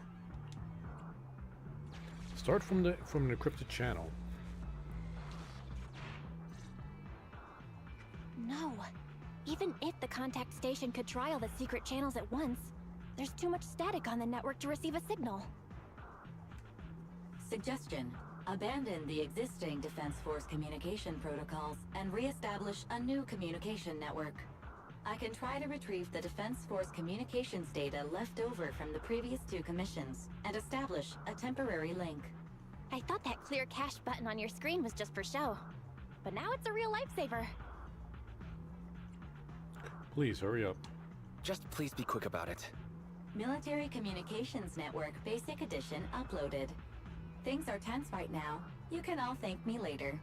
Start from an encrypted channel. No. Even if the contact station could try all the secret channels at once, there's too much static on the network to receive a signal. Suggestion. Abandon the existing Defense Force communication protocols and re-establish a new communication network. I can try to retrieve the Defense Force communications data left over from the previous 2 commissions and establish a temporary link. I thought that clear cache button on your screen was just for show, but now it's a real lifesaver. Please hurry up. Just please be quick about it. Military Communications Network Basic Edition uploaded. Things are tense right now. You can all thank me later.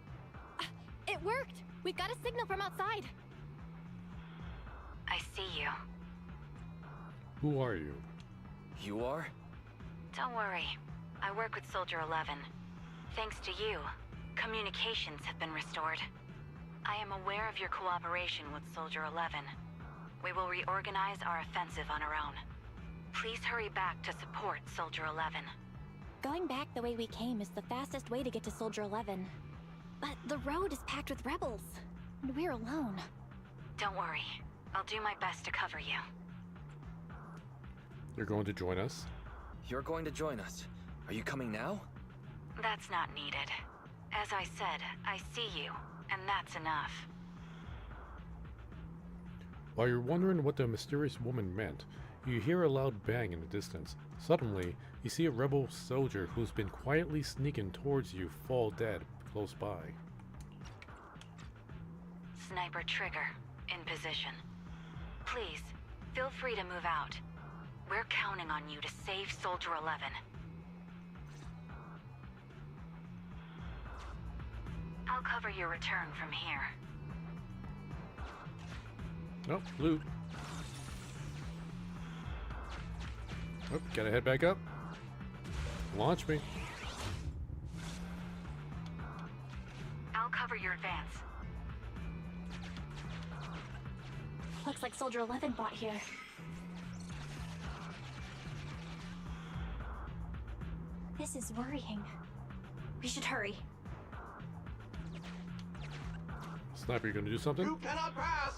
It worked! We've got a signal from outside! I see you. Who are you? You are? Don't worry. I work with Soldier 11. Thanks to you, communications have been restored. I am aware of your cooperation with Soldier 11. We will reorganize our offensive on our own. Please hurry back to support Soldier 11. Going back the way we came is the fastest way to get to Soldier 11. But the road is packed with rebels, and we're alone. Don't worry. I'll do my best to cover you. You're going to join us? You're going to join us. Are you coming now? That's not needed. As I said, I see you, and that's enough. While you're wondering what the mysterious woman meant, you hear a loud bang in the distance. Suddenly, you see a rebel soldier who's been quietly sneaking towards you fall dead close by. Sniper trigger, in position. Please, feel free to move out. We're counting on you to save Soldier 11. I'll cover your return from here. Oh, loot. Oh, gotta head back up. Launch me. I'll cover your advance. Looks like Soldier 11 bought here. This is worrying. We should hurry. Sniper, you gonna do something? You cannot pass!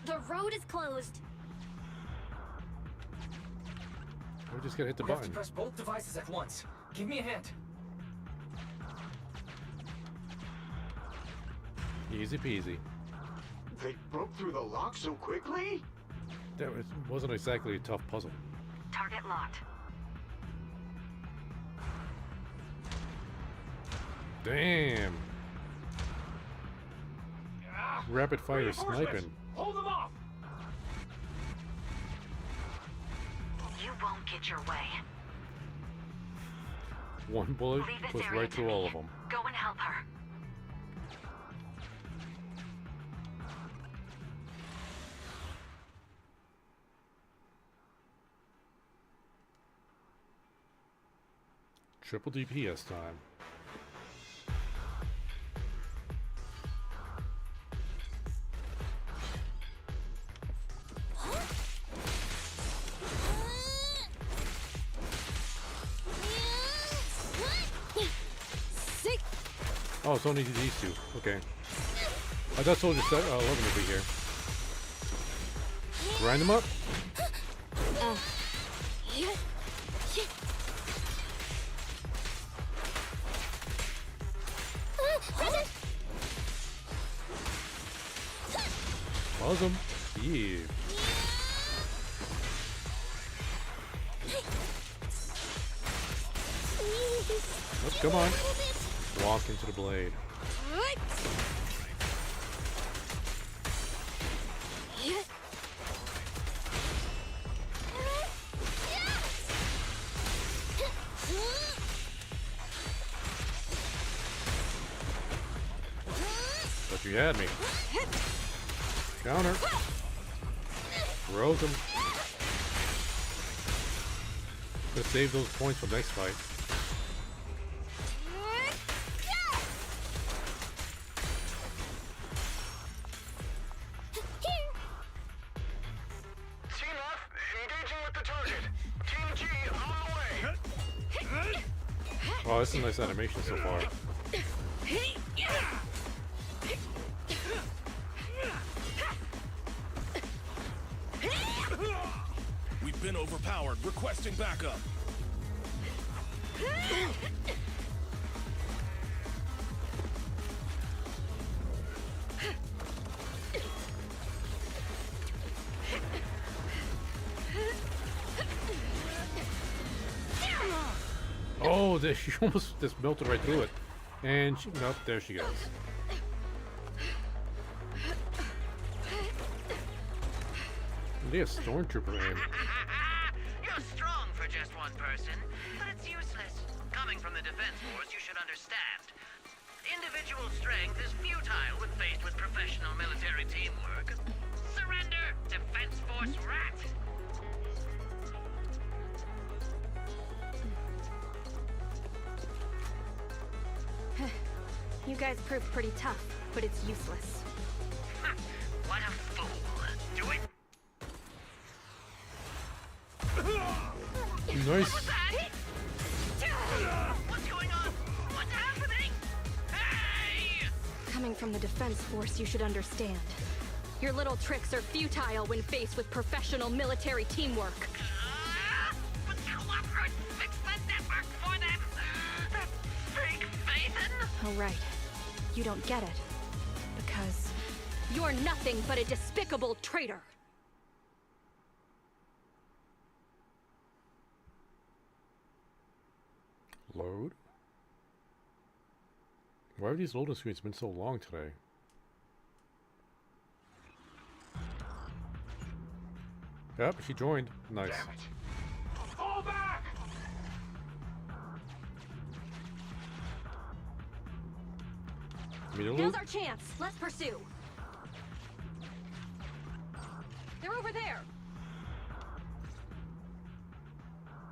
The road is closed. We just gotta hit the We have to button. press both devices at once. Give me a hand. Easy peasy. They broke through the lock so quickly? That wasn't exactly a tough puzzle. Target locked. Damn. Rapid fire sniping. Hold them off! You won't get your way. One bullet Leave this was area right to through me. all of them. Go and help her. Triple DPS time. Oh, it's only these two. Okay. I thought Soldier 11 would be here. Grind them up. Buzz them. Yeah. Oh, come on. Walk into the blade. But you had me. Counter. Rose him. Let's save those points for next fight. Oh, that's a nice animation so far. We've been overpowered. Requesting backup. Oh, she almost just melted right through it. And she, nope, there she goes. They have Stormtrooper aim. You're strong for just one person, but it's useless. Coming from the Defense Force, you should understand. Individual strength is futile when faced with professional military teamwork. Surrender, Defense Force rat! You guys proved pretty tough, but it's useless. What a fool. Do it. Nice. What's going on? What's happening? Hey! Coming from the Defense Force, you should understand. Your little tricks are futile when faced with professional military teamwork. But Cooperate fix the network for them! That fake Phaethon! Oh, right. You don't get it. Because you're nothing but a despicable traitor. Load. Why have these loading screens been so long today? Yep, she joined. Nice. Damn it. Fall back! Now's our chance. Let's pursue. They're over there.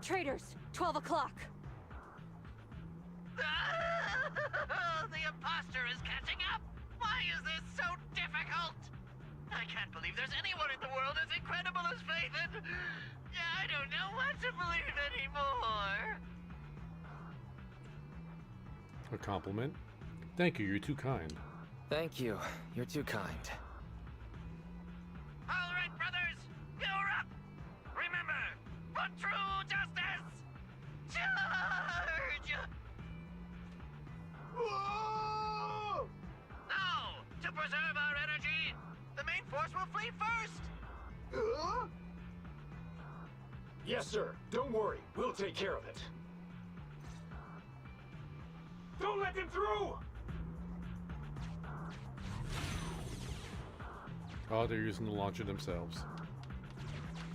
Traitors, 12 o'clock. The imposter is catching up! Why is this so difficult? I can't believe there's anyone in the world as incredible as Phaethon! I don't know what to believe anymore! A compliment? Thank you, you're too kind. Thank you. You're too kind. Alright, brothers! You're up! Remember, for true justice! Charge! Whoa! Now, to preserve our energy, the main force will flee first! Yes, sir. Don't worry. We'll take care of it. Don't let them through! Oh, they're using the launcher themselves.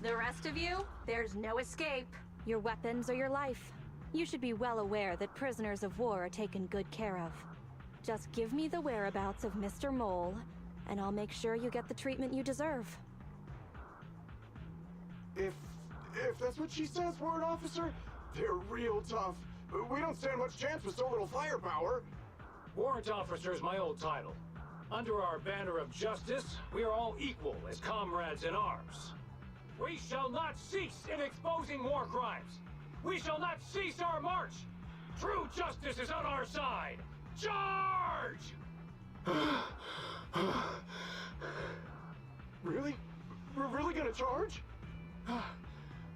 The rest of you, there's no escape. Your weapons or your life. You should be well aware that prisoners of war are taken good care of. Just give me the whereabouts of Mr. Mole, and I'll make sure you get the treatment you deserve. If that's what she says, Warrant Officer, they're real tough. We don't stand much chance with so little firepower. Warrant officer is my old title. Under our banner of justice, we are all equal as comrades in arms. We shall not cease in exposing war crimes. We shall not cease our march. True justice is on our side. Charge! Really? We're really gonna charge?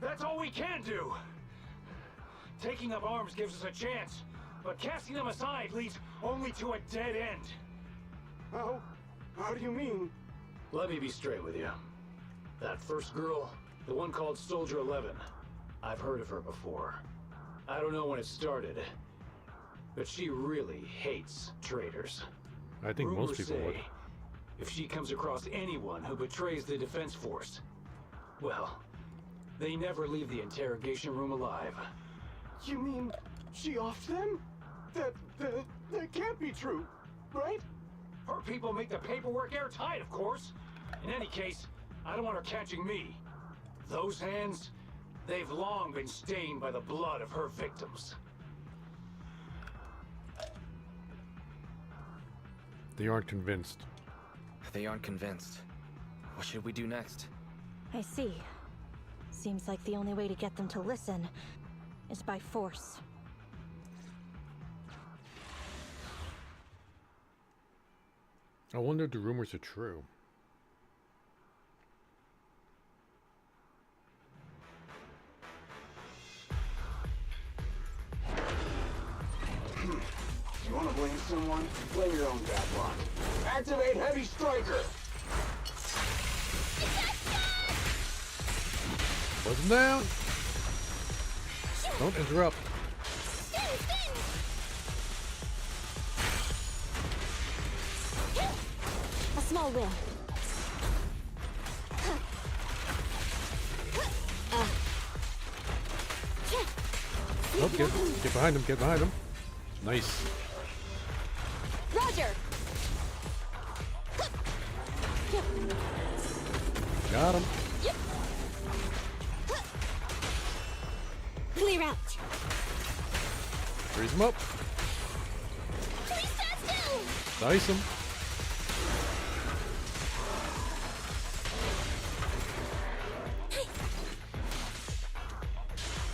That's all we can do. Taking up arms gives us a chance, but casting them aside leads only to a dead end. How do you mean? Let me be straight with you. That first girl, the one called Soldier 11, I've heard of her before. I don't know when it started, but she really hates traitors. I think most people would. If she comes across anyone who betrays the defense force, well, they never leave the interrogation room alive. You mean she offed them? That can't be true, right? Her people make the paperwork airtight, of course. In any case, I don't want her catching me. Those hands, they've long been stained by the blood of her victims. They aren't convinced. They aren't convinced. What should we do next? I see. Seems like the only way to get them to listen is by force. I wonder if the rumors are true. You want to blame someone? Blame your own bad luck. Activate Heavy Striker! Buzz them down! Don't interrupt. A small win. Oh, get behind him, get behind him. Nice. Roger! Got him. Clear out. Freeze him up. Dice him.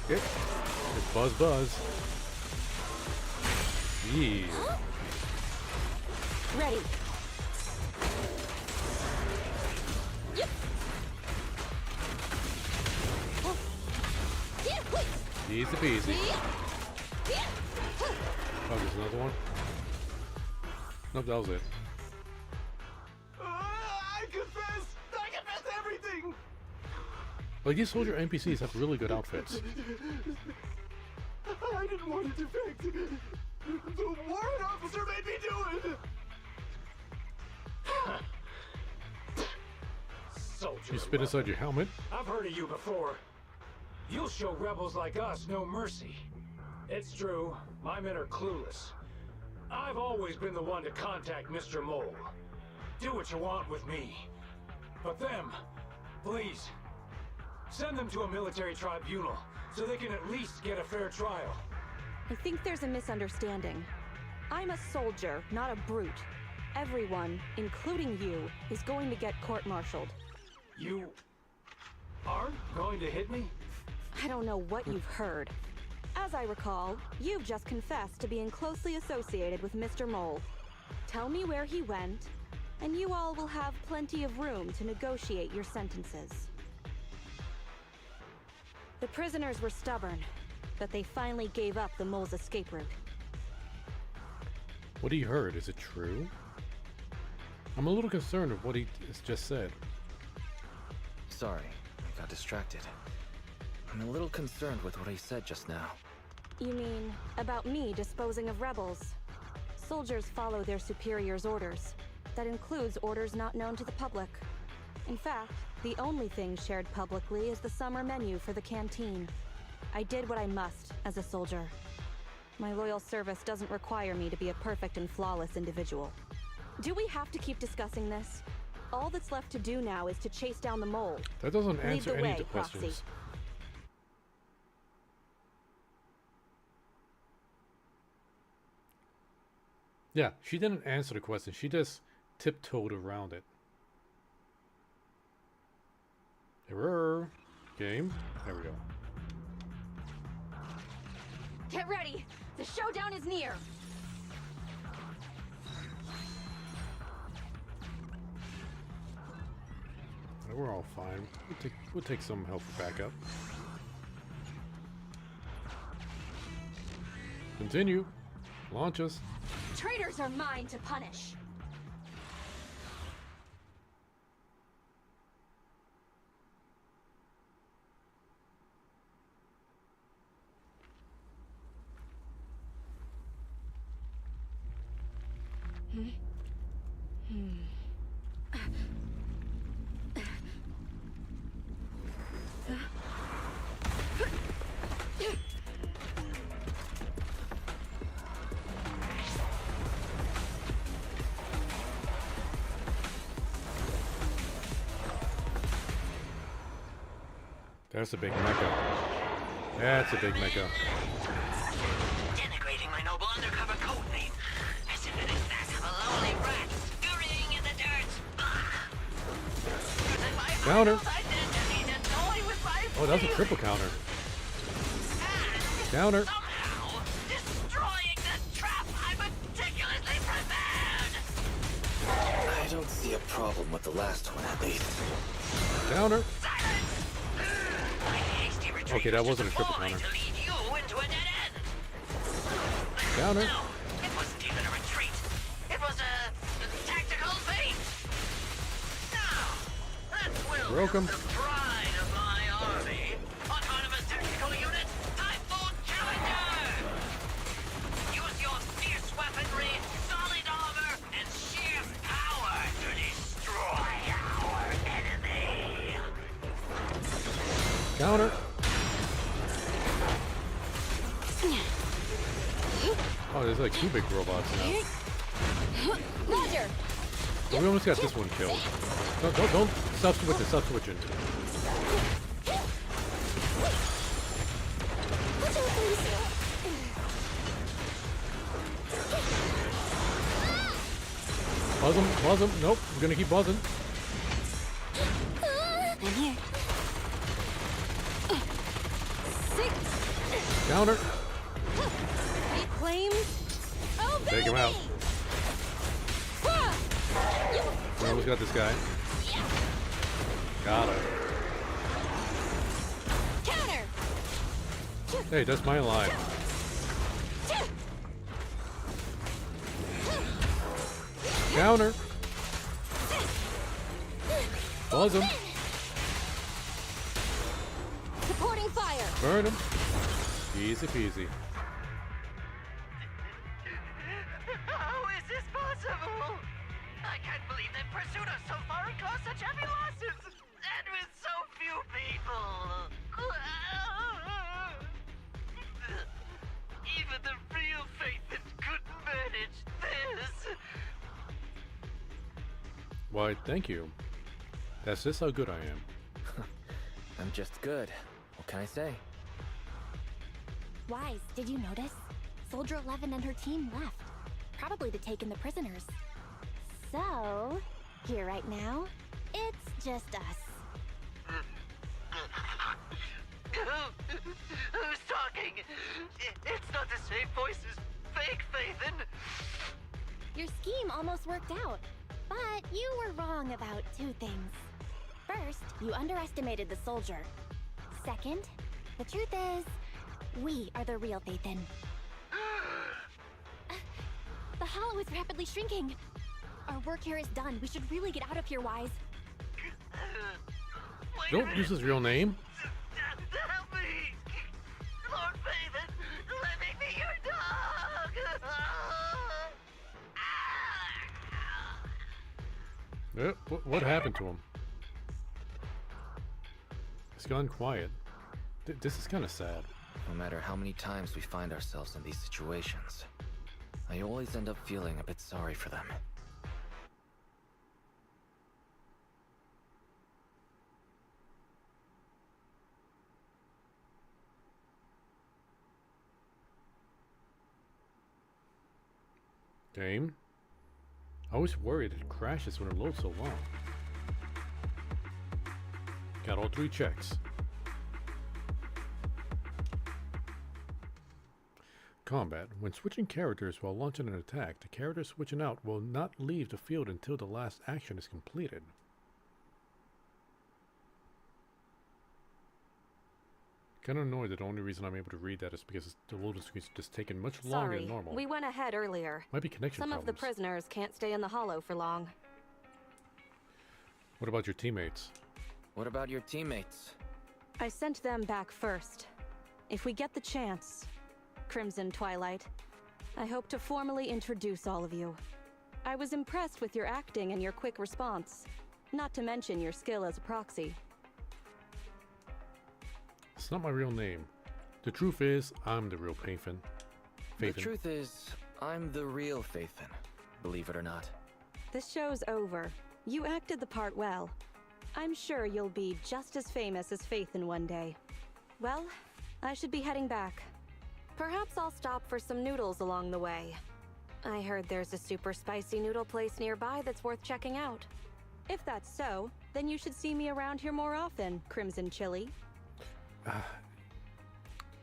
Okay. It's buzz. Yeah. Ready. Yep. Easy peasy. Oh, there's another one? Nope, that was it. I confess everything! Like, these soldier NPCs have really good outfits. I didn't want to defect. The warrant officer made me do it! Soldier You spit inside your helmet. I've heard of you before. You'll show rebels like us no mercy. It's true, my men are clueless. I've always been the one to contact Mr. Mole. Do what you want with me. But them, please, send them to a military tribunal so they can at least get a fair trial. I think there's a misunderstanding. I'm a soldier, not a brute. Everyone, including you, is going to get court-martialed. You aren't going to hit me? I don't know what you've heard. As I recall, you've just confessed to being closely associated with Mr. Mole. Tell me where he went, and you all will have plenty of room to negotiate your sentences. The prisoners were stubborn, but they finally gave up the Mole's escape route. What he heard, is it true? I'm a little concerned with what he has just said. Sorry, I got distracted. I'm a little concerned with what he said just now. You mean, about me disposing of rebels? Soldiers follow their superiors' orders. That includes orders not known to the public. In fact, the only thing shared publicly is the summer menu for the canteen. I did what I must as a soldier. My loyal service doesn't require me to be a perfect and flawless individual. Do we have to keep discussing this? All that's left to do now is to chase down the mole. That doesn't Lead answer the any way, of the questions. Proxy. Yeah, she didn't answer the question. She just tiptoed around it. Error. Game. There we go. Get ready! The showdown is near! We're all fine. We'll take some help for backup. Continue. Launch us. Traitors are mine to punish! That's a big mecha. That's a big mecha. Denigrating my noble undercover code name. As if it is that of a lonely rat scurrying in the dirt. Counter. Oh, that's a triple counter. Counter. Somehow destroying the trap I meticulously prepared. I don't see a problem with the last one, at least. Counter. Okay, that wasn't a triple counter. Counter. No, it wasn't even a retreat. It was a tactical feint. Now, let's Welcome. the pride of my army. Autonomous tactical unit, Typhoon Challenger. Use your fierce weaponry, solid armor, and sheer power to destroy our enemy. Counter. Oh, there's like two big robots now. Roger! But we almost got this one killed. Don't sub-switch it, sub-switching. Buzz him. Nope, we're gonna keep buzzing. I'm here. Counter. Reclaim. Oh, Take him out. We almost got this guy. Got him. Counter. Hey, that's my line. Counter. Buzz him. Supporting fire. Burn him. Easy peasy. How is this possible? I can't believe they've pursued us so far and caused such heavy losses, and with so few people. Even the real Phaethon couldn't manage this. Why, thank you. That's just how good I am. I'm just good. What can I say? Wise, did you notice? Soldier 11 and her team left. Probably to take in the prisoners. So, here right now, it's just us. Who's talking? It's not the same voice as fake Phaethon. Your scheme almost worked out, but you were wrong about two things. First, you underestimated the soldier. Second, the truth is, we are the real Phaethon. The hollow is rapidly shrinking. Our work here is done. We should really get out of here, Wise. Don't use his real name. Help me! Lord Phaethon, let me be your dog! What happened to him? He's gone quiet. This is kind of sad. No matter how many times we find ourselves in these situations, I always end up feeling a bit sorry for them. Game? I always worry that it crashes when it loads so long. Got all 3 checks. Combat. When switching characters while launching an attack, the character switching out will not leave the field until the last action is completed. Kind of annoyed that the only reason I'm able to read that is because the loading screen's just taking much longer than normal. We went ahead earlier. Might be connection Some problems. of the prisoners can't stay in the hollow for long. What about your teammates? What about your teammates? I sent them back first. If we get the chance, Crimson Twilight, I hope to formally introduce all of you. I was impressed with your acting and your quick response, not to mention your skill as a proxy. It's not my real name. The truth is, I'm the real Payfin. The truth is, I'm the real Faithin, believe it or not. This show's over. You acted the part well. I'm sure you'll be just as famous as Faithin one day. Well, I should be heading back. Perhaps I'll stop for some noodles along the way. I heard there's a super spicy noodle place nearby that's worth checking out. If that's so, then you should see me around here more often, Crimson Chili.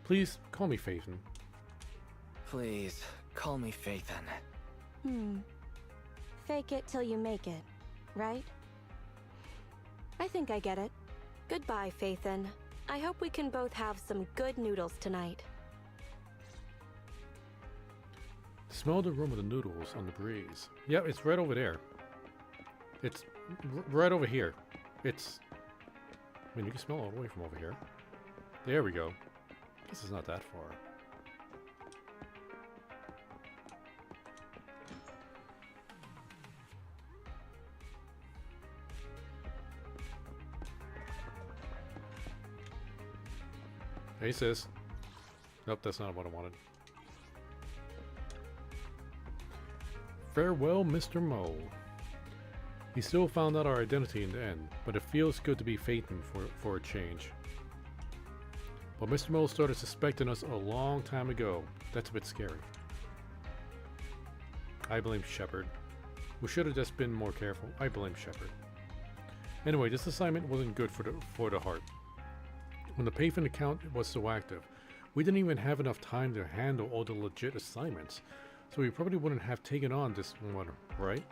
Please, call me Phaethon. Please, call me Phaethon. Fake it till you make it, right? I think I get it. Goodbye, Phaethon. I hope we can both have some good noodles tonight. Smell the aroma of the noodles on the breeze. Yep, it's right over there. It's right over here. It's... I mean, you can smell it all the way from over here. There we go. Guess it's not that far. Hey, sis. Nope, that's not what I wanted. Farewell, Mr. Mole. He still found out our identity in the end, but it feels good to be Phaethon for a change. But Mr. Mole started suspecting us a long time ago. That's a bit scary. I blame Shepard. We should have just been more careful. I blame Shepard. Anyway, this assignment wasn't good for the heart. When the Payfin account was so active, we didn't even have enough time to handle all the legit assignments, so we probably wouldn't have taken on this one, right?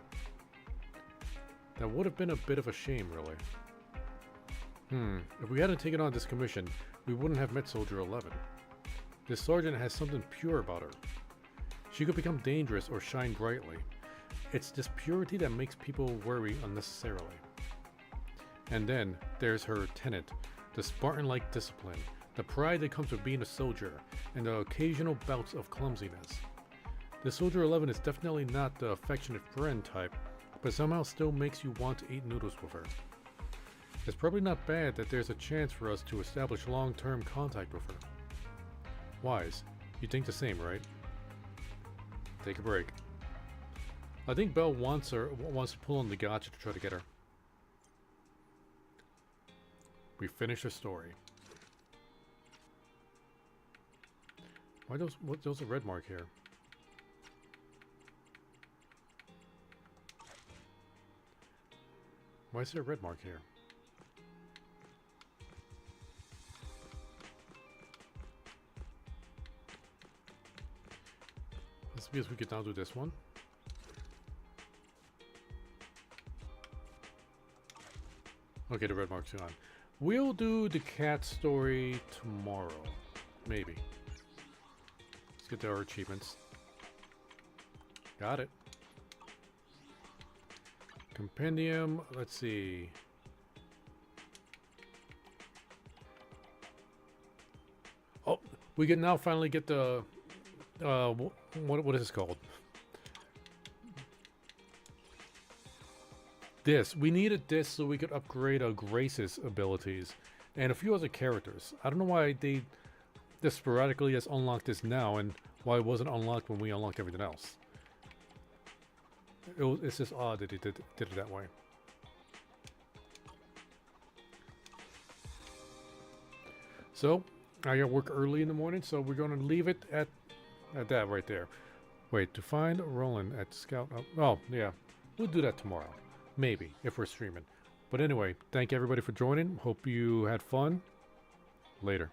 That would have been a bit of a shame, really. If we hadn't taken on this commission, we wouldn't have met Soldier 11. This sergeant has something pure about her. She could become dangerous or shine brightly. It's this purity that makes people worry unnecessarily. And then there's her tenet, the Spartan-like discipline, the pride that comes with being a soldier, and the occasional bouts of clumsiness. The Soldier 11 is definitely not the affectionate friend type, but somehow still makes you want to eat noodles with her. It's probably not bad that there's a chance for us to establish long-term contact with her. Wise, you think the same, right? Take a break. I think Belle wants to pull on the gotcha to try to get her. We finished the story. What's a red mark here? Why is there a red mark here? That's because we could now do this one. Okay, the red mark's gone. We'll do the cat story tomorrow. Maybe. Let's get to our achievements. Got it. Compendium, let's see. Oh, we can now finally get the what is this called? This. We needed this so we could upgrade Grace's abilities and a few other characters. I don't know why they just sporadically just unlocked this now and why it wasn't unlocked when we unlocked everything else. It's just odd that they did it that way. So, I got work early in the morning, so we're going to leave it at that right there. Wait, to find Roland at Scout... Oh, yeah. We'll do that tomorrow. Maybe, if we're streaming. But anyway, thank everybody for joining. Hope you had fun. Later.